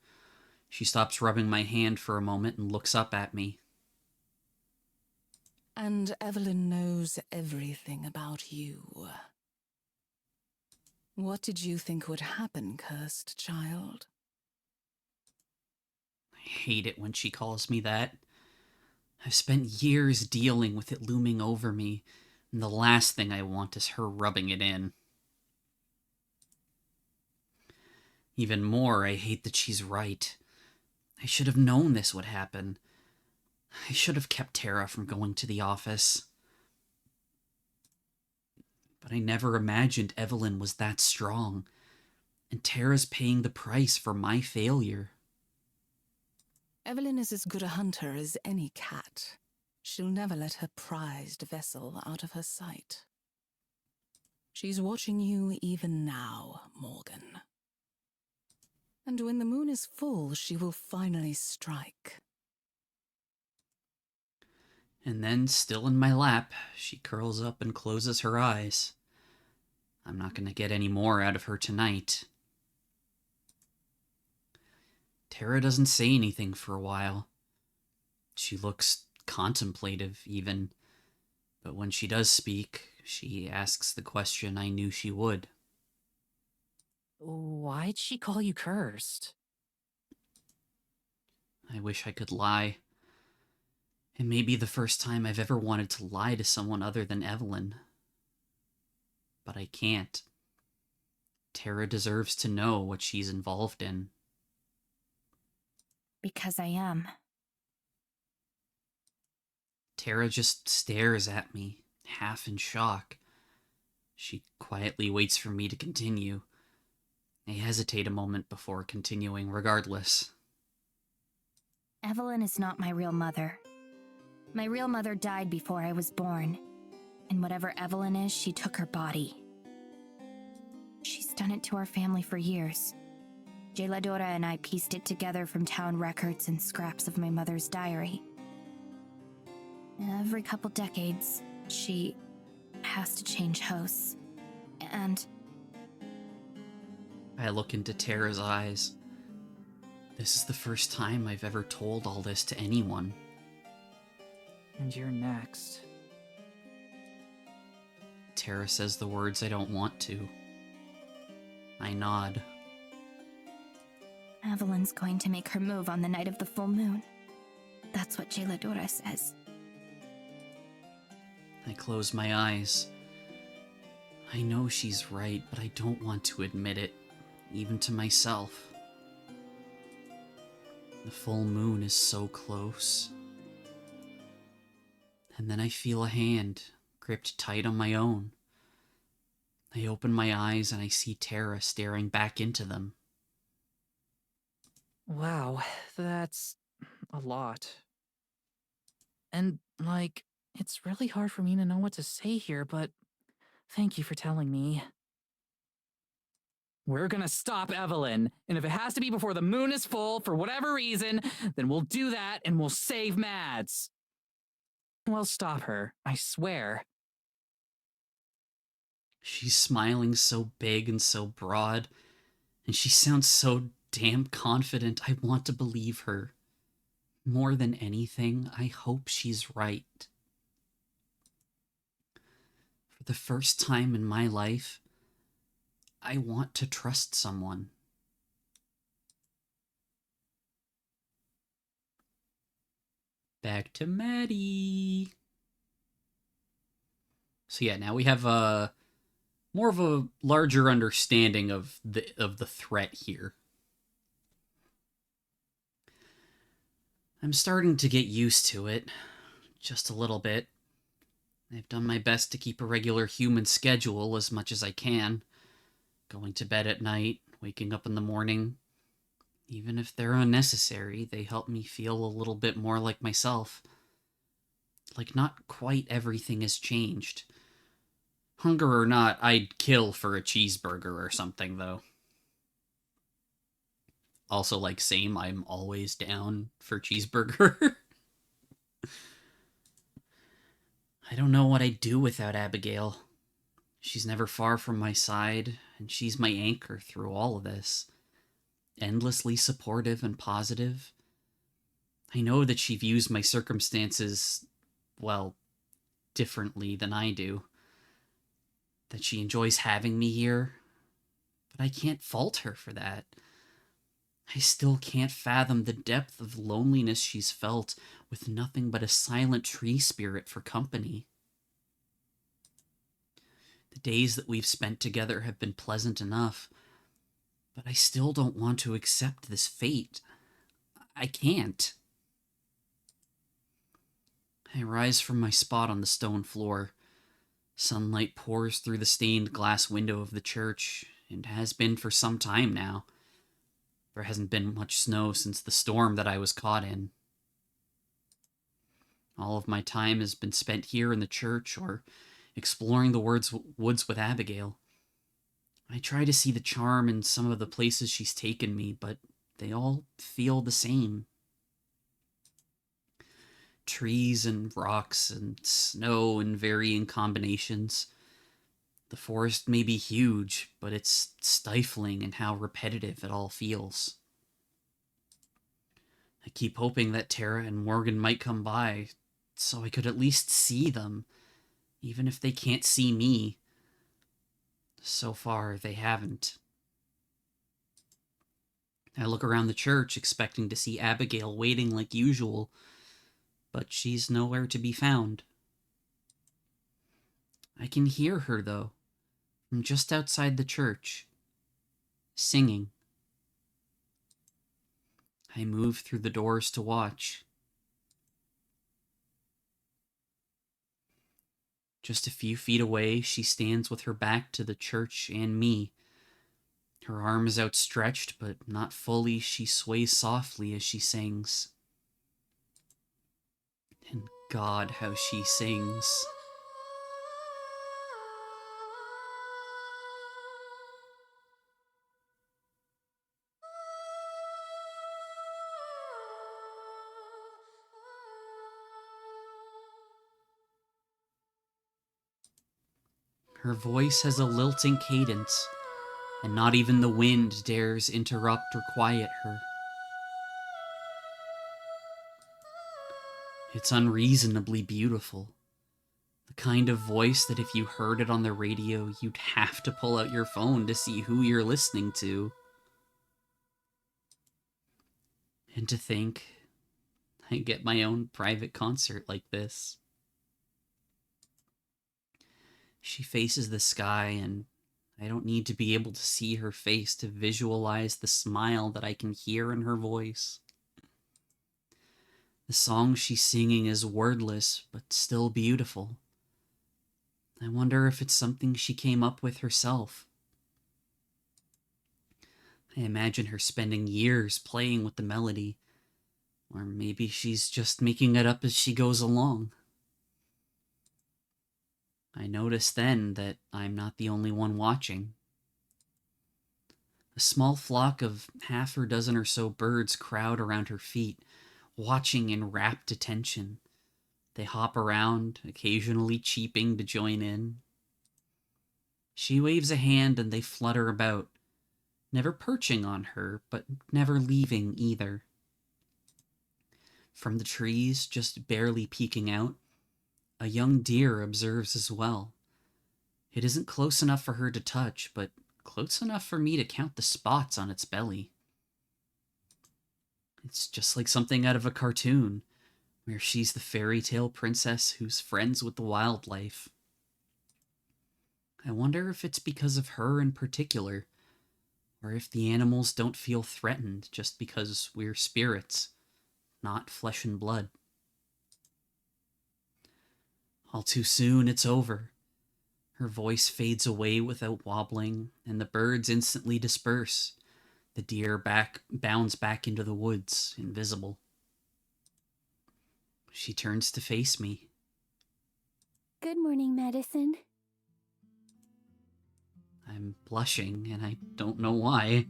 She stops rubbing my hand for a moment and looks up at me. And Evelyn knows everything about you. What did you think would happen, cursed child? I hate it when she calls me that. I've spent years dealing with it looming over me, and the last thing I want is her rubbing it in. Even more, I hate that she's right. I should have known this would happen. I should have kept Tara from going to the office. But I never imagined Evelyn was that strong, and Tara's paying the price for my failure. Evelyn is as good a hunter as any cat. She'll never let her prized vessel out of her sight. She's watching you even now, Morgan. And when the moon is full, she will finally strike. And then, still in my lap, she curls up and closes her eyes. I'm not going to get any more out of her tonight. Tara doesn't say anything for a while. She looks contemplative, even. But when she does speak, she asks the question I knew she would. Why'd she call you cursed? I wish I could lie. It may be the first time I've ever wanted to lie to someone other than Evelyn. But I can't. Tara deserves to know what she's involved in. Because I am. Tara just stares at me, half in shock. She quietly waits for me to continue. I hesitate a moment before continuing regardless. Evelyn is not my real mother. My real mother died before I was born. And whatever Evelyn is, she took her body. She's done it to our family for years. Jeladora and I pieced it together from town records and scraps of my mother's diary. Every couple decades, she has to change hosts. And I look into Tara's eyes. This is the first time I've ever told all this to anyone. And you're next. Tara says the words I don't want to. I nod. Evelyn's going to make her move on the night of the full moon. That's what Jeladora says. I close my eyes. I know she's right, but I don't want to admit it, even to myself. The full moon is so close. And then I feel a hand gripped tight on my own. I open my eyes and I see Tara staring back into them. Wow, that's a lot. And, it's really hard for me to know what to say here, but thank you for telling me. We're gonna stop Evelyn, and if it has to be before the moon is full for whatever reason, then we'll do that and we'll save Mads. We'll stop her, I swear. She's smiling so big and so broad, and she sounds so damn confident. I want to believe her. More than anything, I hope she's right. For the first time in my life, I want to trust someone. Back to Maddie. So yeah, now we have more of a larger understanding of the threat here. I'm starting to get used to it, just a little bit. I've done my best to keep a regular human schedule as much as I can. Going to bed at night, waking up in the morning. Even if they're unnecessary, they help me feel a little bit more like myself. Like not quite everything has changed. Hunger or not, I'd kill for a cheeseburger or something, though. Also, same, I'm always down for cheeseburger. I don't know what I'd do without Abigail. She's never far from my side, and she's my anchor through all of this. Endlessly supportive and positive. I know that she views my circumstances, well, differently than I do. That she enjoys having me here, but I can't fault her for that. I still can't fathom the depth of loneliness she's felt with nothing but a silent tree spirit for company. The days that we've spent together have been pleasant enough, but I still don't want to accept this fate. I can't. I rise from my spot on the stone floor. Sunlight pours through the stained glass window of the church, and has been for some time now. There hasn't been much snow since the storm that I was caught in. All of my time has been spent here in the church or exploring the woods with Abigail. I try to see the charm in some of the places she's taken me, but they all feel the same. Trees and rocks and snow in varying combinations. The forest may be huge, but it's stifling in how repetitive it all feels. I keep hoping that Tara and Morgan might come by, so I could at least see them, even if they can't see me. So far, they haven't. I look around the church expecting to see Abigail waiting like usual, but she's nowhere to be found. I can hear her, though, from just outside the church, singing. I move through the doors to watch. Just a few feet away, she stands with her back to the church and me. Her arm is outstretched, but not fully. She sways softly as she sings. And God, how she sings. Her voice has a lilting cadence, and not even the wind dares interrupt or quiet her. It's unreasonably beautiful. The kind of voice that if you heard it on the radio, you'd have to pull out your phone to see who you're listening to. And to think, I get my own private concert like this. She faces the sky, and I don't need to be able to see her face to visualize the smile that I can hear in her voice. The song she's singing is wordless, but still beautiful. I wonder if it's something she came up with herself. I imagine her spending years playing with the melody, or maybe she's just making it up as she goes along. I notice then that I'm not the only one watching. A small flock of half a dozen or so birds crowd around her feet, watching in rapt attention. They hop around, occasionally cheeping to join in. She waves a hand and they flutter about, never perching on her, but never leaving either. From the trees, just barely peeking out, a young deer observes as well. It isn't close enough for her to touch, but close enough for me to count the spots on its belly. It's just like something out of a cartoon, where she's the fairy tale princess who's friends with the wildlife. I wonder if it's because of her in particular, or if the animals don't feel threatened just because we're spirits, not flesh and blood. All too soon, it's over. Her voice fades away without wobbling, and the birds instantly disperse. The deer bounds back into the woods, invisible. She turns to face me. Good morning, Madison. I'm blushing, and I don't know why.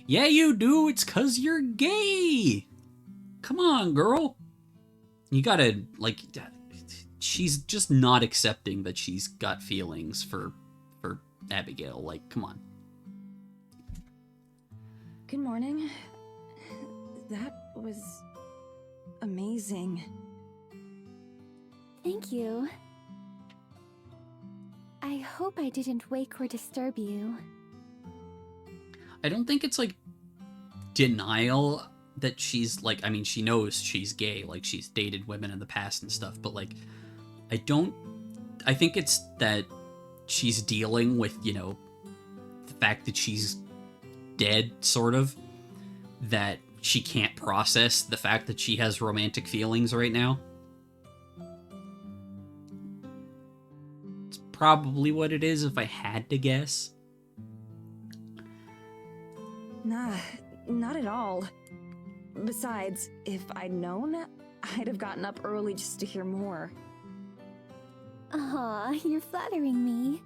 Yeah, you do. It's 'cause you're gay. Come on, girl. You gotta, she's just not accepting that she's got feelings for Abigail. Like, come on. Good morning. That was amazing. Thank you. I hope I didn't wake or disturb you. I don't think it's, denial that she's like, I mean, she knows she's gay, like she's dated women in the past and stuff, but like, I think it's that she's dealing with, you know, the fact that she's dead, sort of, that she can't process the fact that she has romantic feelings right now. It's probably what it is if I had to guess. Nah, not at all. Besides, if I'd known, I'd have gotten up early just to hear more. Aw, you're flattering me.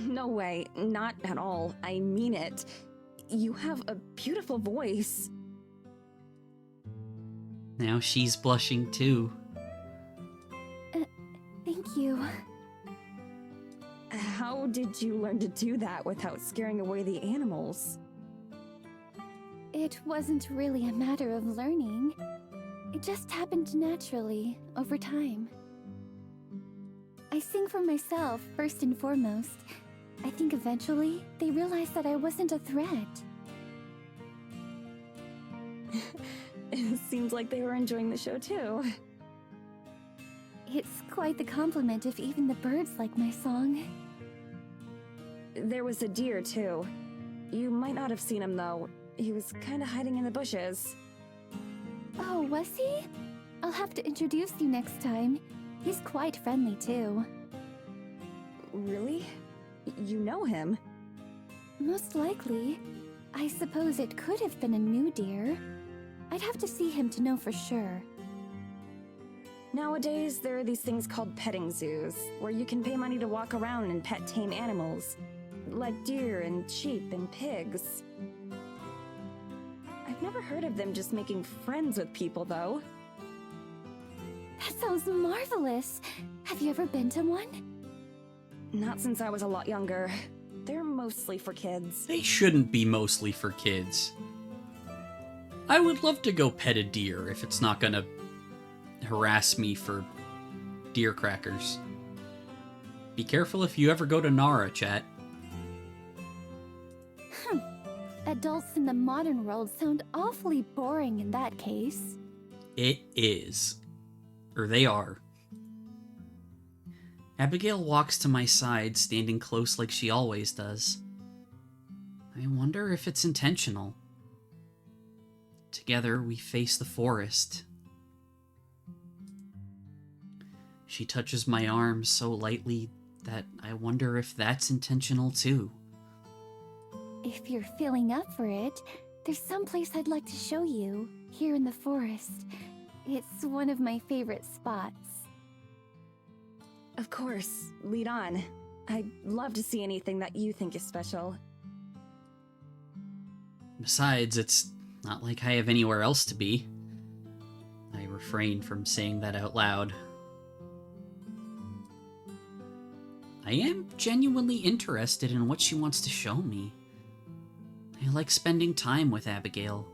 No way, not at all. I mean it. You have a beautiful voice. Now she's blushing too. Thank you. How did you learn to do that without scaring away the animals? It wasn't really a matter of learning. It just happened naturally, over time. I sing for myself, first and foremost. I think eventually, they realized that I wasn't a threat. It seems like they were enjoying the show too. It's quite the compliment if even the birds like my song. There was a deer too. You might not have seen him though. He was kinda hiding in the bushes. Oh, was he? I'll have to introduce you next time. He's quite friendly too. Really? You know him? Most likely. I suppose it could have been a new deer. I'd have to see him to know for sure. Nowadays, there are these things called petting zoos, where you can pay money to walk around and pet tame animals, like deer and sheep and pigs. I've never heard of them just making friends with people, though. That sounds marvelous. Have you ever been to one? Not since I was a lot younger. They're mostly for kids. They shouldn't be mostly for kids. I would love to go pet a deer if it's not gonna harass me for deer crackers. Be careful if you ever go to Nara, chat. Adults in the modern world sound awfully boring in that case. It is. Or they are. Abigail walks to my side, standing close like she always does. I wonder if it's intentional. Together, we face the forest. She touches my arm so lightly that I wonder if that's intentional too. If you're feeling up for it, there's some place I'd like to show you, here in the forest. It's one of my favorite spots. Of course, lead on. I'd love to see anything that you think is special. Besides, it's not like I have anywhere else to be. I refrain from saying that out loud. I am genuinely interested in what she wants to show me. I like spending time with Abigail.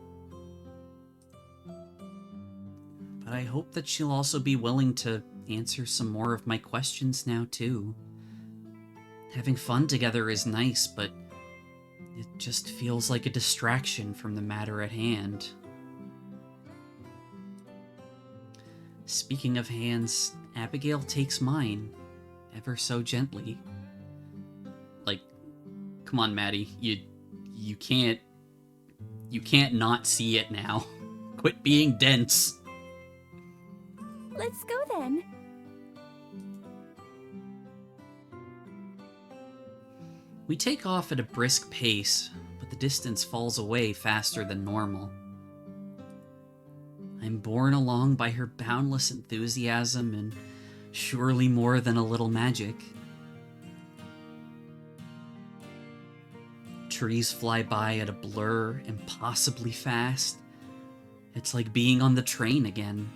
But I hope that she'll also be willing to answer some more of my questions now, too. Having fun together is nice, but it just feels like a distraction from the matter at hand. Speaking of hands, Abigail takes mine, ever so gently. Like, come on, Maddie, you can't not see it now. Quit being dense. Let's go then. We take off at a brisk pace, but the distance falls away faster than normal. I'm borne along by her boundless enthusiasm and surely more than a little magic. Trees fly by at a blur, impossibly fast. It's like being on the train again.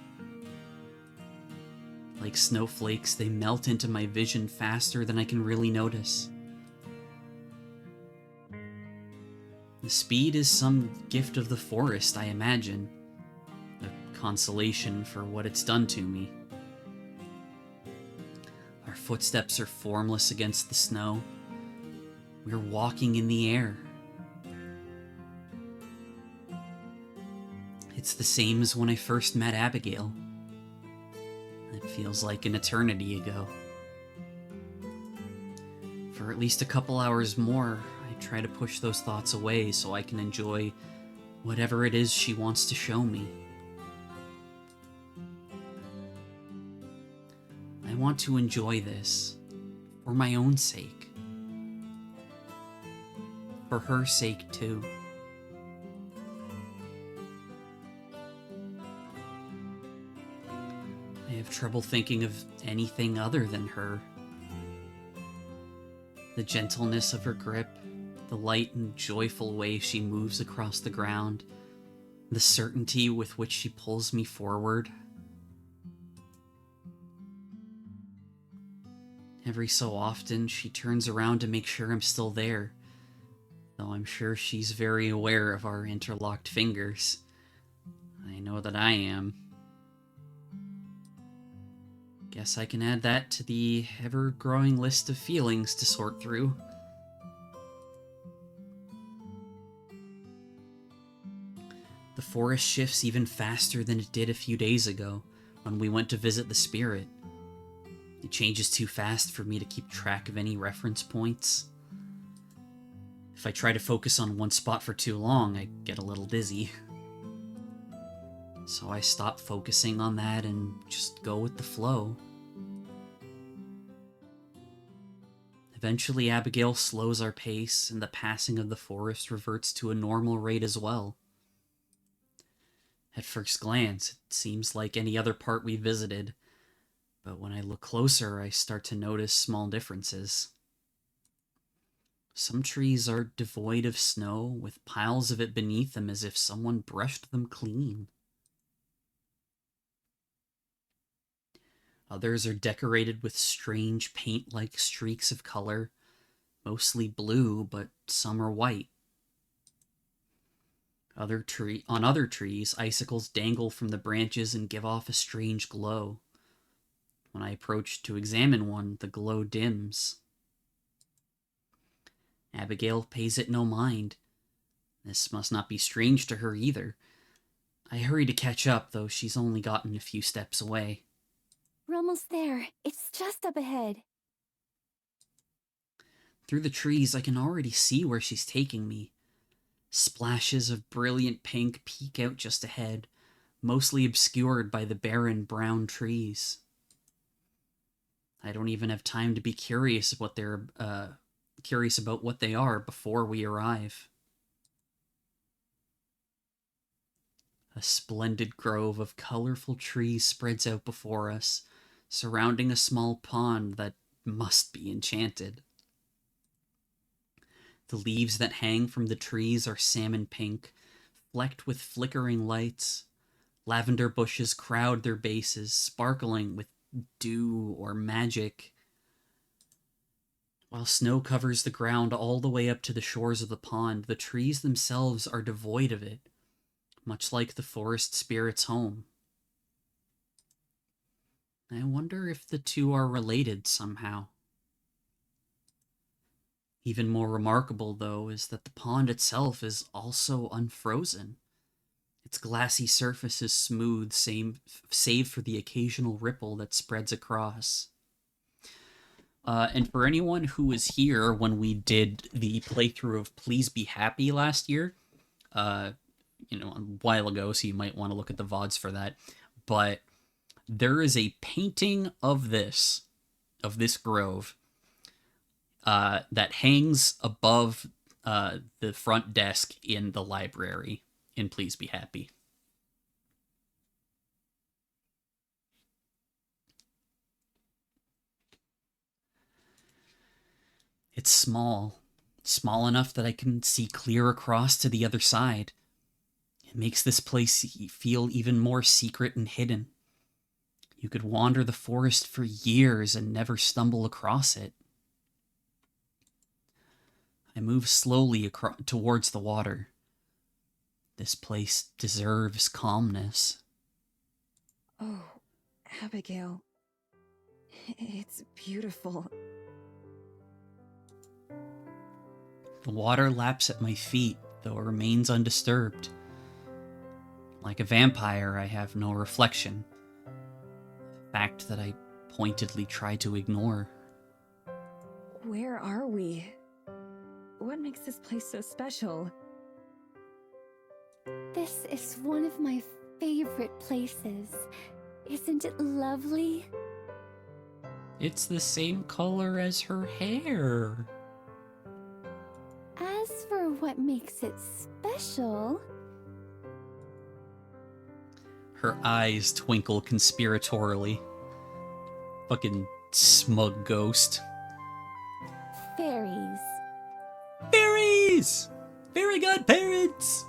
Like snowflakes, they melt into my vision faster than I can really notice. The speed is some gift of the forest, I imagine. A consolation for what it's done to me. Our footsteps are formless against the snow. We're walking in the air. It's the same as when I first met Abigail. It feels like an eternity ago. For at least a couple hours more, I try to push those thoughts away so I can enjoy whatever it is she wants to show me. I want to enjoy this for my own sake. For her sake, too. I have trouble thinking of anything other than her. The gentleness of her grip, the light and joyful way she moves across the ground, the certainty with which she pulls me forward. Every so often, she turns around to make sure I'm still there, though I'm sure she's very aware of our interlocked fingers. I know that I am. Guess I can add that to the ever-growing list of feelings to sort through. The forest shifts even faster than it did a few days ago when we went to visit the spirit. It changes too fast for me to keep track of any reference points. If I try to focus on one spot for too long, I get a little dizzy. So I stop focusing on that and just go with the flow. Eventually, Abigail slows our pace, and the passing of the forest reverts to a normal rate as well. At first glance, it seems like any other part we visited, but when I look closer, I start to notice small differences. Some trees are devoid of snow, with piles of it beneath them as if someone brushed them clean. Others are decorated with strange paint-like streaks of color, mostly blue, but some are white. On other trees, icicles dangle from the branches and give off a strange glow. When I approach to examine one, the glow dims. Abigail pays it no mind. This must not be strange to her either. I hurry to catch up, though she's only gotten a few steps away. We're almost there. It's just up ahead. Through the trees, I can already see where she's taking me. Splashes of brilliant pink peek out just ahead, mostly obscured by the barren brown trees. I don't even have time to be curious about what they are before we arrive. A splendid grove of colorful trees spreads out before us, surrounding a small pond that must be enchanted. The leaves that hang from the trees are salmon pink, flecked with flickering lights. Lavender bushes crowd their bases, sparkling with dew or magic. While snow covers the ground all the way up to the shores of the pond, the trees themselves are devoid of it, much like the forest spirit's home. I wonder if the two are related somehow. Even more remarkable, though, is that the pond itself is also unfrozen. Its glassy surface is smooth, save for the occasional ripple that spreads across. And for anyone who was here when we did the playthrough of Please Be Happy last year, a while ago, so you might want to look at the VODs for that, but there is a painting of this grove that hangs above the front desk in the library in Please Be Happy. It's small enough that I can see clear across to the other side. It makes this place feel even more secret and hidden. You could wander the forest for years and never stumble across it. I move slowly towards the water. This place deserves calmness. Oh, Abigail. It's beautiful. The water laps at my feet, though it remains undisturbed. Like a vampire, I have no reflection. A fact that I pointedly try to ignore. Where are we? What makes this place so special? This is one of my favorite places. Isn't it lovely? It's the same color as her hair. As for what makes it special, Her eyes twinkle conspiratorially. Fucking smug ghost. fairies. Fairies! Fairy godparents!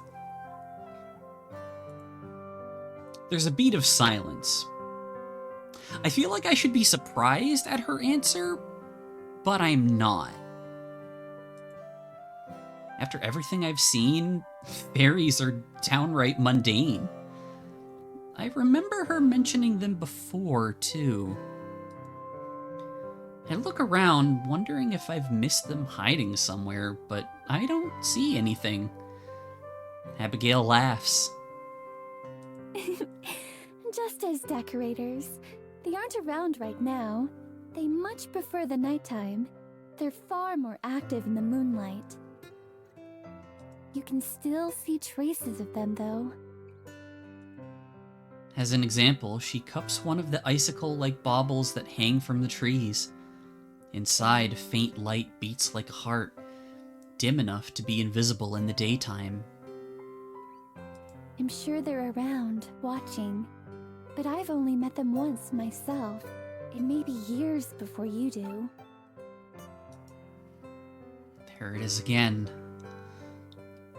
There's a beat of silence. I feel like I should be surprised at her answer, but I'm not. After everything I've seen, fairies are downright mundane. I remember her mentioning them before, too. I look around, wondering if I've missed them hiding somewhere, but I don't see anything. Abigail laughs. Just as decorators. They aren't around right now. They much prefer the nighttime. They're far more active in the moonlight. You can still see traces of them, though. As an example, she cups one of the icicle-like baubles that hang from the trees. Inside, faint light beats like a heart, dim enough to be invisible in the daytime. I'm sure they're around, watching. But I've only met them once myself. It may be years before you do. There it is again.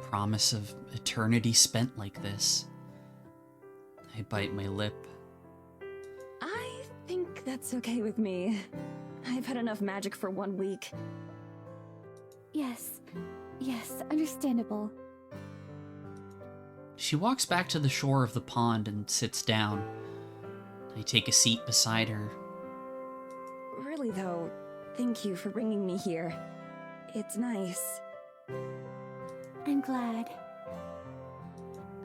Promise of eternity spent like this. I bite my lip. I think that's okay with me. I've had enough magic for 1 week. Yes, understandable. She walks back to the shore of the pond and sits down. I take a seat beside her. Really though, thank you for bringing me here. It's nice. I'm glad.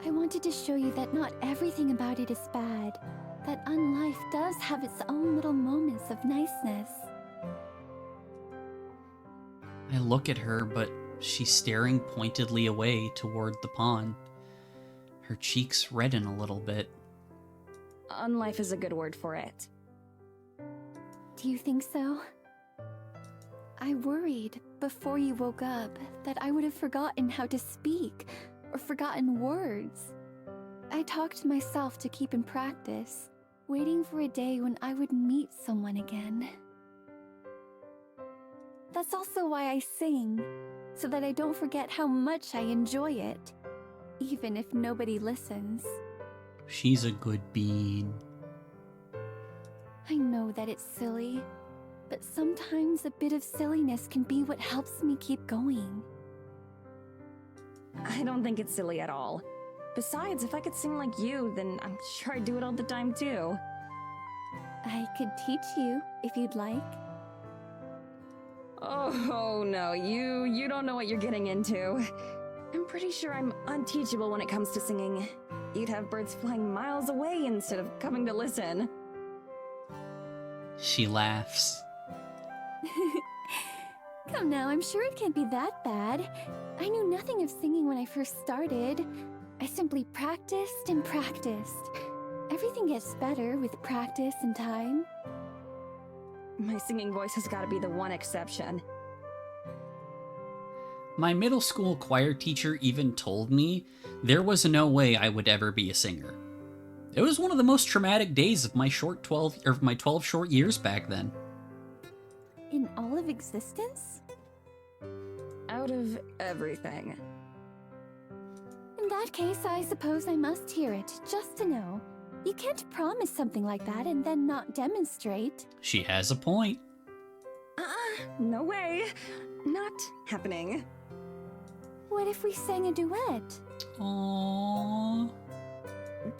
I wanted to show you that not everything about it is bad. That unlife does have its own little moments of niceness. I look at her, but she's staring pointedly away toward the pond. Her cheeks redden a little bit. Unlife is a good word for it. Do you think so? I worried before you woke up that I would have forgotten how to speak or forgotten words. I talked to myself to keep in practice, waiting for a day when I would meet someone again. That's also why I sing, so that I don't forget how much I enjoy it, even if nobody listens. She's a good bean. I know that it's silly, but sometimes a bit of silliness can be what helps me keep going. I don't think it's silly at all. Besides, if I could sing like you, then I'm sure I'd do it all the time too. I could teach you if you'd like. Oh no, you don't know what you're getting into. I'm pretty sure I'm unteachable when it comes to singing. You'd have birds flying miles away instead of coming to listen. She laughs. Come now, I'm sure it can't be that bad. I knew nothing of singing when I first started. I simply practiced and practiced. Everything gets better with practice and time. My singing voice has got to be the one exception. My middle school choir teacher even told me there was no way I would ever be a singer. It was one of the most traumatic days of my 12 short years back then. In all of existence? Out of everything. In that case, I suppose I must hear it, just to know. You can't promise something like that and then not demonstrate. She has a point. No way. Not happening. What if we sang a duet? Aww.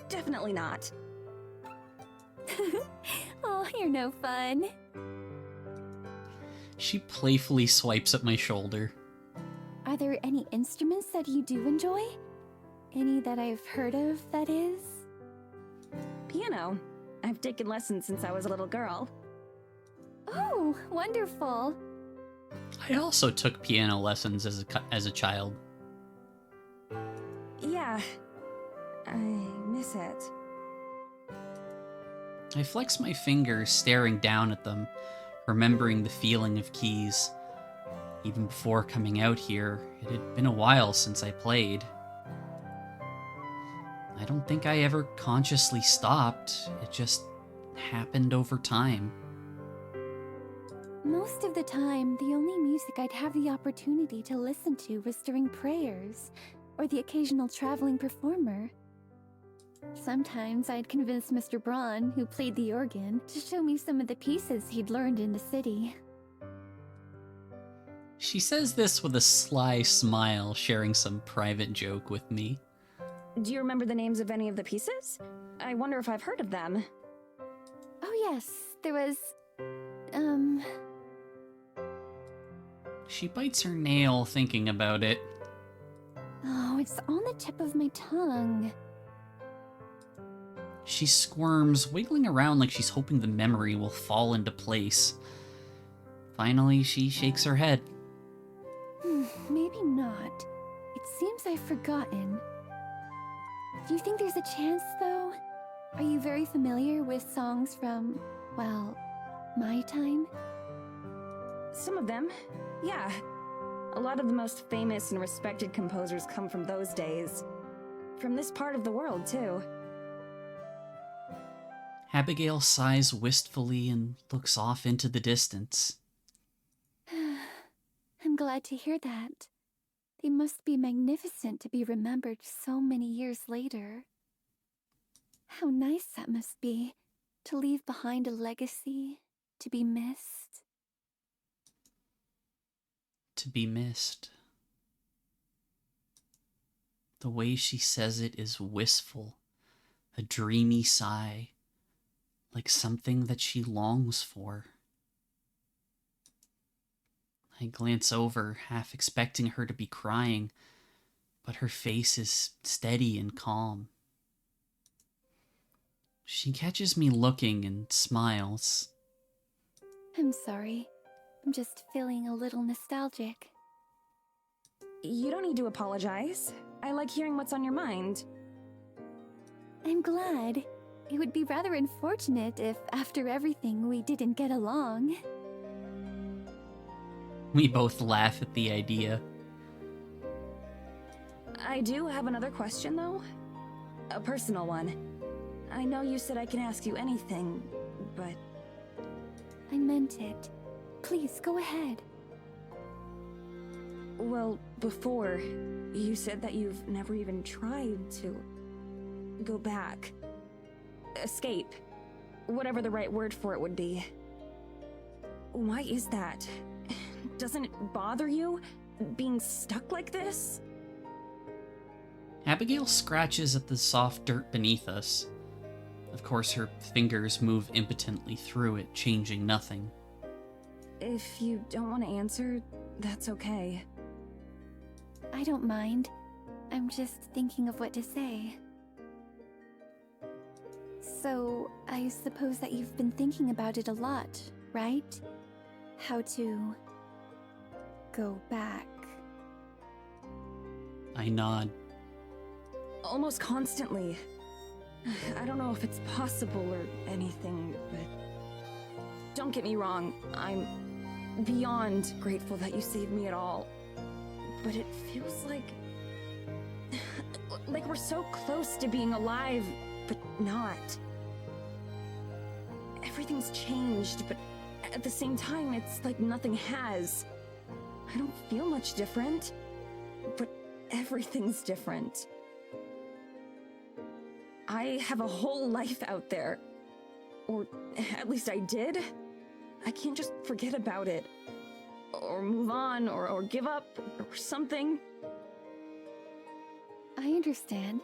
Definitely not. Oh, you're no fun. She playfully swipes at my shoulder. Are there any instruments that you do enjoy? Any that I've heard of, that is? Piano. I've taken lessons since I was a little girl. Oh, wonderful. I also took piano lessons as a child. Yeah, I miss it. I flex my fingers, staring down at them, remembering the feeling of keys. Even before coming out here, it had been a while since I played. I don't think I ever consciously stopped. It just happened over time. Most of the time, the only music I'd have the opportunity to listen to was during prayers, or the occasional traveling performer. Sometimes I'd convince Mr. Braun, who played the organ, to show me some of the pieces he'd learned in the city. She says this with a sly smile, sharing some private joke with me. Do you remember the names of any of the pieces? I wonder if I've heard of them. Oh yes, there was... She bites her nail thinking about it. Oh, it's on the tip of my tongue. She squirms, wiggling around like she's hoping the memory will fall into place. Finally, she shakes her head. Maybe not. It seems I've forgotten. Do you think there's a chance, though? Are you very familiar with songs from, well, my time? Some of them, yeah. A lot of the most famous and respected composers come from those days. From this part of the world, too. Abigail sighs wistfully and looks off into the distance. I'm glad to hear that. They must be magnificent to be remembered so many years later. How nice that must be, to leave behind a legacy, to be missed. To be missed. The way she says it is wistful, a dreamy sigh, like something that she longs for. I glance over, half expecting her to be crying, but her face is steady and calm. She catches me looking and smiles. I'm sorry. I'm just feeling a little nostalgic. You don't need to apologize. I like hearing what's on your mind. I'm glad. It would be rather unfortunate if, after everything, we didn't get along. We both laugh at the idea. I do have another question, though. A personal one. I know you said I can ask you anything, but... I meant it. Please, go ahead. Well, before, you said that you've never even tried to... go back. Escape. Whatever the right word for it would be. Why is that? Doesn't it bother you, being stuck like this? Abigail scratches at the soft dirt beneath us. Of course, her fingers move impotently through it, changing nothing. If you don't want to answer, that's okay. I don't mind. I'm just thinking of what to say. So, I suppose that you've been thinking about it a lot, right? How to... go back. I nod. Almost constantly. I don't know if it's possible or anything, but... Don't get me wrong, I'm beyond grateful that you saved me at all. But it feels like... like we're so close to being alive, but not. Everything's changed, but at the same time, it's like nothing has. I don't feel much different, but everything's different. I have a whole life out there. Or at least I did. I can't just forget about it. Or move on, or give up, or something. I understand.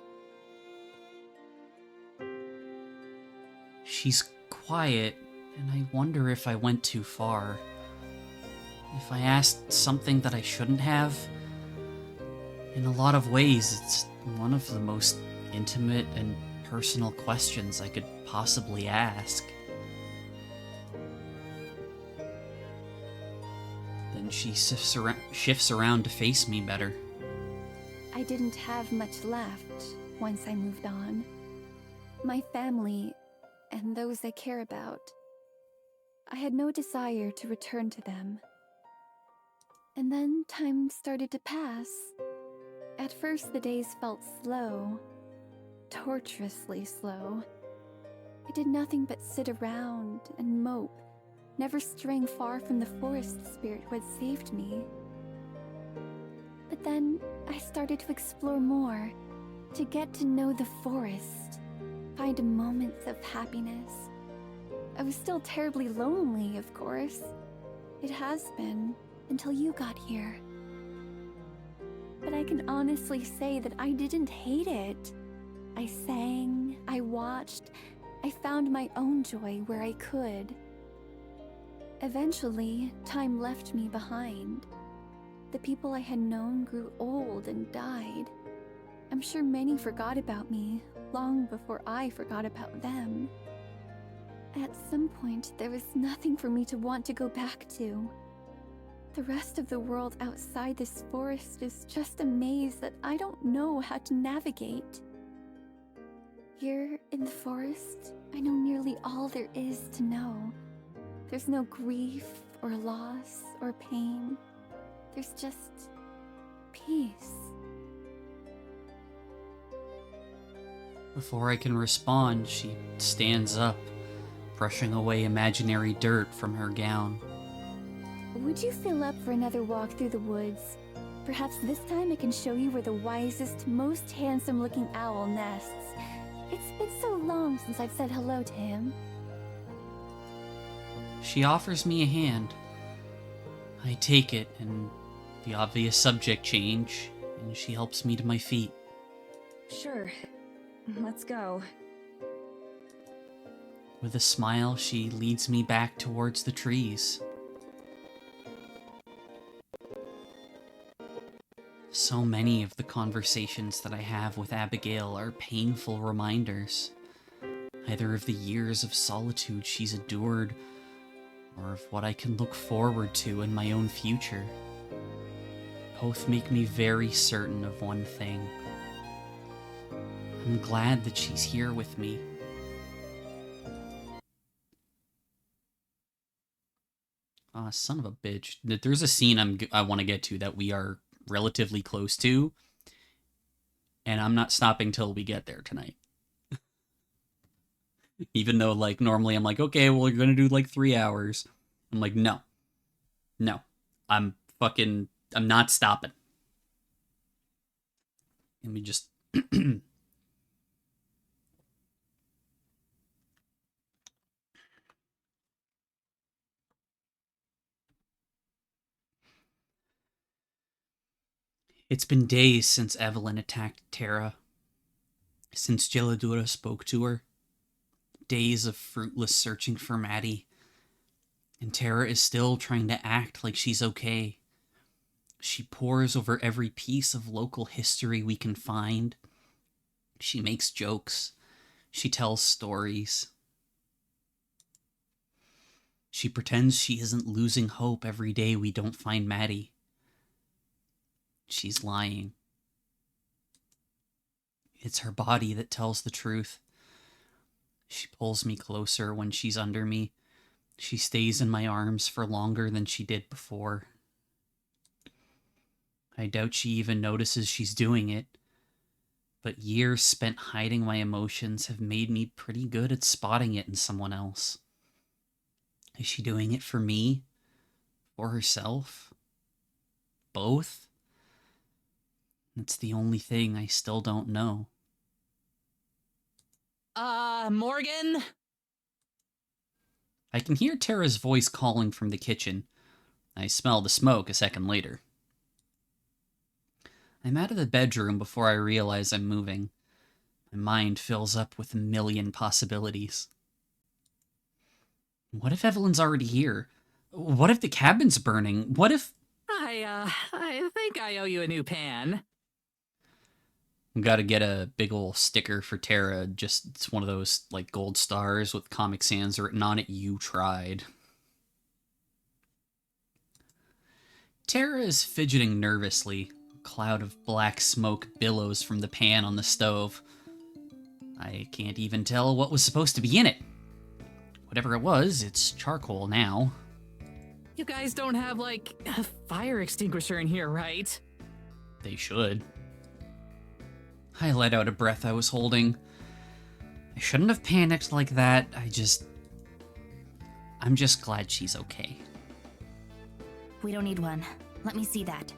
She's quiet, and I wonder if I went too far. If I asked something that I shouldn't have. In a lot of ways, it's One of the most intimate and personal questions I could possibly ask. Then she shifts around to face me better. I didn't have much left once I moved on. My family and those I care about. I had no desire to return to them. And then time started to pass. At first, the days felt slow, torturously slow. I did nothing but sit around and mope, never straying far from the forest spirit who had saved me. But then I started to explore more, to get to know the forest, find moments of happiness. I was still terribly lonely, of course. It has been, until you got here. But I can honestly say that I didn't hate it. I sang, I watched, I found my own joy where I could. Eventually, time left me behind. The people I had known grew old and died. I'm sure many forgot about me long before I forgot about them. At some point, there was nothing for me to want to go back to. The rest of the world outside this forest is just a maze that I don't know how to navigate. Here in the forest, I know nearly all there is to know. There's no grief or loss or pain. There's just peace. Before I can respond, she stands up, brushing away imaginary dirt from her gown. Would you fill up for another walk through the woods? Perhaps this time I can show you where the wisest, most handsome-looking owl nests. It's been so long since I've said hello to him. She offers me a hand. I take it, and the obvious subject change, and she helps me to my feet. Sure. Let's go. With a smile, she leads me back towards the trees. So many of the conversations that I have with Abigail are painful reminders, either of the years of solitude she's endured, or of what I can look forward to in my own future. Both make me very certain of one thing. I'm glad that she's here with me. Ah, son of a bitch. There's a scene I want to get to that we are relatively close to, and I'm not stopping till we get there tonight. Even though, like, normally I'm like, okay, well, you're gonna do, like, 3 hours. I'm like, no. No. I'm not stopping. Let me just... It's been days since Evelyn attacked Terra. Since Gelladura spoke to her. Days of fruitless searching for Maddie. And Terra is still trying to act like she's okay. She pores over every piece of local history we can find. She makes jokes. She tells stories. She pretends she isn't losing hope every day we don't find Maddie. She's lying. It's her body that tells the truth. She pulls me closer when she's under me. She stays in my arms for longer than she did before. I doubt she even notices she's doing it. But years spent hiding my emotions have made me pretty good at spotting it in someone else. Is she doing it for me? For herself? Both? That's the only thing I still don't know. Morgan? I can hear Terra's voice calling from the kitchen. I smell the smoke a second later. I'm out of the bedroom before I realize I'm moving. My mind fills up with a million possibilities. What if Evelyn's already here? What if the cabin's burning? What if... I think I owe you a new pan. Gotta get a big ol' sticker for Tara. Just, it's one of those, like, gold stars with Comic Sans written on it. You tried. Tara is fidgeting nervously. A cloud of black smoke billows from the pan on the stove. I can't even tell what was supposed to be in it. Whatever it was, it's charcoal now. You guys don't have, like, a fire extinguisher in here, right? They should. I let out a breath I was holding. I shouldn't have panicked like that. I'm just glad she's okay. We don't need one. Let me see that.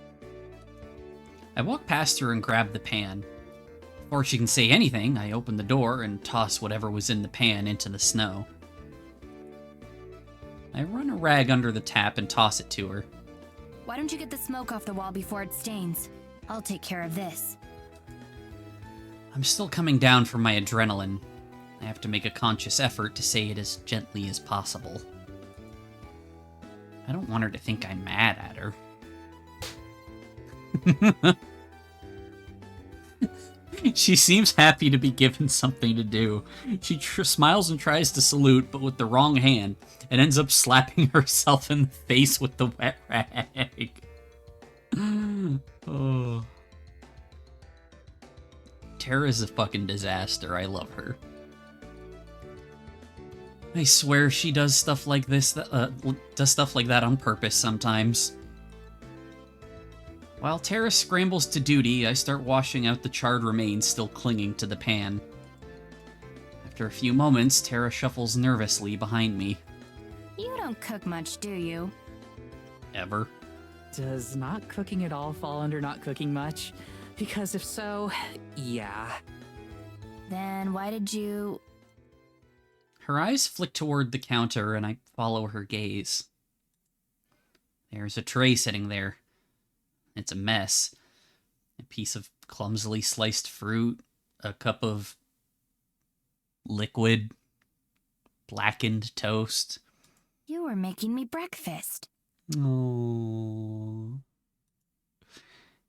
I walk past her and grab the pan. Before she can say anything, I open the door and toss whatever was in the pan into the snow. I run a rag under the tap and toss it to her. Why don't you get the smoke off the wall before it stains? I'll take care of this. I'm still coming down from my adrenaline. I have to make a conscious effort to say it as gently as possible. I don't want her to think I'm mad at her. She seems happy to be given something to do. She smiles and tries to salute, but with the wrong hand, and ends up slapping herself in the face with the wet rag. Oh. Tara's a fucking disaster. I love her. I swear she does stuff like this, does stuff like that on purpose sometimes. While Tara scrambles to duty, I start washing out the charred remains still clinging to the pan. After a few moments, Tara shuffles nervously behind me. You don't cook much, do you? Ever. Does not cooking at all fall under not cooking much? Because if so, yeah. Then why did you... Her eyes flick toward the counter, and I follow her gaze. There's a tray sitting there. It's a mess. A piece of clumsily sliced fruit, a cup of liquid, blackened toast. You were making me breakfast. Oh.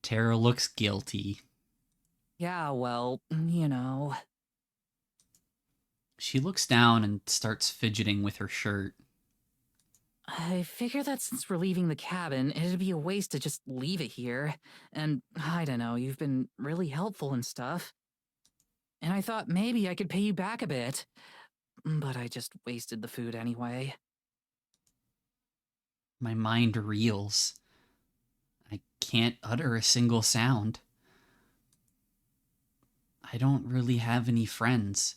Tara looks guilty. Yeah, well, you know. She looks down and starts fidgeting with her shirt. I figure that since we're leaving the cabin, it'd be a waste to just leave it here. And I don't know, you've been really helpful and stuff. And I thought maybe I could pay you back a bit. But I just wasted the food anyway. My mind reels. I can't utter a single sound. I don't really have any friends.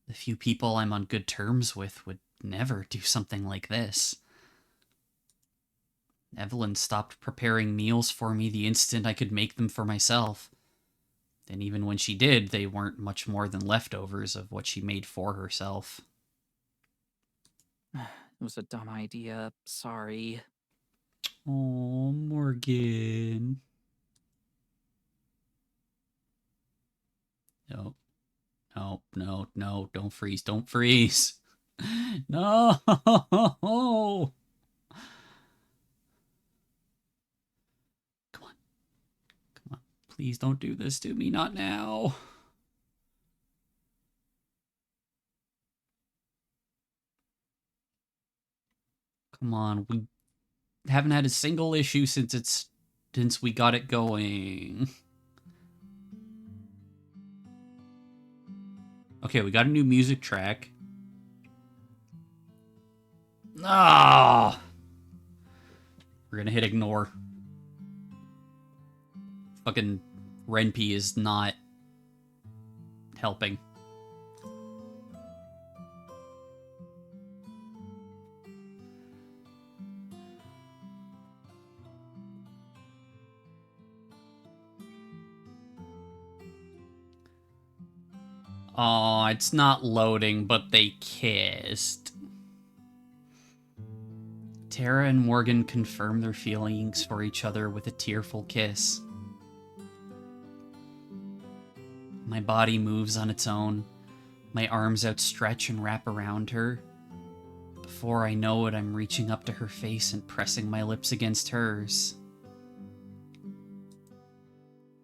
The few people I'm on good terms with would never do something like this. Evelyn stopped preparing meals for me the instant I could make them for myself. And even when she did, they weren't much more than leftovers of what she made for herself. It was a dumb idea. Sorry. Oh, Morgan. No. No, no, no, don't freeze, don't freeze. No! Come on. Come on. Please don't do this to me, not now. Come on, we haven't had a single issue since we got it going. Okay, we got a new music track. Ah! We're gonna hit ignore. Fucking Renpy is not helping. Oh, it's not loading, but they kissed. Tara and Morgan confirm their feelings for each other with a tearful kiss. My body moves on its own. My arms outstretch and wrap around her. Before I know it, I'm reaching up to her face and pressing my lips against hers.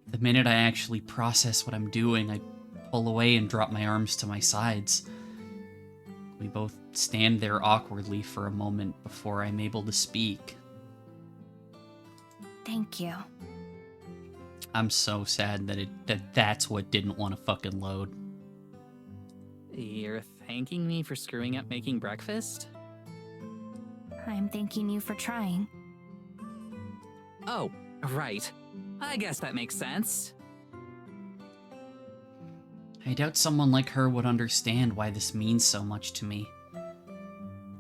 The minute I actually process what I'm doing, I pull away and drop my arms to my sides. We both stand there awkwardly for a moment before I'm able to speak. Thank you. I'm so sad that's what didn't want to fucking load. You're thanking me for screwing up making breakfast? I'm thanking you for trying. Oh, right. I guess that makes sense. I doubt someone like her would understand why this means so much to me.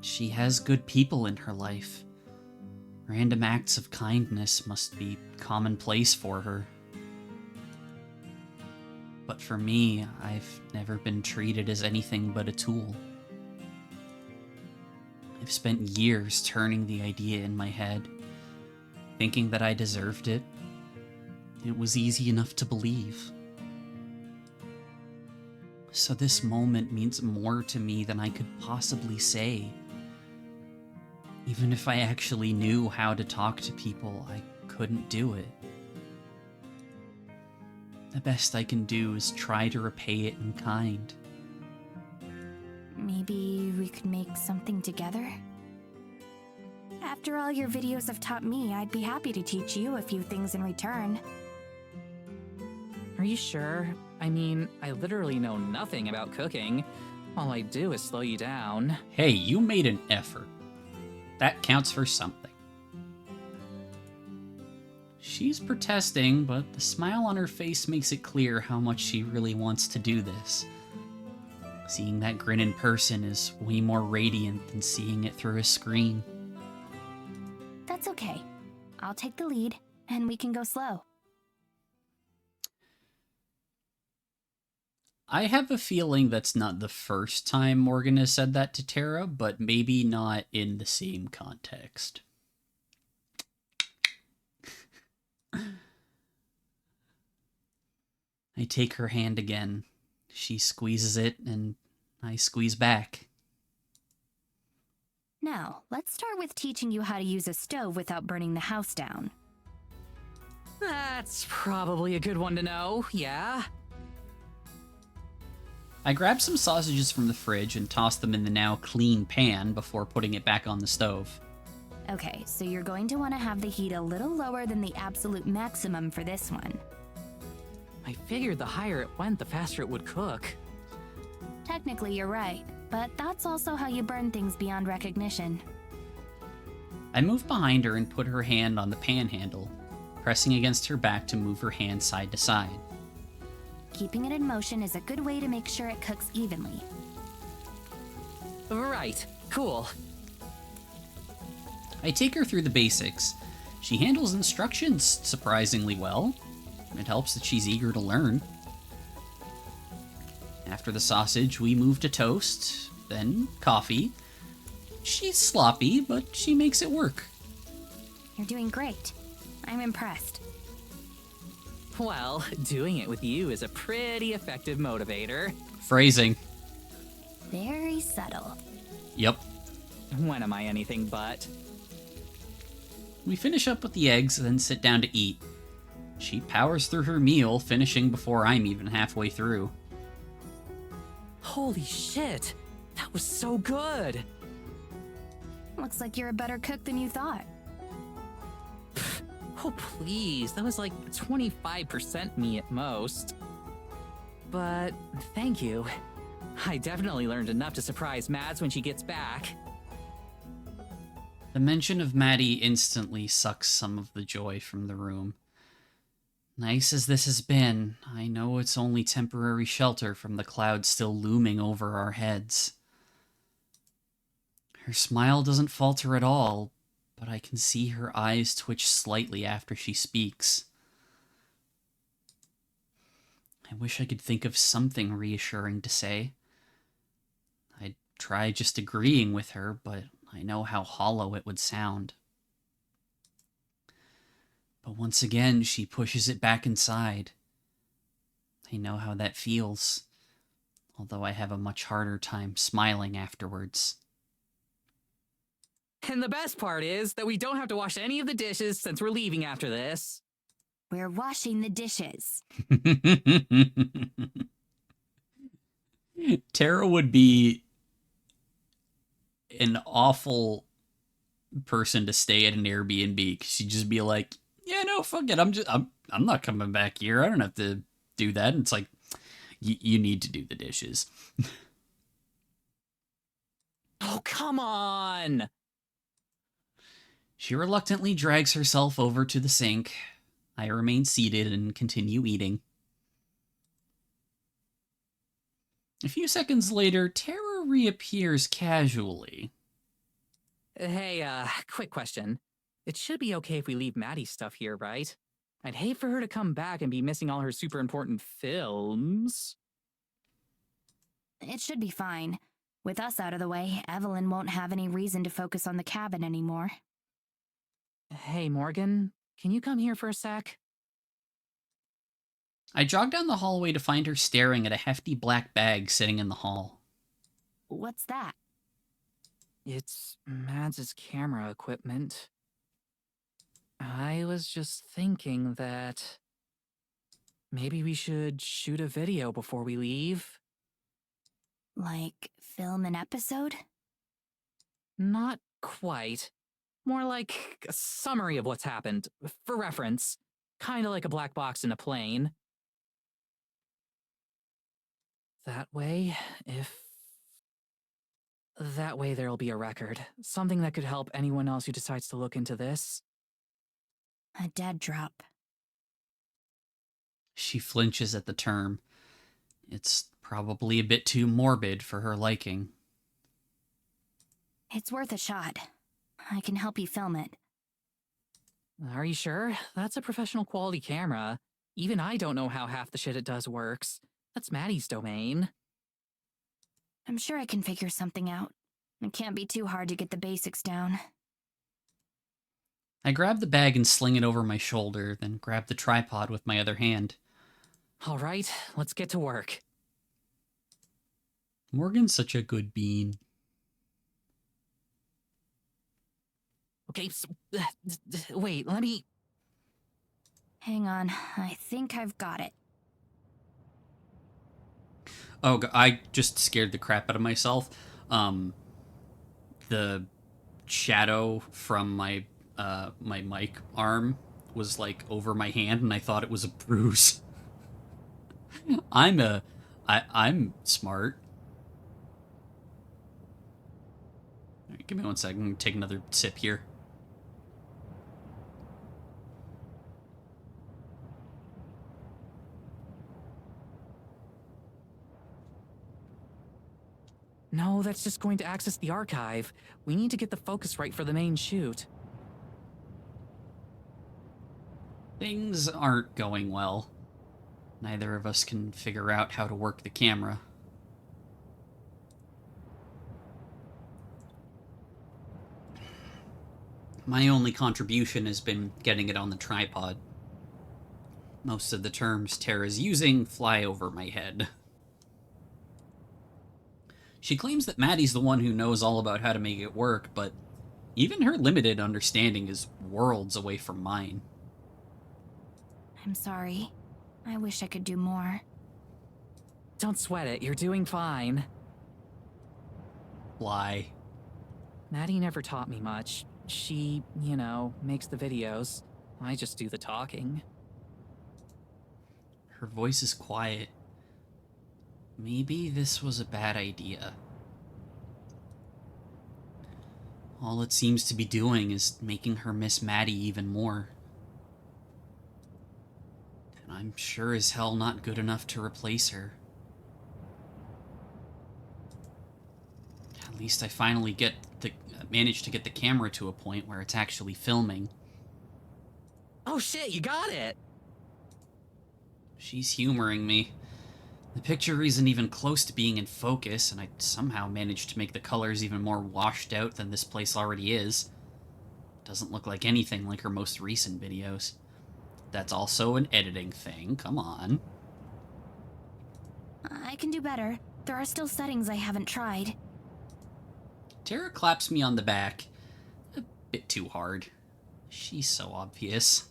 She has good people in her life. Random acts of kindness must be commonplace for her. But for me, I've never been treated as anything but a tool. I've spent years turning the idea in my head, thinking that I deserved it. It was easy enough to believe. So this moment means more to me than I could possibly say. Even if I actually knew how to talk to people, I couldn't do it. The best I can do is try to repay it in kind. Maybe we could make something together? After all your videos have taught me, I'd be happy to teach you a few things in return. Are you sure? I mean, I literally know nothing about cooking. All I do is slow you down. Hey, you made an effort. That counts for something. She's protesting, but the smile on her face makes it clear how much she really wants to do this. Seeing that grin in person is way more radiant than seeing it through a screen. That's okay. I'll take the lead, and we can go slow. I have a feeling that's not the first time Morgan has said that to Tara, but maybe not in the same context. I take her hand again. She squeezes it, and I squeeze back. Now, let's start with teaching you how to use a stove without burning the house down. That's probably a good one to know, yeah? I grab some sausages from the fridge and toss them in the now clean pan before putting it back on the stove. Okay, so you're going to want to have the heat a little lower than the absolute maximum for this one. I figured the higher it went, the faster it would cook. Technically, you're right, but that's also how you burn things beyond recognition. I move behind her and put her hand on the pan handle, pressing against her back to move her hand side to side. Keeping it in motion is a good way to make sure it cooks evenly. Right, cool. I take her through the basics. She handles instructions surprisingly well. It helps that she's eager to learn. After the sausage, we move to toast, then coffee. She's sloppy, but she makes it work. You're doing great. I'm impressed. Well, doing it with you is a pretty effective motivator. Phrasing. Very subtle. Yep. When am I anything but? We finish up with the eggs, then sit down to eat. She powers through her meal, finishing before I'm even halfway through. Holy shit! That was so good! Looks like you're a better cook than you thought. Oh, please. That was like 25% me at most. But thank you. I definitely learned enough to surprise Mads when she gets back. The mention of Maddie instantly sucks some of the joy from the room. Nice as this has been, I know it's only temporary shelter from the clouds still looming over our heads. Her smile doesn't falter at all, but I can see her eyes twitch slightly after she speaks. I wish I could think of something reassuring to say. I'd try just agreeing with her, but I know how hollow it would sound. But once again, she pushes it back inside. I know how that feels, although I have a much harder time smiling afterwards. And the best part is that we don't have to wash any of the dishes since we're leaving after this. We're washing the dishes. Tara would be an awful person to stay at an Airbnb because she'd just be like, "Yeah, no, fuck it. I'm not coming back here. I don't have to do that." And it's like, you need to do the dishes. Oh, come on! She reluctantly drags herself over to the sink. I remain seated and continue eating. A few seconds later, Tara reappears casually. Hey, quick question. It should be okay if we leave Maddie's stuff here, right? I'd hate for her to come back and be missing all her super important films. It should be fine. With us out of the way, Evelyn won't have any reason to focus on the cabin anymore. Hey, Morgan, can you come here for a sec? I jog down the hallway to find her staring at a hefty black bag sitting in the hall. What's that? It's Mads' camera equipment. I was just thinking that maybe we should shoot a video before we leave. Like, film an episode? Not quite. More like a summary of what's happened, for reference. Kinda like a black box in a plane. That way there'll be a record. Something that could help anyone else who decides to look into this. A dead drop. She flinches at the term. It's probably a bit too morbid for her liking. It's worth a shot. I can help you film it. Are you sure? That's a professional quality camera. Even I don't know how half the shit it does works. That's Maddie's domain. I'm sure I can figure something out. It can't be too hard to get the basics down. I grab the bag and sling it over my shoulder, then grab the tripod with my other hand. All right, let's get to work. Morgan's such a good bean. Okay, so, wait, let me... Hang on, I think I've got it. Oh, I just scared the crap out of myself. The shadow from my my mic arm was like over my hand, and I thought it was a bruise. I'm smart. All right, give me 1 second. I'm gonna take another sip here. No, that's just going to access the archive. We need to get the focus right for the main shoot. Things aren't going well. Neither of us can figure out how to work the camera. My only contribution has been getting it on the tripod. Most of the terms Tara's using fly over my head. She claims that Maddie's the one who knows all about how to make it work, but even her limited understanding is worlds away from mine. I'm sorry. I wish I could do more. Don't sweat it, you're doing fine. Lie. Maddie never taught me much. She, makes the videos. I just do the talking. Her voice is quiet. Maybe this was a bad idea. All it seems to be doing is making her miss Maddie even more. And I'm sure as hell not good enough to replace her. At least I finally managed to get the camera to a point where it's actually filming. Oh shit, you got it! She's humoring me. The picture isn't even close to being in focus, and I somehow managed to make the colors even more washed out than this place already is. Doesn't look like anything like her most recent videos. That's also an editing thing, come on. I can do better. There are still settings I haven't tried. Tara claps me on the back. A bit too hard. She's so obvious.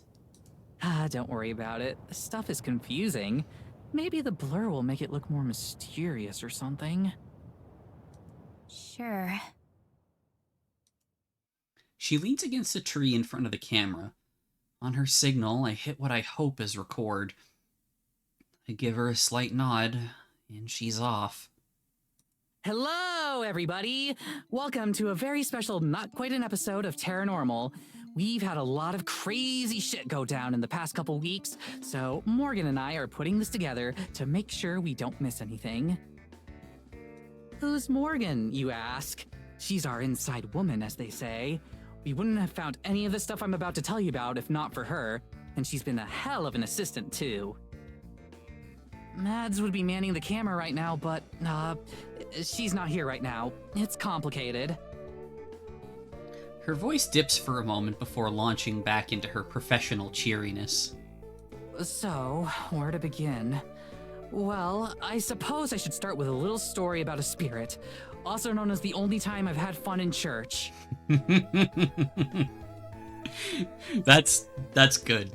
Don't worry about it. This stuff is confusing. Maybe the blur will make it look more mysterious or something. Sure. She leans against a tree in front of the camera. On her signal, I hit what I hope is record. I give her a slight nod, and she's off. Hello, everybody! Welcome to a very special Not Quite an Episode of Terranormal. We've had a lot of crazy shit go down in the past couple weeks, so Morgan and I are putting this together to make sure we don't miss anything. Who's Morgan, you ask? She's our inside woman, as they say. We wouldn't have found any of the stuff I'm about to tell you about if not for her, and she's been a hell of an assistant, too. Mads would be manning the camera right now, but, she's not here right now. It's complicated. Her voice dips for a moment before launching back into her professional cheeriness. So, where to begin? Well, I suppose I should start with a little story about a spirit, also known as the only time I've had fun in church. That's good.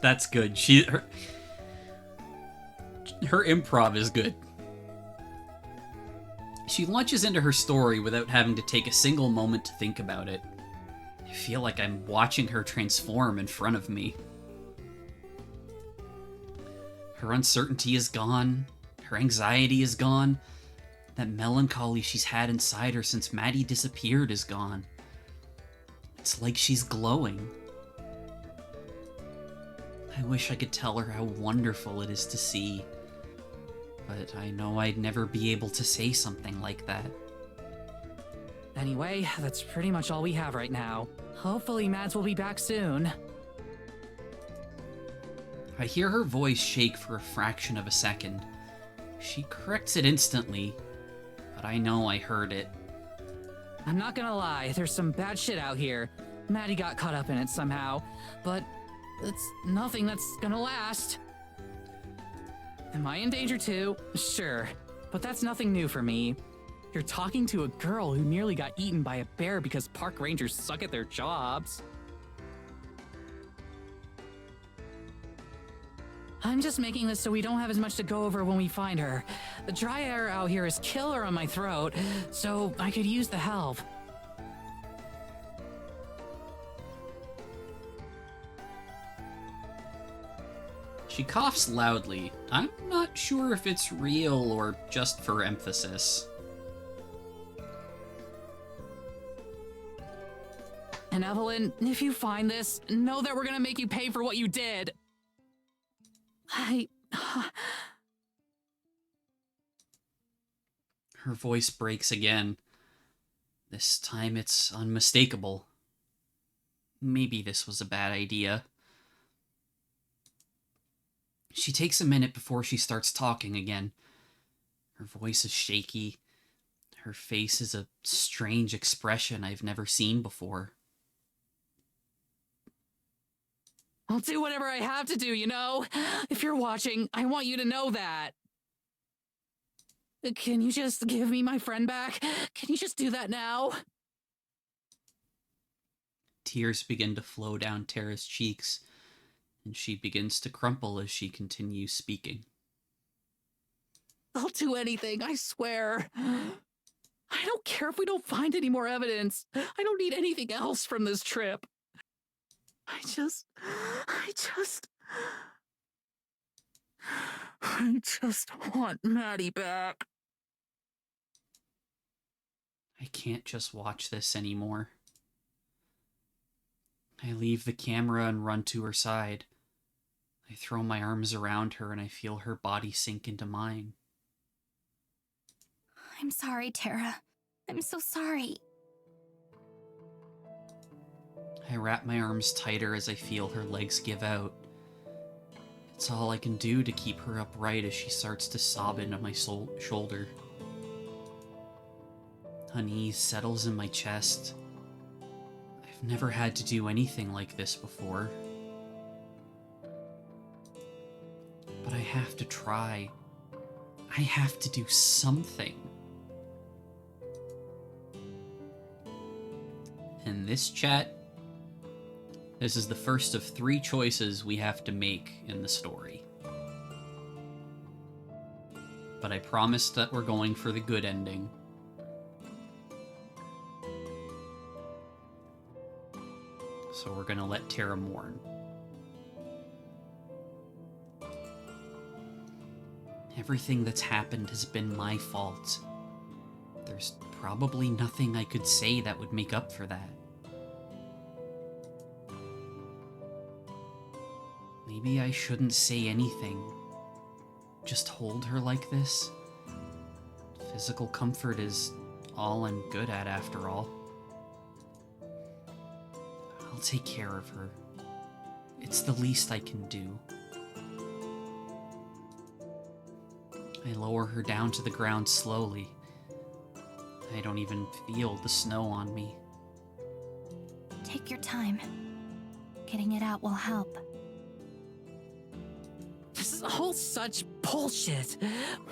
That's good. Her improv is good. She launches into her story without having to take a single moment to think about it. I feel like I'm watching her transform in front of me. Her uncertainty is gone. Her anxiety is gone. That melancholy she's had inside her since Maddie disappeared is gone. It's like she's glowing. I wish I could tell her how wonderful it is to see. But I know I'd never be able to say something like that. Anyway, that's pretty much all we have right now. Hopefully Mads will be back soon. I hear her voice shake for a fraction of a second. She corrects it instantly, but I know I heard it. I'm not gonna lie, there's some bad shit out here. Maddie got caught up in it somehow, but it's nothing that's gonna last. Am I in danger too? Sure, but that's nothing new for me. You're talking to a girl who nearly got eaten by a bear because park rangers suck at their jobs. I'm just making this so we don't have as much to go over when we find her. The dry air out here is killer on my throat, so I could use the help. She coughs loudly. I'm not sure if it's real or just for emphasis. And Evelyn, if you find this, know that we're gonna make you pay for what you did. Her voice breaks again. This time it's unmistakable. Maybe this was a bad idea. She takes a minute before she starts talking again. Her voice is shaky. Her face is a strange expression I've never seen before. I'll do whatever I have to do, you know? If you're watching, I want you to know that. Can you just give me my friend back? Can you just do that now? Tears begin to flow down Tara's cheeks, and she begins to crumple as she continues speaking. I'll do anything, I swear. I don't care if we don't find any more evidence. I don't need anything else from this trip. I just want Maddie back. I can't just watch this anymore. I leave the camera and run to her side. I throw my arms around her and I feel her body sink into mine. I'm sorry, Tara. I'm so sorry. I wrap my arms tighter as I feel her legs give out. It's all I can do to keep her upright as she starts to sob into my shoulder. Unease settles in my chest. I've never had to do anything like this before. But I have to try. I have to do something. And this chat This is the first of 3 choices we have to make in the story. But I promise that we're going for the good ending. So we're gonna let Terra mourn. Everything that's happened has been my fault. There's probably nothing I could say that would make up for that. Maybe I shouldn't say anything. Just hold her like this. Physical comfort is all I'm good at after all. I'll take care of her. It's the least I can do. I lower her down to the ground slowly. I don't even feel the snow on me. Take your time. Getting it out will help. This is all such bullshit.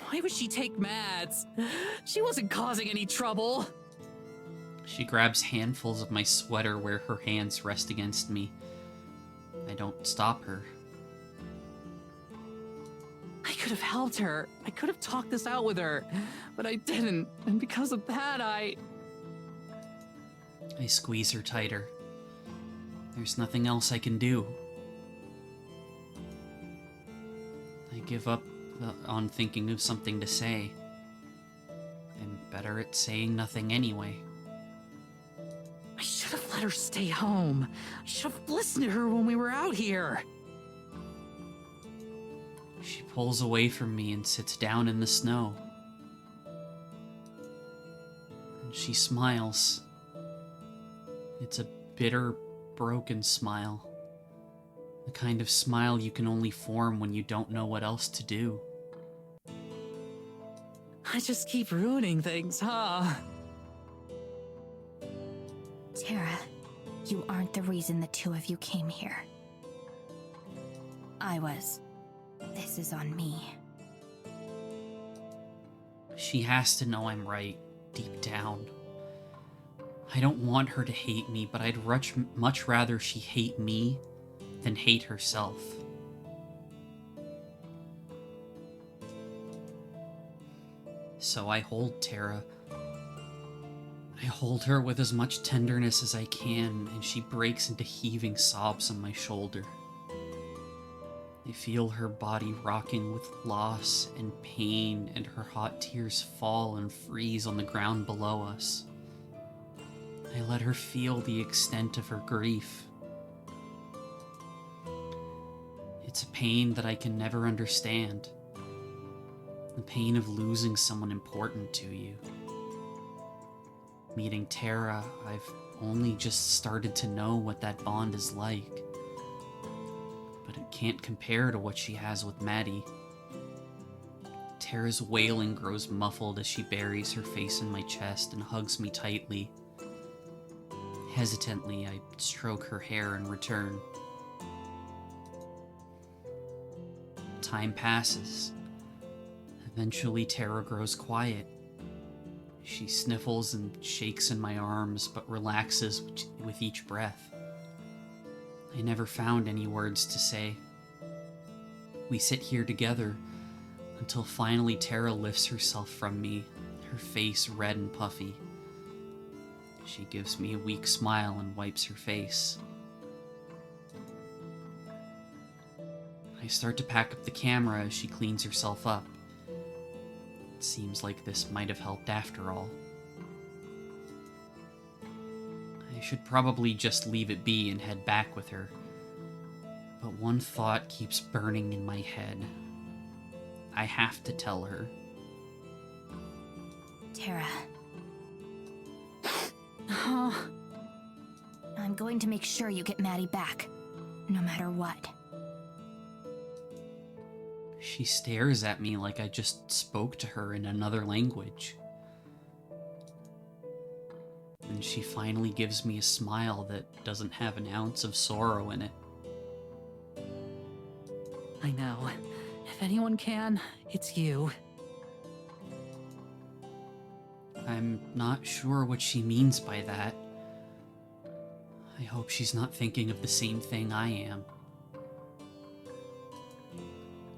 Why would she take Mads? She wasn't causing any trouble. She grabs handfuls of my sweater where her hands rest against me. I don't stop her. I could have helped her. I could have talked this out with her, but I didn't. And because of that, I squeeze her tighter. There's nothing else I can do. I give up on thinking of something to say. I'm better at saying nothing anyway. I should have let her stay home. I should have listened to her when we were out here. She pulls away from me and sits down in the snow. And she smiles. It's a bitter, broken smile. The kind of smile you can only form when you don't know what else to do. I just keep ruining things, huh? Terra, you aren't the reason the 2 of you came here. I was. This is on me. She has to know I'm right, deep down. I don't want her to hate me, but I'd much rather she hate me than hate herself. So I hold Terra. I hold her with as much tenderness as I can, and she breaks into heaving sobs on my shoulder. I feel her body rocking with loss and pain, and her hot tears fall and freeze on the ground below us. I let her feel the extent of her grief. It's a pain that I can never understand. The pain of losing someone important to you. Meeting Terra, I've only just started to know what that bond is like. But it can't compare to what she has with Maddie. Terra's wailing grows muffled as she buries her face in my chest and hugs me tightly. Hesitantly, I stroke her hair in return. Time passes. Eventually, Terra grows quiet. She sniffles and shakes in my arms, but relaxes with each breath. I never found any words to say. We sit here together until finally Terra lifts herself from me, her face red and puffy. She gives me a weak smile and wipes her face. I start to pack up the camera as she cleans herself up. It seems like this might have helped after all. I should probably just leave it be and head back with her. But one thought keeps burning in my head. I have to tell her. Terra. I'm going to make sure you get Maddie back, no matter what. She stares at me like I just spoke to her in another language. And she finally gives me a smile that doesn't have an ounce of sorrow in it. I know. If anyone can, it's you. I'm not sure what she means by that. I hope she's not thinking of the same thing I am.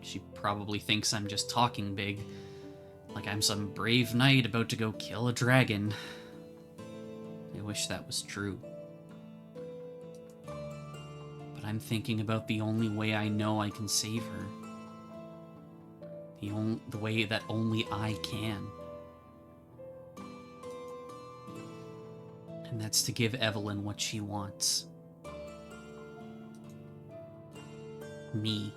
She probably thinks I'm just talking big, like I'm some brave knight about to go kill a dragon. I wish that was true. But I'm thinking about the only way I know I can save her. The way that only I can. And that's to give Evelyn what she wants. Me.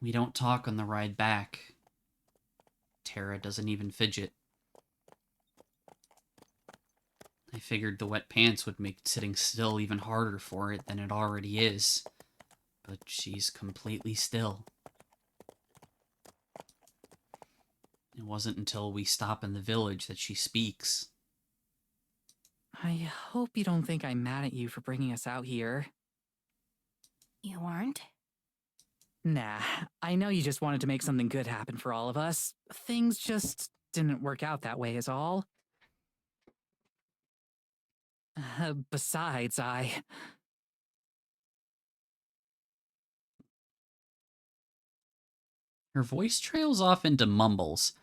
We don't talk on the ride back. Tara doesn't even fidget. I figured the wet pants would make sitting still even harder for it than it already is. But she's completely still. It wasn't until we stop in the village that she speaks. I hope you don't think I'm mad at you for bringing us out here. You aren't? Nah, I know you just wanted to make something good happen for all of us. Things just didn't work out that way is all. Besides, Her voice trails off into mumbles.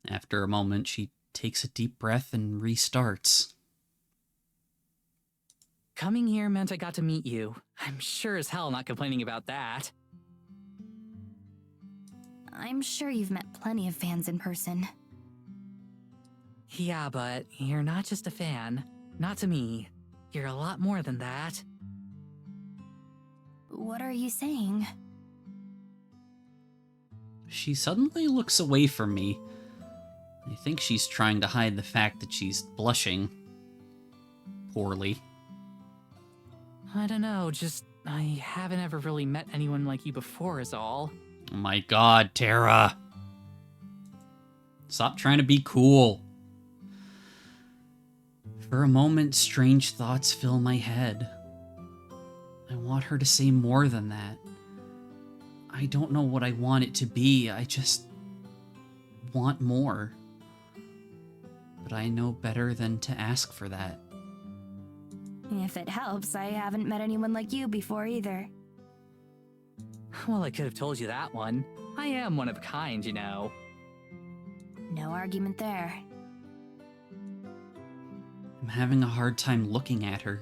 After a moment, she takes a deep breath and restarts. Coming here meant I got to meet you. I'm sure as hell not complaining about that. I'm sure you've met plenty of fans in person. Yeah, but you're not just a fan. Not to me. You're a lot more than that. What are you saying? She suddenly looks away from me. I think she's trying to hide the fact that she's blushing. Poorly. I don't know, just I haven't ever really met anyone like you before is all. Oh my god, Tara! Stop trying to be cool. For a moment, strange thoughts fill my head. I want her to say more than that. I don't know what I want it to be, I just want more. But I know better than to ask for that. If it helps, I haven't met anyone like you before either. Well, I could have told you that one. I am one of a kind, you know. No argument there. I'm having a hard time looking at her.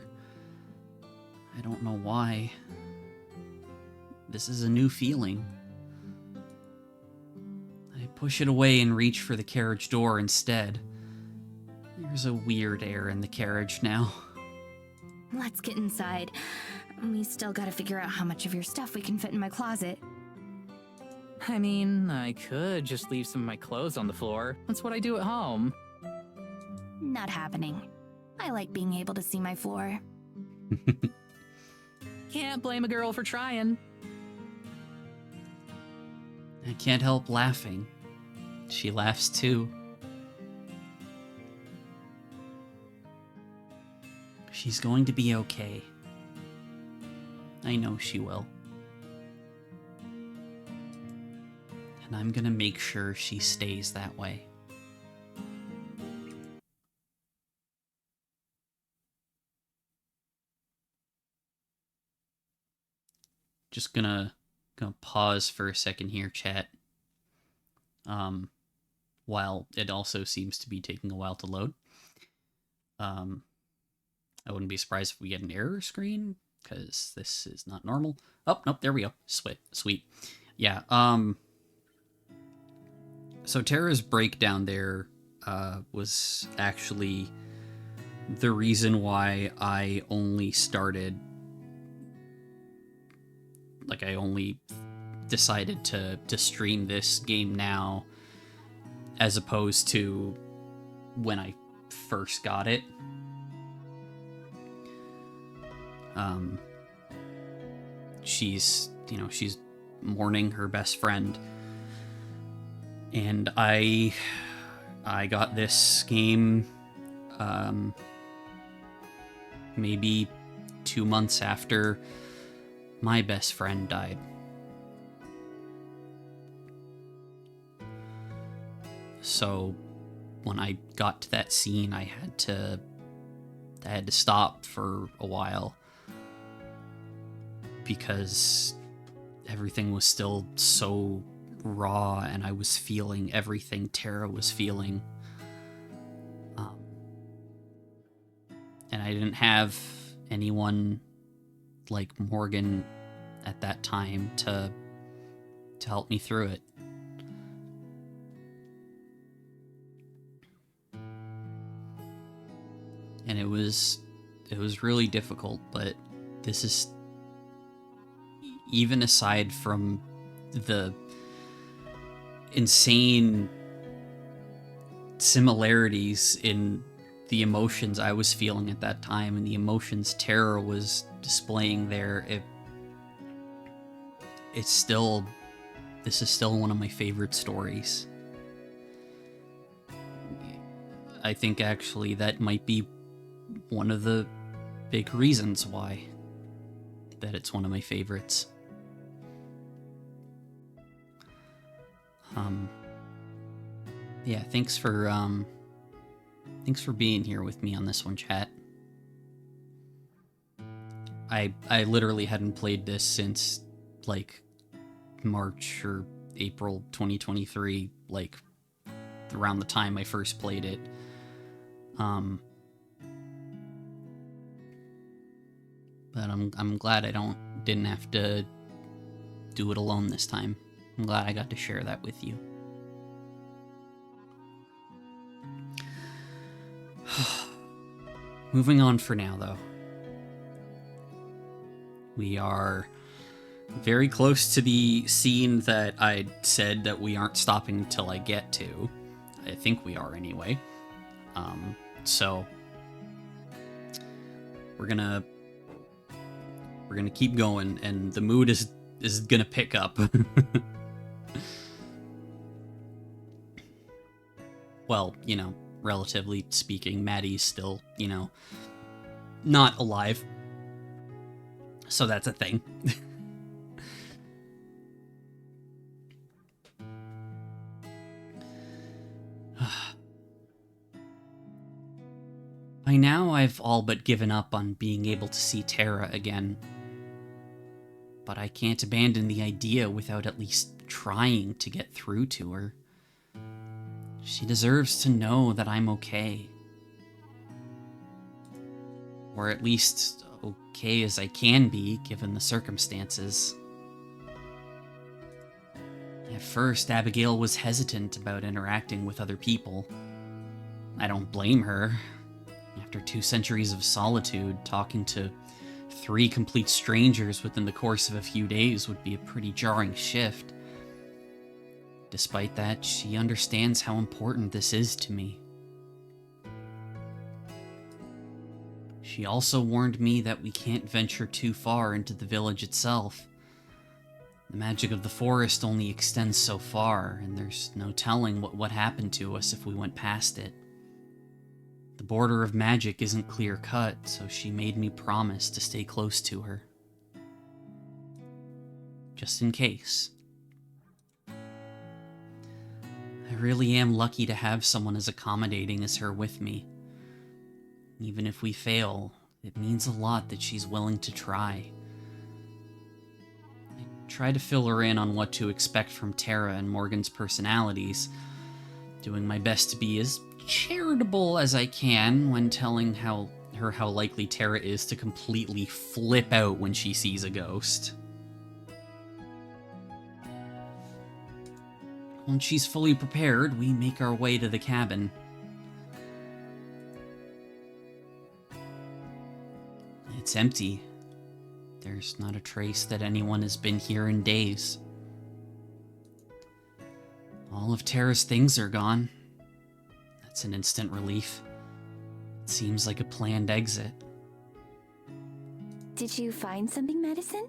I don't know why. This is a new feeling. I push it away and reach for the carriage door instead. There's a weird air in the carriage now. Let's get inside. We still gotta figure out how much of your stuff we can fit in my closet. I mean, I could just leave some of my clothes on the floor. That's what I do at home. Not happening. I like being able to see my floor. Can't blame a girl for trying. I can't help laughing. She laughs too. She's going to be okay. I know she will. And I'm gonna make sure she stays that way. Just gonna pause for a second here, chat. While it also seems to be taking a while to load. I wouldn't be surprised if we get an error screen, because this is not normal. Oh, nope, there we go. Sweet. Yeah, so Tara's breakdown there was actually the reason why I only started... Like, I only decided to stream this game now, as opposed to when I first got it. She's mourning her best friend, and I got this game maybe 2 months after my best friend died. So when I got to that scene, I had to stop for a while because everything was still so raw, and I was feeling everything Tara was feeling. And I didn't have anyone like Morgan at that time to help me through it. And it was really difficult, but this is, even aside from the insane similarities in the emotions I was feeling at that time and the emotions Tara was displaying there, this is still one of my favorite stories. I think actually that might be one of the big reasons why that it's one of my favorites. Yeah, thanks for being here with me on this one, chat. I literally hadn't played this since like March or April 2023, like around the time I first played it. But I'm glad I didn't have to do it alone this time. I'm glad I got to share that with you. Moving on for now, though. We are very close to the scene that I said that we aren't stopping till I get to. I think we are anyway. So we're gonna keep going, and the mood is gonna pick up. Well, you know, relatively speaking, Maddie's still, you know, not alive. So that's a thing. By now, I've all but given up on being able to see Tara again. But I can't abandon the idea without at least trying to get through to her. She deserves to know that I'm okay. Or at least okay as I can be, given the circumstances. At first, Abigail was hesitant about interacting with other people. I don't blame her. After 2 centuries of solitude, talking to 3 complete strangers within the course of a few days would be a pretty jarring shift. Despite that, she understands how important this is to me. She also warned me that we can't venture too far into the village itself. The magic of the forest only extends so far, and there's no telling what would happen to us if we went past it. The border of magic isn't clear-cut, so she made me promise to stay close to her. Just in case. I really am lucky to have someone as accommodating as her with me. Even if we fail, it means a lot that she's willing to try. I try to fill her in on what to expect from Tara and Morgan's personalities, doing my best to be as charitable as I can when telling her how likely Tara is to completely flip out when she sees a ghost. Once she's fully prepared, we make our way to the cabin. It's empty. There's not a trace that anyone has been here in days. All of Tara's things are gone. That's an instant relief. It seems like a planned exit. Did you find something, Madison?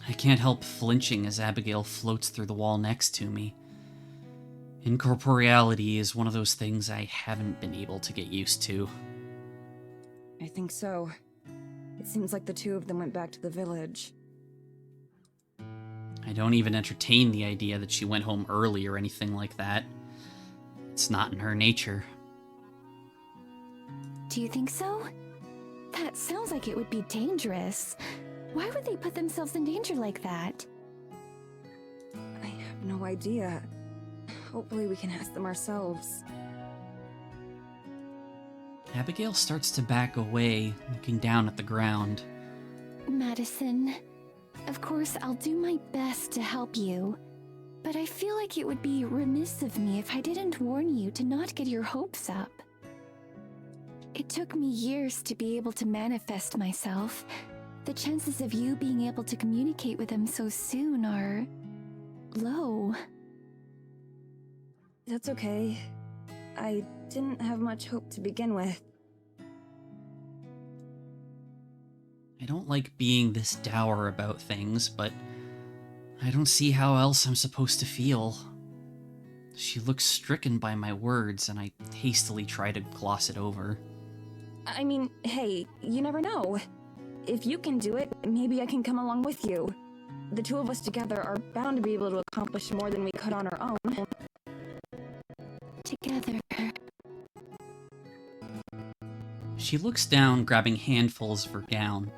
I can't help flinching as Abigail floats through the wall next to me. Incorporeality is one of those things I haven't been able to get used to. I think so. It seems like the 2 of them went back to the village. I don't even entertain the idea that she went home early or anything like that. It's not in her nature. Do you think so? That sounds like it would be dangerous. Why would they put themselves in danger like that? I have no idea. Hopefully we can ask them ourselves. Abigail starts to back away, looking down at the ground. Madison, of course I'll do my best to help you, but I feel like it would be remiss of me if I didn't warn you to not get your hopes up. It took me years to be able to manifest myself. The chances of you being able to communicate with them so soon are low. That's okay. I didn't have much hope to begin with. I don't like being this dour about things, but I don't see how else I'm supposed to feel. She looks stricken by my words, and I hastily try to gloss it over. I mean, hey, you never know. If you can do it, maybe I can come along with you. The two of us together are bound to be able to accomplish more than we could on our own. Together. She looks down, grabbing handfuls of her gown.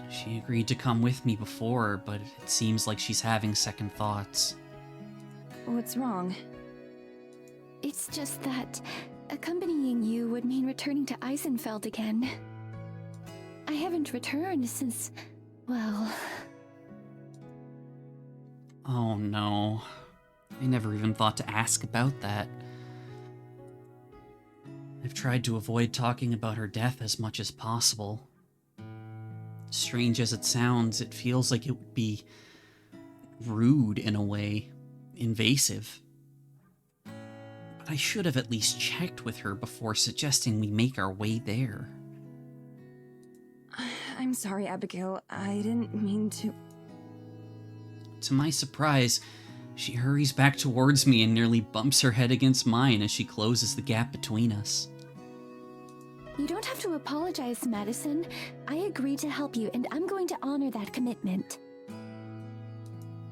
She agreed to come with me before, but it seems like she's having second thoughts. What's wrong? It's just that accompanying you would mean returning to Eisenfeld again. I haven't returned since, well... Oh no. I never even thought to ask about that. I've tried to avoid talking about her death as much as possible. Strange as it sounds, it feels like it would be rude in a way, invasive. But I should have at least checked with her before suggesting we make our way there. I'm sorry, Abigail. I didn't mean to... To my surprise, she hurries back towards me and nearly bumps her head against mine as she closes the gap between us. You don't have to apologize, Madison. I agreed to help you, and I'm going to honor that commitment.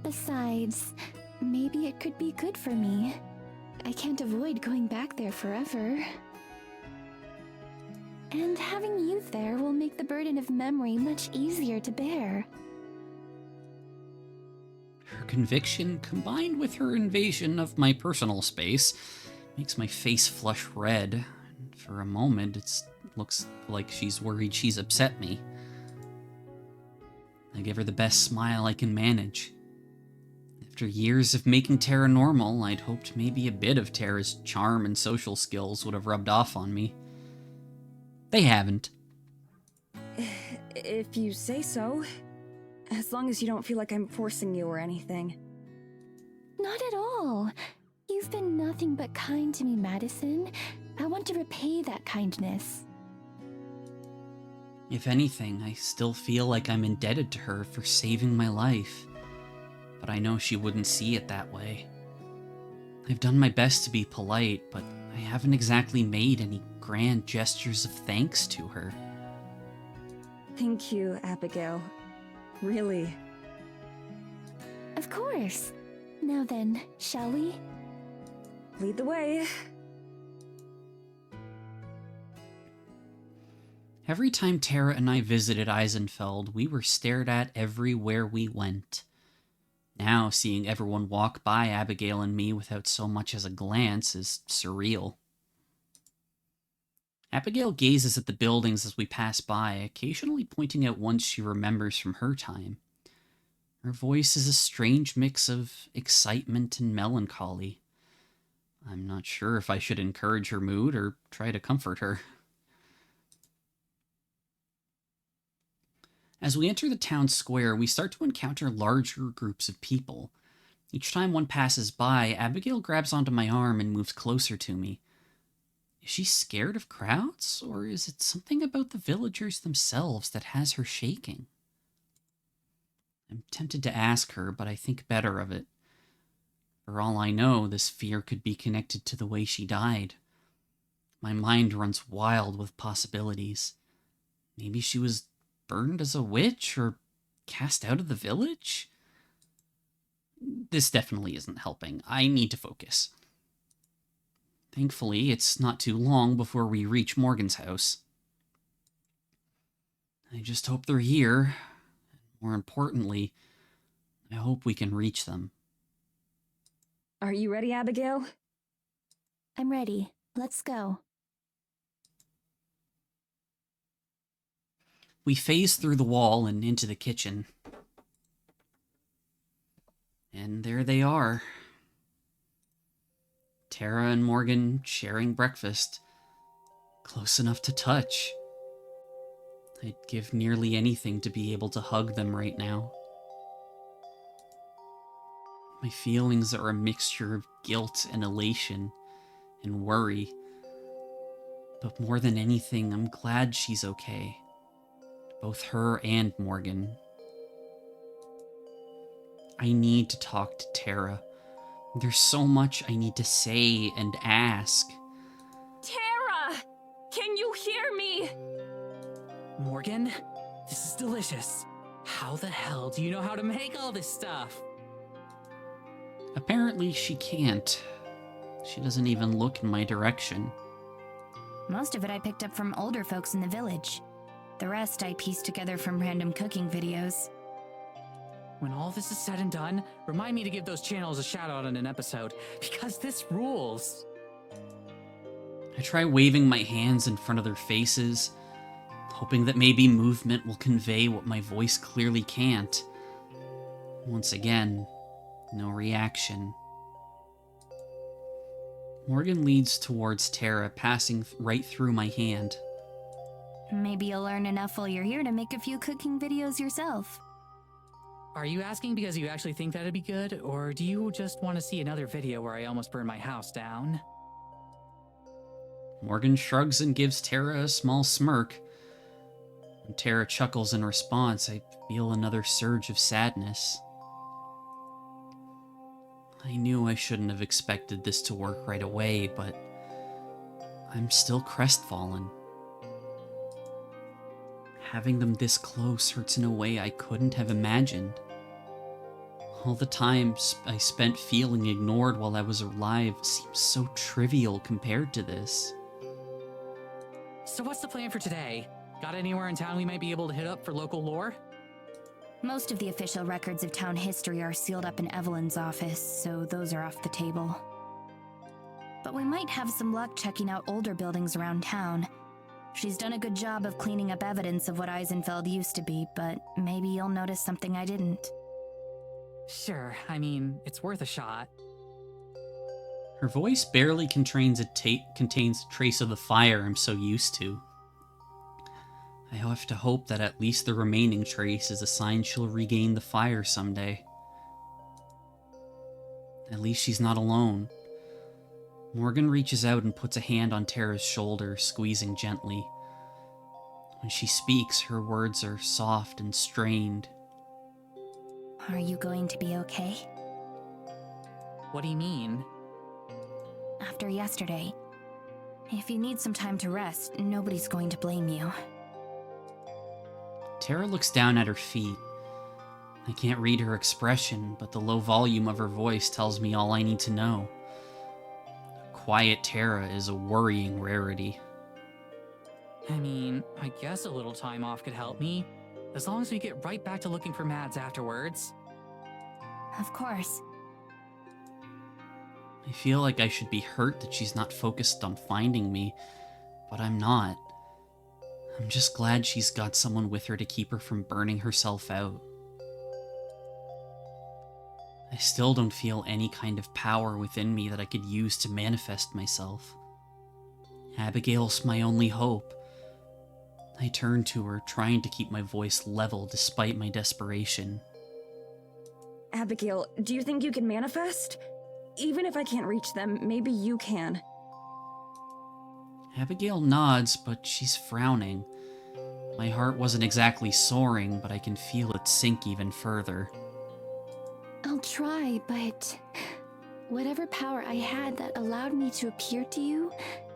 Besides, maybe it could be good for me. I can't avoid going back there forever. And having you there will make the burden of memory much easier to bear. Her conviction, combined with her invasion of my personal space, makes my face flush red. For a moment, it looks like she's worried she's upset me. I give her the best smile I can manage. After years of making Terra normal, I'd hoped maybe a bit of Terra's charm and social skills would have rubbed off on me. They haven't. If you say so. As long as you don't feel like I'm forcing you or anything. Not at all. You've been nothing but kind to me, Madison. I want to repay that kindness. If anything, I still feel like I'm indebted to her for saving my life. But I know she wouldn't see it that way. I've done my best to be polite, but I haven't exactly made any grand gestures of thanks to her. Thank you, Abigail. Really. Of course. Now then, shall we? Lead the way. Every time Terra and I visited Eisenfeld, we were stared at everywhere we went. Now, seeing everyone walk by Abigail and me without so much as a glance is surreal. Abigail gazes at the buildings as we pass by, occasionally pointing out ones she remembers from her time. Her voice is a strange mix of excitement and melancholy. I'm not sure if I should encourage her mood or try to comfort her. As we enter the town square, we start to encounter larger groups of people. Each time one passes by, Abigail grabs onto my arm and moves closer to me. Is she scared of crowds, or is it something about the villagers themselves that has her shaking? I'm tempted to ask her, but I think better of it. For all I know, this fear could be connected to the way she died. My mind runs wild with possibilities. Maybe she was burned as a witch, or cast out of the village? This definitely isn't helping. I need to focus. Thankfully, it's not too long before we reach Morgan's house. I just hope they're here. More importantly, I hope we can reach them. Are you ready, Abigail? I'm ready. Let's go. We phase through the wall and into the kitchen. And there they are. Tara and Morgan sharing breakfast. Close enough to touch. I'd give nearly anything to be able to hug them right now. My feelings are a mixture of guilt and elation and worry. But more than anything, I'm glad she's okay. Both her and Morgan. I need to talk to Tara. There's so much I need to say and ask. Tara! Can you hear me? Morgan, this is delicious. How the hell do you know how to make all this stuff? Apparently she can't. She doesn't even look in my direction. Most of it I picked up from older folks in the village. The rest I pieced together from random cooking videos. When all this is said and done, remind me to give those channels a shout out in an episode, because this rules. I try waving my hands in front of their faces, hoping that maybe movement will convey what my voice clearly can't. Once again, no reaction. Morgan leads towards Tara, passing right through my hand. Maybe you'll learn enough while you're here to make a few cooking videos yourself. Are you asking because you actually think that'd be good, or do you just want to see another video where I almost burned my house down? Morgan shrugs and gives Tara a small smirk. When Tara chuckles in response, I feel another surge of sadness. I knew I shouldn't have expected this to work right away, but I'm still crestfallen. Having them this close hurts in a way I couldn't have imagined. All the times I spent feeling ignored while I was alive seems so trivial compared to this. So what's the plan for today? Got anywhere in town we might be able to hit up for local lore? Most of the official records of town history are sealed up in Evelyn's office, so those are off the table. But we might have some luck checking out older buildings around town. She's done a good job of cleaning up evidence of what Eisenfeld used to be, but maybe you'll notice something I didn't. Sure, I mean, it's worth a shot. Her voice barely contains a trace of the fire I'm so used to. I have to hope that at least the remaining trace is a sign she'll regain the fire someday. At least she's not alone. Morgan reaches out and puts a hand on Tara's shoulder, squeezing gently. When she speaks, her words are soft and strained. Are you going to be okay? What do you mean? After yesterday, if you need some time to rest, nobody's going to blame you. Tara looks down at her feet. I can't read her expression, but the low volume of her voice tells me all I need to know. Quiet Tara is a worrying rarity. I mean, I guess a little time off could help me, as long as we get right back to looking for Mads afterwards. Of course. I feel like I should be hurt that she's not focused on finding me, but I'm not. I'm just glad she's got someone with her to keep her from burning herself out. I still don't feel any kind of power within me that I could use to manifest myself. Abigail's my only hope. I turn to her, trying to keep my voice level despite my desperation. Abigail, do you think you can manifest? Even if I can't reach them, maybe you can. Abigail nods, but she's frowning. My heart wasn't exactly soaring, but I can feel it sink even further. I'll try, but whatever power I had that allowed me to appear to you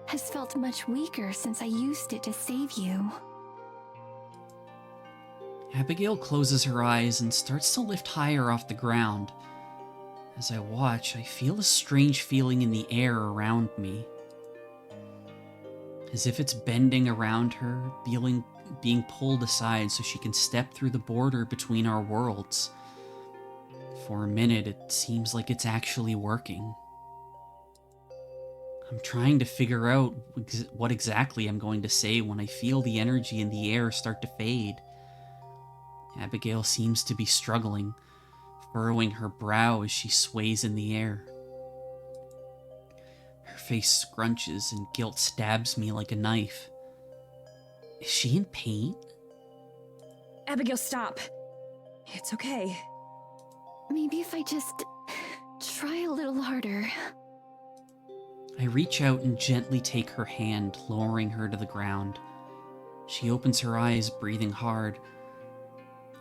has felt much weaker since I used it to save you. Abigail closes her eyes and starts to lift higher off the ground. As I watch, I feel a strange feeling in the air around me. As if it's bending around her, being pulled aside so she can step through the border between our worlds. For a minute, it seems like it's actually working. I'm trying to figure out what exactly I'm going to say when I feel the energy in the air start to fade. Abigail seems to be struggling, furrowing her brow as she sways in the air. Her face scrunches and guilt stabs me like a knife. Is she in pain? Abigail, stop. It's okay. Maybe if I just try a little harder. I reach out and gently take her hand, lowering her to the ground. She opens her eyes, breathing hard.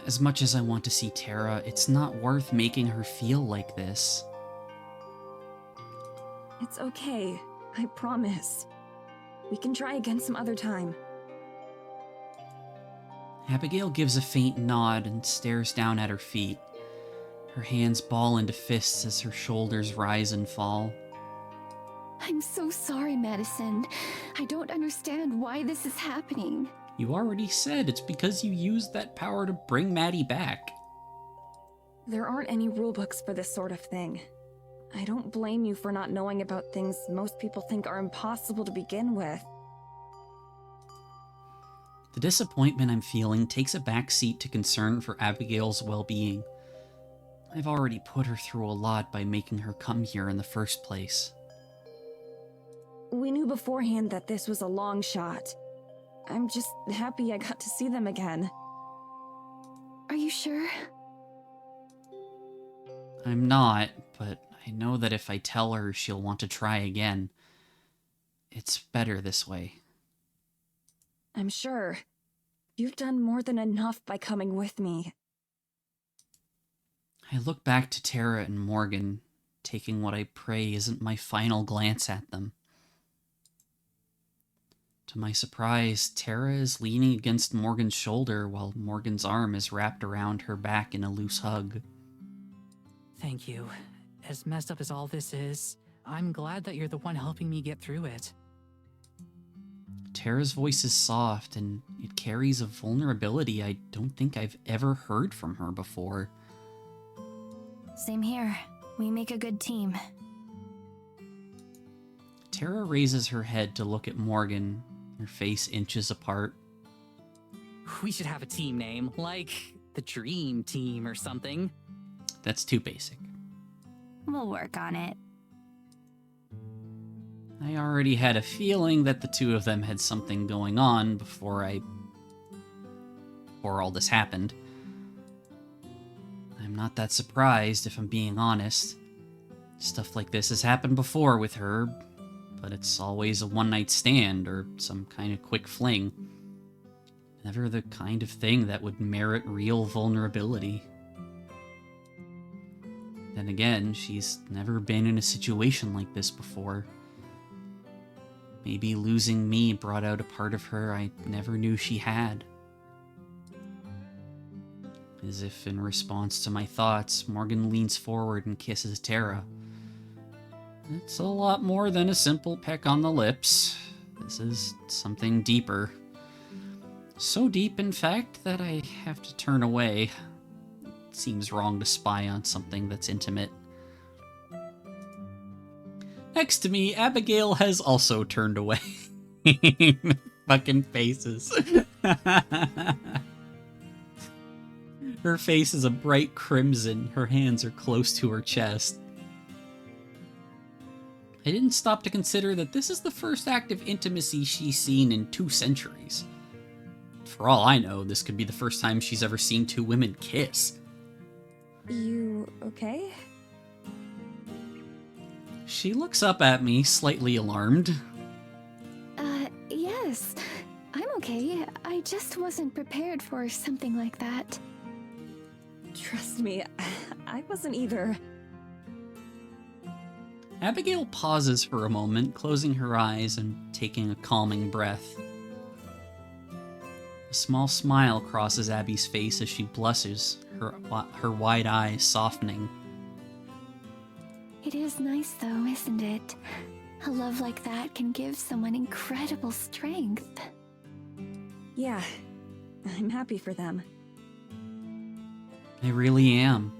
As much as I want to see Tara, it's not worth making her feel like this. It's okay. I promise. We can try again some other time. Abigail gives a faint nod and stares down at her feet. Her hands ball into fists as her shoulders rise and fall. I'm so sorry, Madison. I don't understand why this is happening. You already said it's because you used that power to bring Maddie back. There aren't any rulebooks for this sort of thing. I don't blame you for not knowing about things most people think are impossible to begin with. The disappointment I'm feeling takes a backseat to concern for Abigail's well-being. I've already put her through a lot by making her come here in the first place. We knew beforehand that this was a long shot. I'm just happy I got to see them again. Are you sure? I'm not, but I know that if I tell her, she'll want to try again. It's better this way. I'm sure. You've done more than enough by coming with me. I look back to Tara and Morgan, taking what I pray isn't my final glance at them. To my surprise, Tara is leaning against Morgan's shoulder while Morgan's arm is wrapped around her back in a loose hug. Thank you. As messed up as all this is, I'm glad that you're the one helping me get through it. Tara's voice is soft, and it carries a vulnerability I don't think I've ever heard from her before. Same here. We make a good team. Tara raises her head to look at Morgan, her face inches apart. We should have a team name, like the Dream Team or something. That's too basic. We'll work on it. I already had a feeling that the two of them had something going on before all this happened. I'm not that surprised, if I'm being honest. Stuff like this has happened before with her, but it's always a one-night stand or some kind of quick fling. Never the kind of thing that would merit real vulnerability. Then again, she's never been in a situation like this before. Maybe losing me brought out a part of her I never knew she had. As if in response to my thoughts, Morgan leans forward and kisses Tara. It's a lot more than a simple peck on the lips. This is something deeper. So deep, in fact, that I have to turn away. It seems wrong to spy on something that's intimate. Next to me, Abigail has also turned away. Fucking faces. Her face is a bright crimson. Her hands are close to her chest. I didn't stop to consider that this is the first act of intimacy she's seen in 2 centuries. For all I know, this could be the first time she's ever seen 2 women kiss. You okay? She looks up at me, slightly alarmed. Yes. I'm okay. I just wasn't prepared for something like that. Trust me, I wasn't either. Abigail pauses for a moment, closing her eyes and taking a calming breath. A small smile crosses Abby's face as she blushes, her wide eyes softening. It is nice though, isn't it? A love like that can give someone incredible strength. Yeah, I'm happy for them. I really am.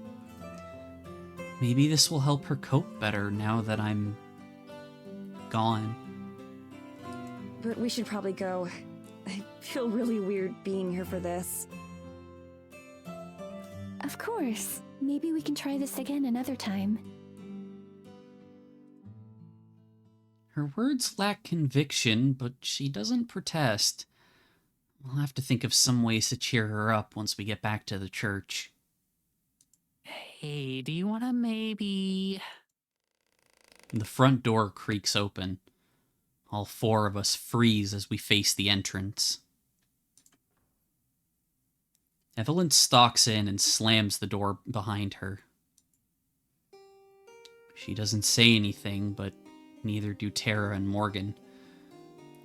Maybe this will help her cope better now that I'm gone. But we should probably go. I feel really weird being here for this. Of course. Maybe we can try this again another time. Her words lack conviction, but she doesn't protest. I'll have to think of some ways to cheer her up once we get back to the church. Hey, do you want to maybe... The front door creaks open. All four of us freeze as we face the entrance. Evelyn stalks in and slams the door behind her. She doesn't say anything, but neither do Tara and Morgan.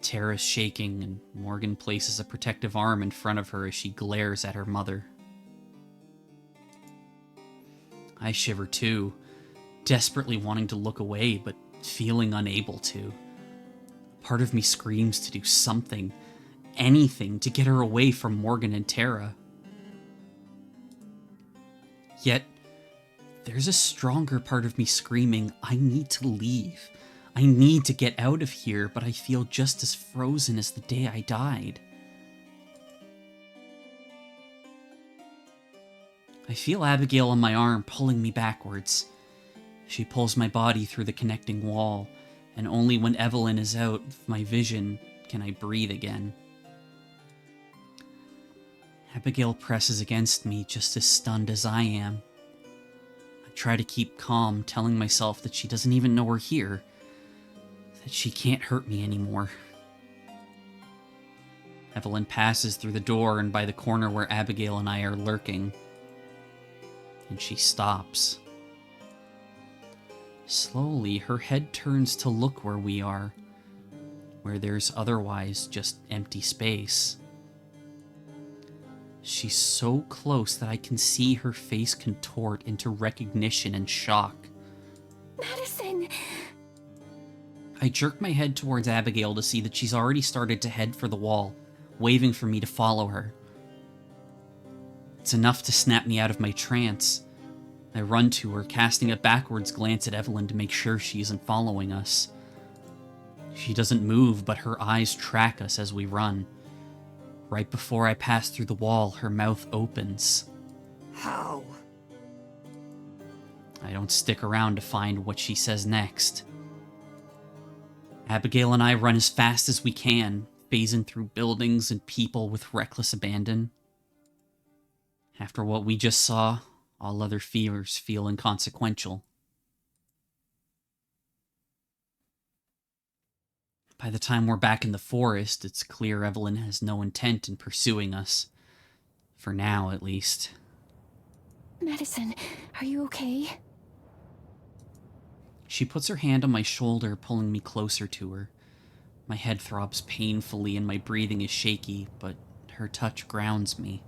Tara's shaking, and Morgan places a protective arm in front of her as she glares at her mother. I shiver too, desperately wanting to look away, but feeling unable to. Part of me screams to do something, anything, to get her away from Morgan and Tara. Yet, there's a stronger part of me screaming, I need to leave. I need to get out of here, but I feel just as frozen as the day I died. I feel Abigail on my arm pulling me backwards. She pulls my body through the connecting wall, and only when Evelyn is out of my vision can I breathe again. Abigail presses against me just as stunned as I am. I try to keep calm, telling myself that she doesn't even know we're here, that she can't hurt me anymore. Evelyn passes through the door and by the corner where Abigail and I are lurking, and she stops. Slowly, her head turns to look where we are, where there's otherwise just empty space. She's so close that I can see her face contort into recognition and shock. Madison! I jerk my head towards Abigail to see that she's already started to head for the wall, waving for me to follow her. It's enough to snap me out of my trance. I run to her, casting a backwards glance at Evelyn to make sure she isn't following us. She doesn't move, but her eyes track us as we run. Right before I pass through the wall, her mouth opens. How? I don't stick around to find what she says next. Abigail and I run as fast as we can, phasing through buildings and people with reckless abandon. After what we just saw, all other fears feel inconsequential. By the time we're back in the forest, it's clear Evelyn has no intent in pursuing us. For now, at least. Madison, are you okay? She puts her hand on my shoulder, pulling me closer to her. My head throbs painfully and my breathing is shaky, but her touch grounds me.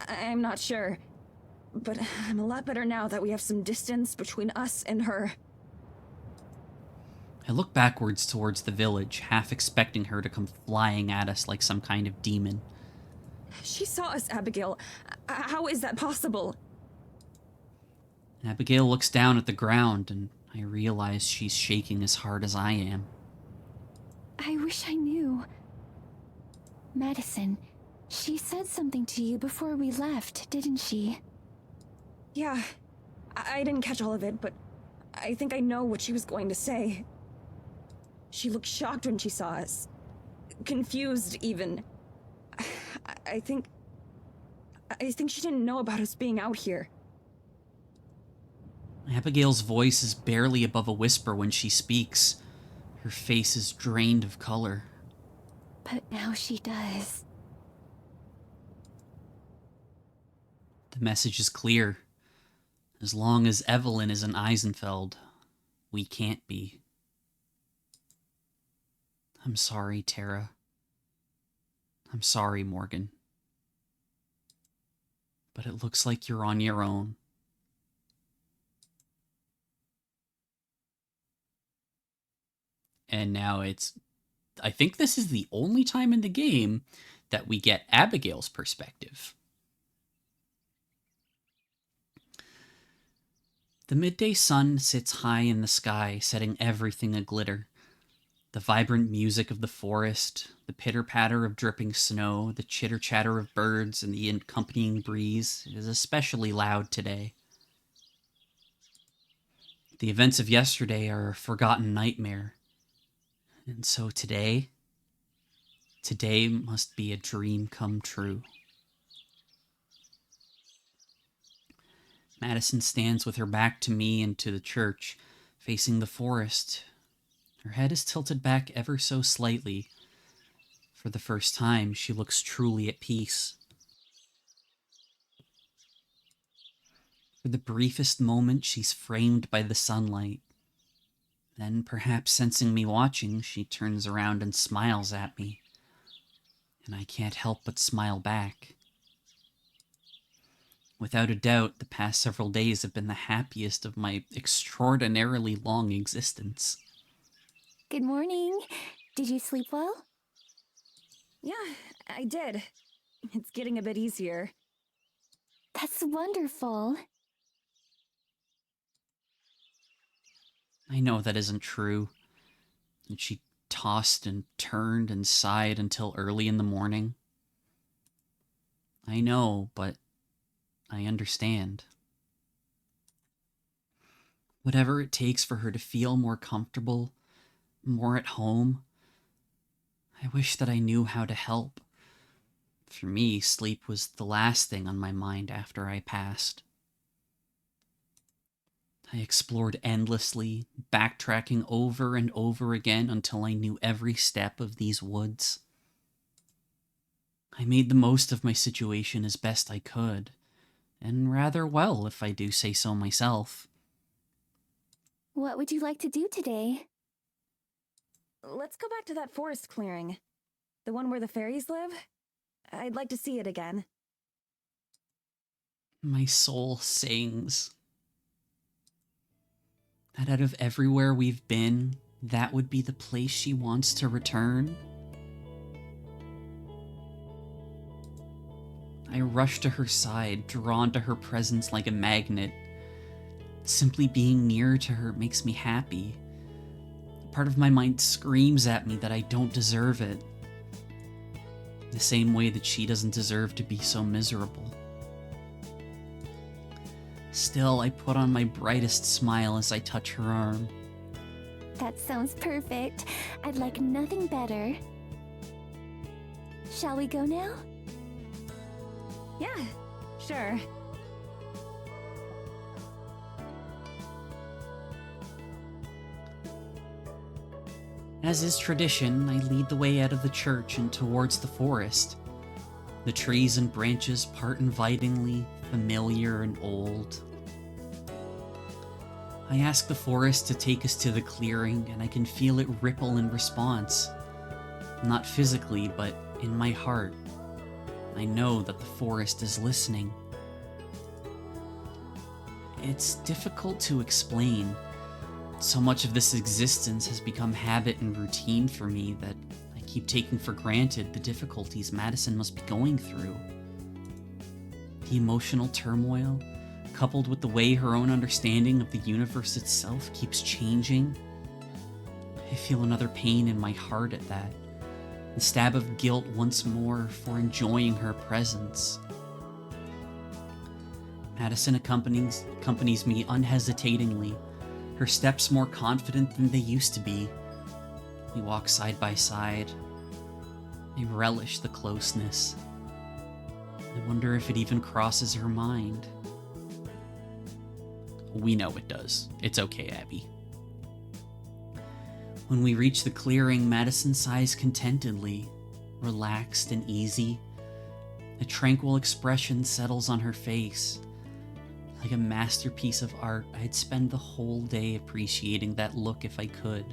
I'm not sure. But I'm a lot better now that we have some distance between us and her. I look backwards towards the village, half expecting her to come flying at us like some kind of demon. She saw us, Abigail. How is that possible? Abigail looks down at the ground, and I realize she's shaking as hard as I am. I wish I knew. Madison, she said something to you before we left, didn't she? Yeah. I didn't catch all of it, but I think I know what she was going to say. She looked shocked when she saw us. Confused, even. I think she didn't know about us being out here. Abigail's voice is barely above a whisper when she speaks. Her face is drained of color. But now she does. The message is clear. As long as Evelyn is in Eisenfeld, we can't be. I'm sorry, Tara. I'm sorry, Morgan. But it looks like you're on your own. And now I think this is the only time in the game that we get Abigail's perspective. The midday sun sits high in the sky, setting everything aglitter. The vibrant music of the forest, the pitter-patter of dripping snow, the chitter-chatter of birds, and the accompanying breeze is especially loud today. The events of yesterday are a forgotten nightmare. And so today must be a dream come true. Madison stands with her back to me and to the church, facing the forest. Her head is tilted back ever so slightly. For the first time, she looks truly at peace. For the briefest moment, she's framed by the sunlight. Then, perhaps sensing me watching, she turns around and smiles at me. And I can't help but smile back. Without a doubt, the past several days have been the happiest of my extraordinarily long existence. Good morning. Did you sleep well? Yeah, I did. It's getting a bit easier. That's wonderful. I know that isn't true. And she tossed and turned and sighed until early in the morning. I know, but I understand. Whatever it takes for her to feel more comfortable, more at home. I wish that I knew how to help. For me, sleep was the last thing on my mind after I passed. I explored endlessly, backtracking over and over again until I knew every step of these woods. I made the most of my situation as best I could, and rather well, if I do say so myself. What would you like to do today? Let's go back to that forest clearing. The one where the fairies live? I'd like to see it again. My soul sings. That out of everywhere we've been, that would be the place she wants to return? I rush to her side, drawn to her presence like a magnet. Simply being near to her makes me happy. Part of my mind screams at me that I don't deserve it. The same way that she doesn't deserve to be so miserable. Still, I put on my brightest smile as I touch her arm. That sounds perfect. I'd like nothing better. Shall we go now? Yeah, sure. As is tradition, I lead the way out of the church and towards the forest. The trees and branches part invitingly, familiar and old. I ask the forest to take us to the clearing, and I can feel it ripple in response. Not physically, but in my heart. I know that the forest is listening. It's difficult to explain. So much of this existence has become habit and routine for me that I keep taking for granted the difficulties Madison must be going through. The emotional turmoil, coupled with the way her own understanding of the universe itself keeps changing. I feel another pain in my heart at that. The stab of guilt once more for enjoying her presence. Madison accompanies me unhesitatingly, her steps more confident than they used to be. We walk side by side. I relish the closeness. I wonder if it even crosses her mind. We know it does. It's okay, Abby. When we reach the clearing, Madison sighs contentedly, relaxed and easy. A tranquil expression settles on her face. Like a masterpiece of art, I'd spend the whole day appreciating that look if I could.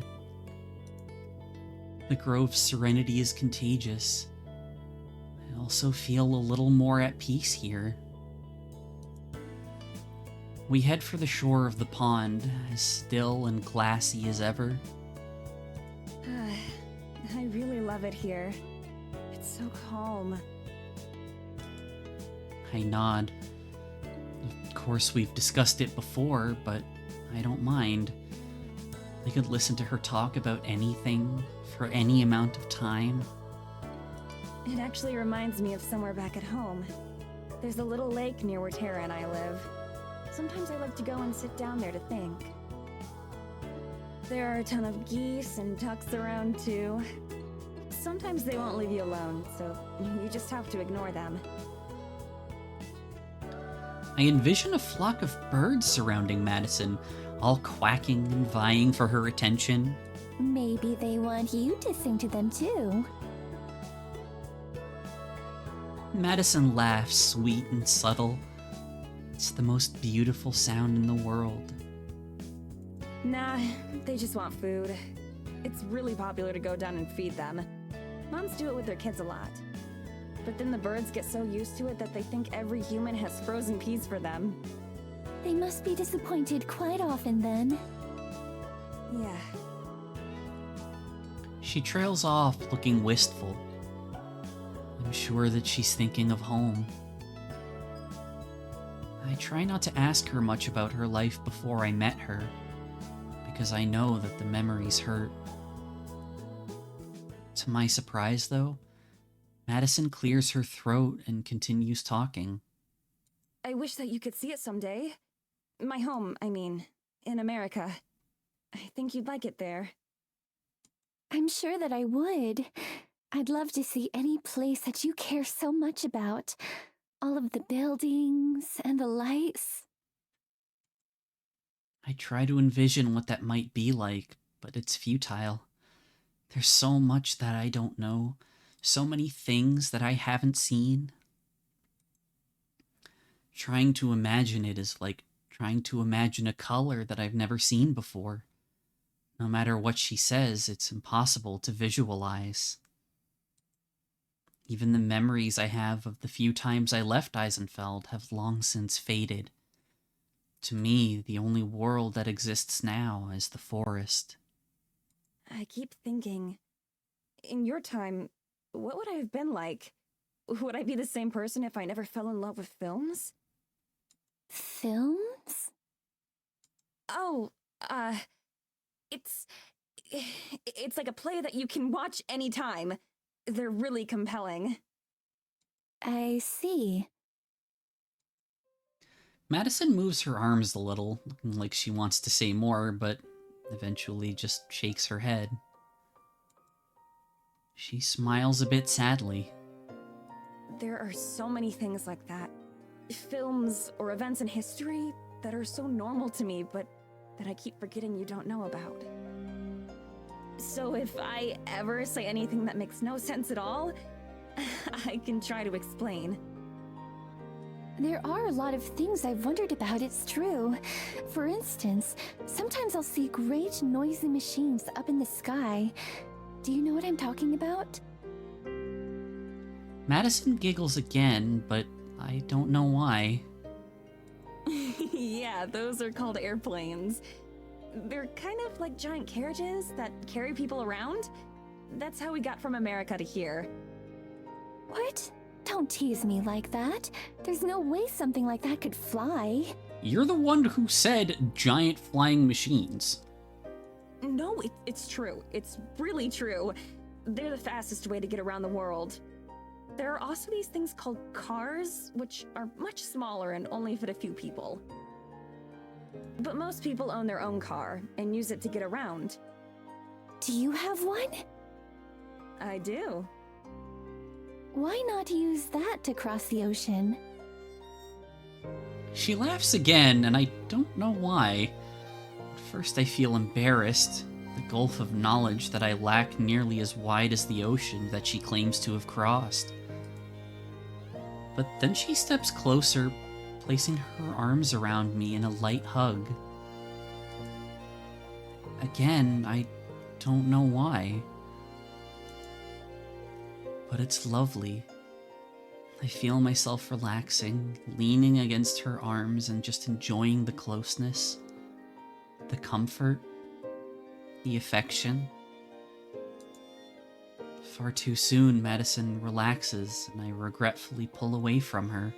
The grove's serenity is contagious. I also feel a little more at peace here. We head for the shore of the pond, as still and glassy as ever. I really love it here. It's so calm. I nod. Of course, we've discussed it before, but I don't mind. I could listen to her talk about anything for any amount of time. It actually reminds me of somewhere back at home. There's a little lake near where Tara and I live. Sometimes I like to go and sit down there to think. There are a ton of geese and ducks around too. Sometimes they won't leave you alone, so you just have to ignore them. I envision a flock of birds surrounding Madison, all quacking and vying for her attention. Maybe they want you to sing to them too. Madison laughs, sweet and subtle. It's the most beautiful sound in the world. Nah, they just want food. It's really popular to go down and feed them. Moms do it with their kids a lot. But then the birds get so used to it that they think every human has frozen peas for them. They must be disappointed quite often then. Yeah. She trails off, looking wistful. I'm sure that she's thinking of home. I try not to ask her much about her life before I met her, because I know that the memories hurt. To my surprise, though, Madison clears her throat and continues talking. I wish that you could see it someday. My home, I mean, in America. I think you'd like it there. I'm sure that I would. I'd love to see any place that you care so much about. All of the buildings and the lights. I try to envision what that might be like, but it's futile. There's so much that I don't know, so many things that I haven't seen. Trying to imagine it is like trying to imagine a color that I've never seen before. No matter what she says, it's impossible to visualize. Even the memories I have of the few times I left Eisenfeld have long since faded. To me, the only world that exists now is the forest. I keep thinking, in your time, what would I have been like? Would I be the same person if I never fell in love with films? Films? Oh, it's like a play that you can watch anytime. They're really compelling. I see. Madison moves her arms a little, looking like she wants to say more, but eventually just shakes her head. She smiles a bit sadly. There are so many things like that. Films or events in history that are so normal to me, but that I keep forgetting you don't know about. So if I ever say anything that makes no sense at all, I can try to explain. There are a lot of things I've wondered about, it's true. For instance, sometimes I'll see great noisy machines up in the sky. Do you know what I'm talking about? Madison giggles again, but I don't know why. Yeah, those are called airplanes. They're kind of like giant carriages that carry people around. That's how we got from America to here. What? Don't tease me like that. There's no way something like that could fly. You're the one who said giant flying machines. No, it's true. It's really true. They're the fastest way to get around the world. There are also these things called cars, which are much smaller and only fit a few people. But most people own their own car and use it to get around. Do you have one? I do. Why not use that to cross the ocean? She laughs again, and I don't know why. At first I feel embarrassed. The gulf of knowledge that I lack nearly as wide as the ocean that she claims to have crossed. But then she steps closer, placing her arms around me in a light hug. Again, I don't know why. But it's lovely. I feel myself relaxing, leaning against her arms and just enjoying the closeness, the comfort, the affection. Far too soon, Madison relaxes, and I regretfully pull away from her.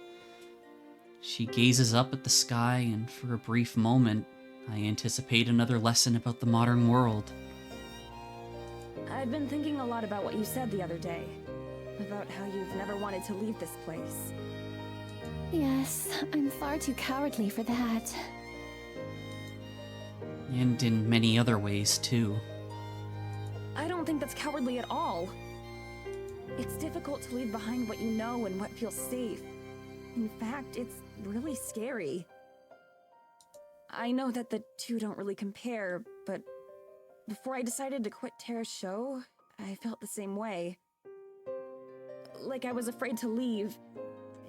She gazes up at the sky, and for a brief moment, I anticipate another lesson about the modern world. I've been thinking a lot about what you said the other day. About how you've never wanted to leave this place. Yes, I'm far too cowardly for that. And in many other ways, too. I don't think that's cowardly at all. It's difficult to leave behind what you know and what feels safe. In fact, it's really scary. I know that the two don't really compare, but before I decided to quit Terra's show, I felt the same way. Like I was afraid to leave,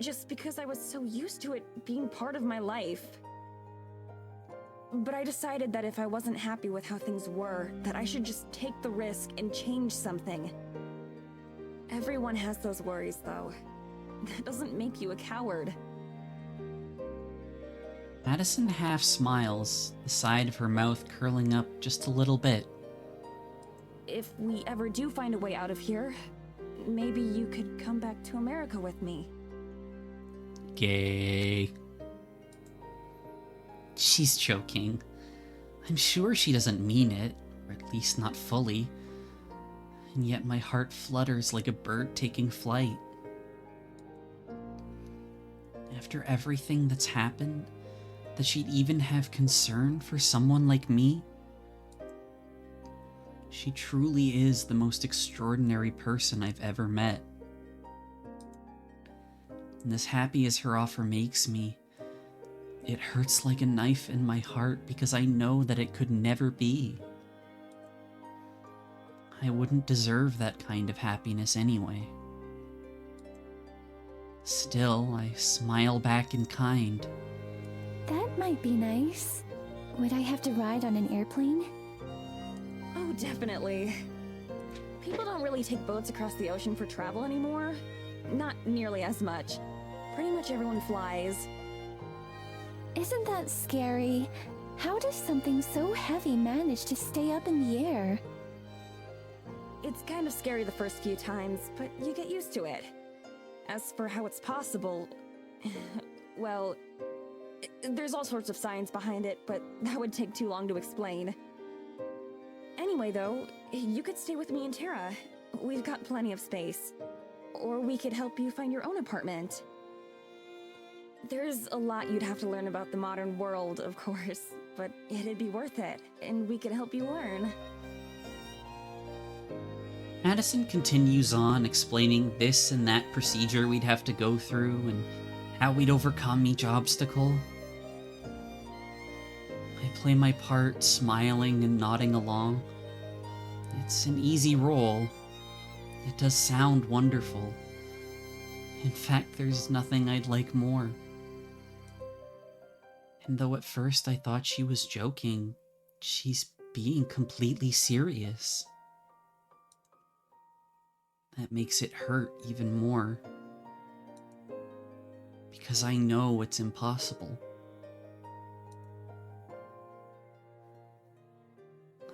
just because I was so used to it being part of my life. But I decided that if I wasn't happy with how things were, that I should just take the risk and change something. Everyone has those worries, though. That doesn't make you a coward. Madison half smiles, the side of her mouth curling up just a little bit. If we ever do find a way out of here, maybe you could come back to America with me. Gay. She's joking. I'm sure she doesn't mean it, or at least not fully. And yet my heart flutters like a bird taking flight. After everything that's happened, that she'd even have concern for someone like me? She truly is the most extraordinary person I've ever met. And as happy as her offer makes me, it hurts like a knife in my heart because I know that it could never be. I wouldn't deserve that kind of happiness anyway. Still, I smile back in kind. That might be nice. Would I have to ride on an airplane? Oh, definitely. People don't really take boats across the ocean for travel anymore. Not nearly as much. Pretty much everyone flies. Isn't that scary? How does something so heavy manage to stay up in the air? It's kind of scary the first few times, but you get used to it. As for how it's possible, well, there's all sorts of science behind it, but that would take too long to explain. Anyway, though, you could stay with me and Terra. We've got plenty of space. Or we could help you find your own apartment. There's a lot you'd have to learn about the modern world, of course, but it'd be worth it, and we could help you learn. Madison continues on explaining this and that procedure we'd have to go through and how we'd overcome each obstacle. I play my part, smiling and nodding along. It's an easy role. It does sound wonderful. In fact, there's nothing I'd like more. And though at first I thought she was joking, she's being completely serious. That makes it hurt even more. Because I know it's impossible.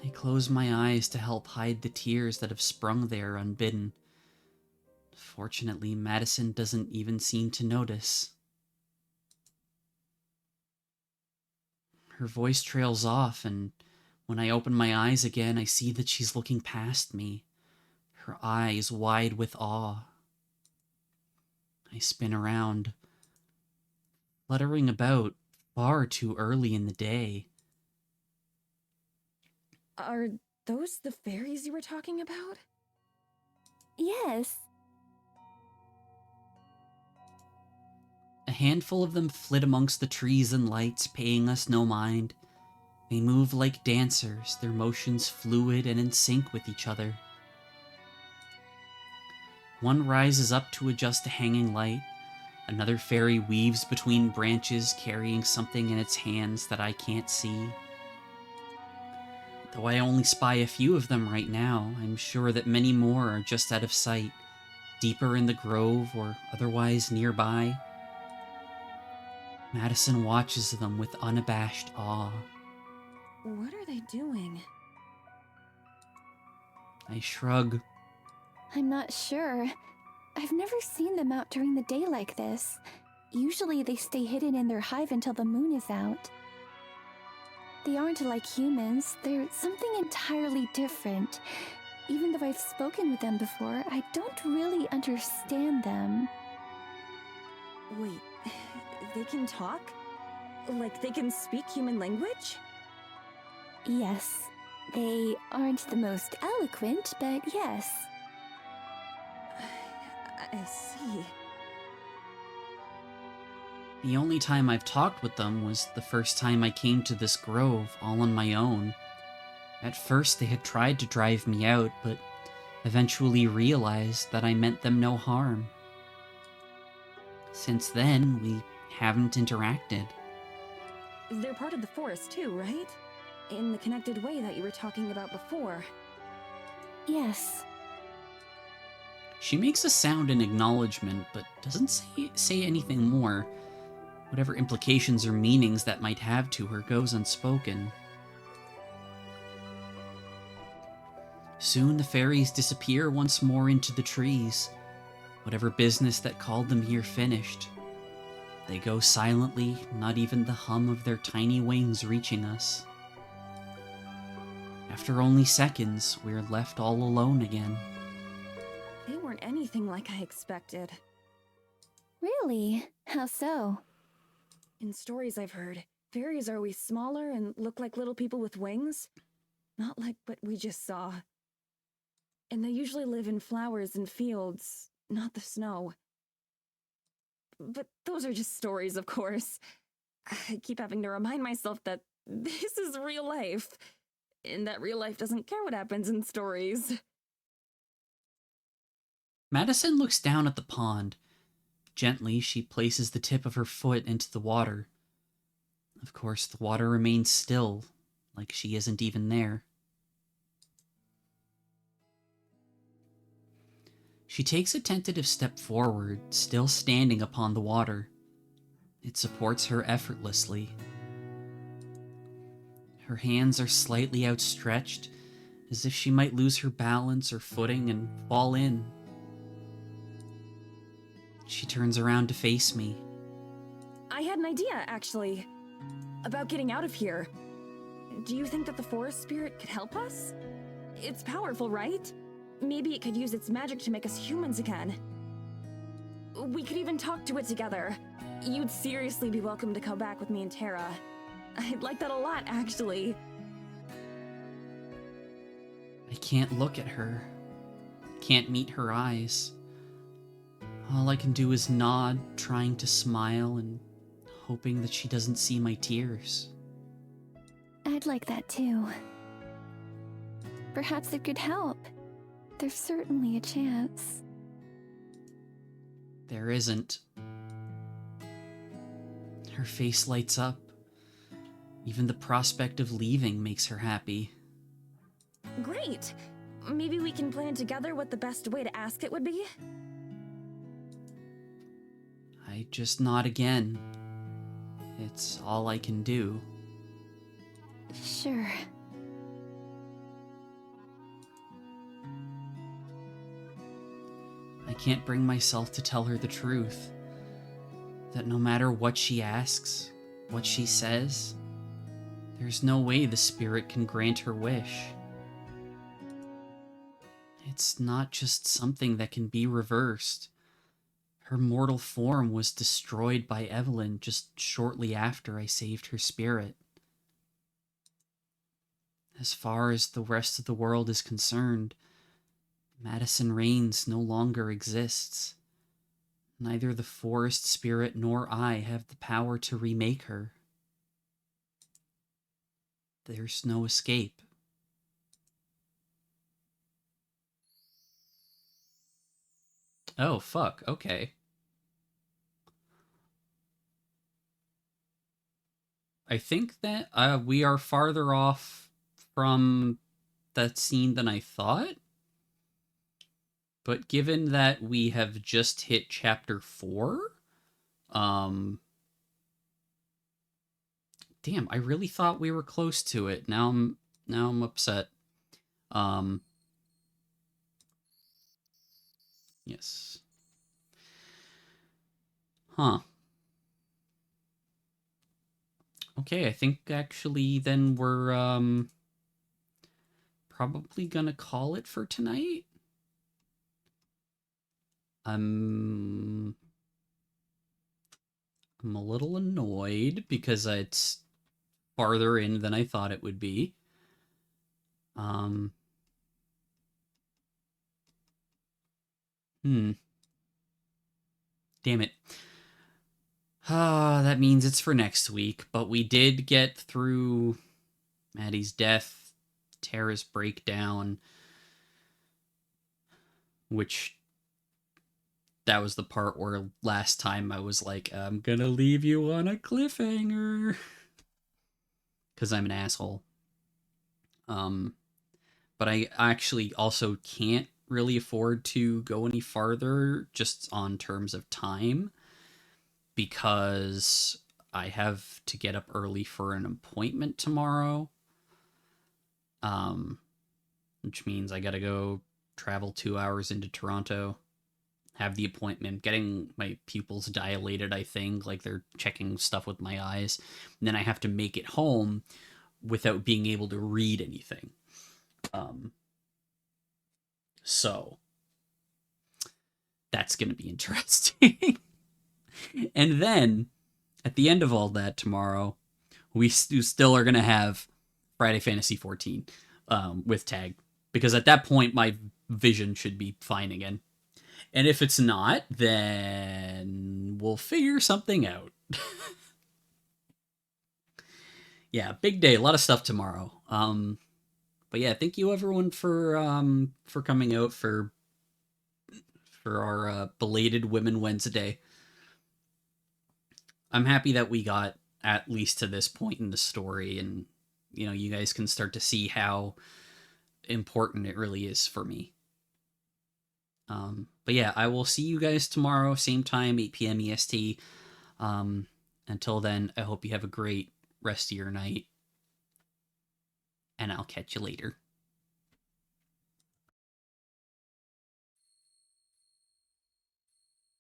I close my eyes to help hide the tears that have sprung there unbidden. Fortunately, Madison doesn't even seem to notice. Her voice trails off, and when I open my eyes again, I see that she's looking past me, her eyes wide with awe. I spin around, fluttering about far too early in the day. Are those the fairies you were talking about? Yes. A handful of them flit amongst the trees and lights, paying us no mind. They move like dancers, their motions fluid and in sync with each other. One rises up to adjust a hanging light. Another fairy weaves between branches, carrying something in its hands that I can't see. Though I only spy a few of them right now, I'm sure that many more are just out of sight, deeper in the grove or otherwise nearby. Madison watches them with unabashed awe. What are they doing? I shrug. I'm not sure. I've never seen them out during the day like this. Usually they stay hidden in their hive until the moon is out. They aren't like humans, they're something entirely different. Even though I've spoken with them before, I don't really understand them. Wait, they can talk? Like they can speak human language? Yes, they aren't the most eloquent, but yes. I see. The only time I've talked with them was the first time I came to this grove all on my own. At first they had tried to drive me out, but eventually realized that I meant them no harm. Since then, we haven't interacted. They're part of the forest too, right? In the connected way that you were talking about before. Yes. She makes a sound in acknowledgement, but doesn't say anything more. Whatever implications or meanings that might have to her goes unspoken. Soon the fairies disappear once more into the trees. Whatever business that called them here finished. They go silently, not even the hum of their tiny wings reaching us. After only seconds, we're left all alone again. They weren't anything like I expected. Really? How so? In stories I've heard, fairies are always smaller and look like little people with wings. Not like what we just saw. And they usually live in flowers and fields, not the snow. But those are just stories, of course. I keep having to remind myself that this is real life, and that real life doesn't care what happens in stories. Madison looks down at the pond. Gently, she places the tip of her foot into the water. Of course, the water remains still, like she isn't even there. She takes a tentative step forward, still standing upon the water. It supports her effortlessly. Her hands are slightly outstretched, as if she might lose her balance or footing and fall in. She turns around to face me. I had an idea, actually, about getting out of here. Do you think that the forest spirit could help us? It's powerful, right? Maybe it could use its magic to make us humans again. We could even talk to it together. You'd seriously be welcome to come back with me and Tara. I'd like that a lot, actually. I can't look at her. Can't meet her eyes. All I can do is nod, trying to smile and hoping that she doesn't see my tears. I'd like that too. Perhaps it could help. There's certainly a chance. There isn't. Her face lights up. Even the prospect of leaving makes her happy. Great! Maybe we can plan together what the best way to ask it would be? I just nod again. It's all I can do. Sure. I can't bring myself to tell her the truth. That no matter what she asks, what she says, there's no way the spirit can grant her wish. It's not just something that can be reversed. Her mortal form was destroyed by Evelyn just shortly after I saved her spirit. As far as the rest of the world is concerned, Madison Raines no longer exists. Neither the forest spirit nor I have the power to remake her. There's no escape. Oh, fuck, okay. I think that we are farther off from that scene than I thought. But given that we have just hit chapter 4, damn, I really thought we were close to it. Now I'm upset. Yes. Huh. Okay, I think actually then we're probably gonna call it for tonight. I'm a little annoyed because it's farther in than I thought it would be. Damn it. Ah, that means it's for next week, but we did get through Maddie's death, Tara's breakdown, which that was the part where last time I was like, I'm gonna leave you on a cliffhanger. Because I'm an asshole. But I actually also can't really afford to go any farther just on terms of time, because I have to get up early for an appointment tomorrow. Which means I gotta go travel 2 hours into Toronto, have the appointment, getting my pupils dilated, I think, like they're checking stuff with my eyes. And then I have to make it home without being able to read anything. So that's going to be interesting. And then at the end of all that tomorrow, we still are going to have Friday Fantasy 14 with Tag, because at that point my vision should be fine again. And if it's not, then we'll figure something out. Yeah, big day, a lot of stuff tomorrow. But yeah, thank you everyone for coming out for our belated Women Wednesday. I'm happy that we got at least to this point in the story, and you know, you guys can start to see how important it really is for me. But yeah, I will see you guys tomorrow, same time, 8 p.m. EST. Until then, I hope you have a great rest of your night, and I'll catch you later.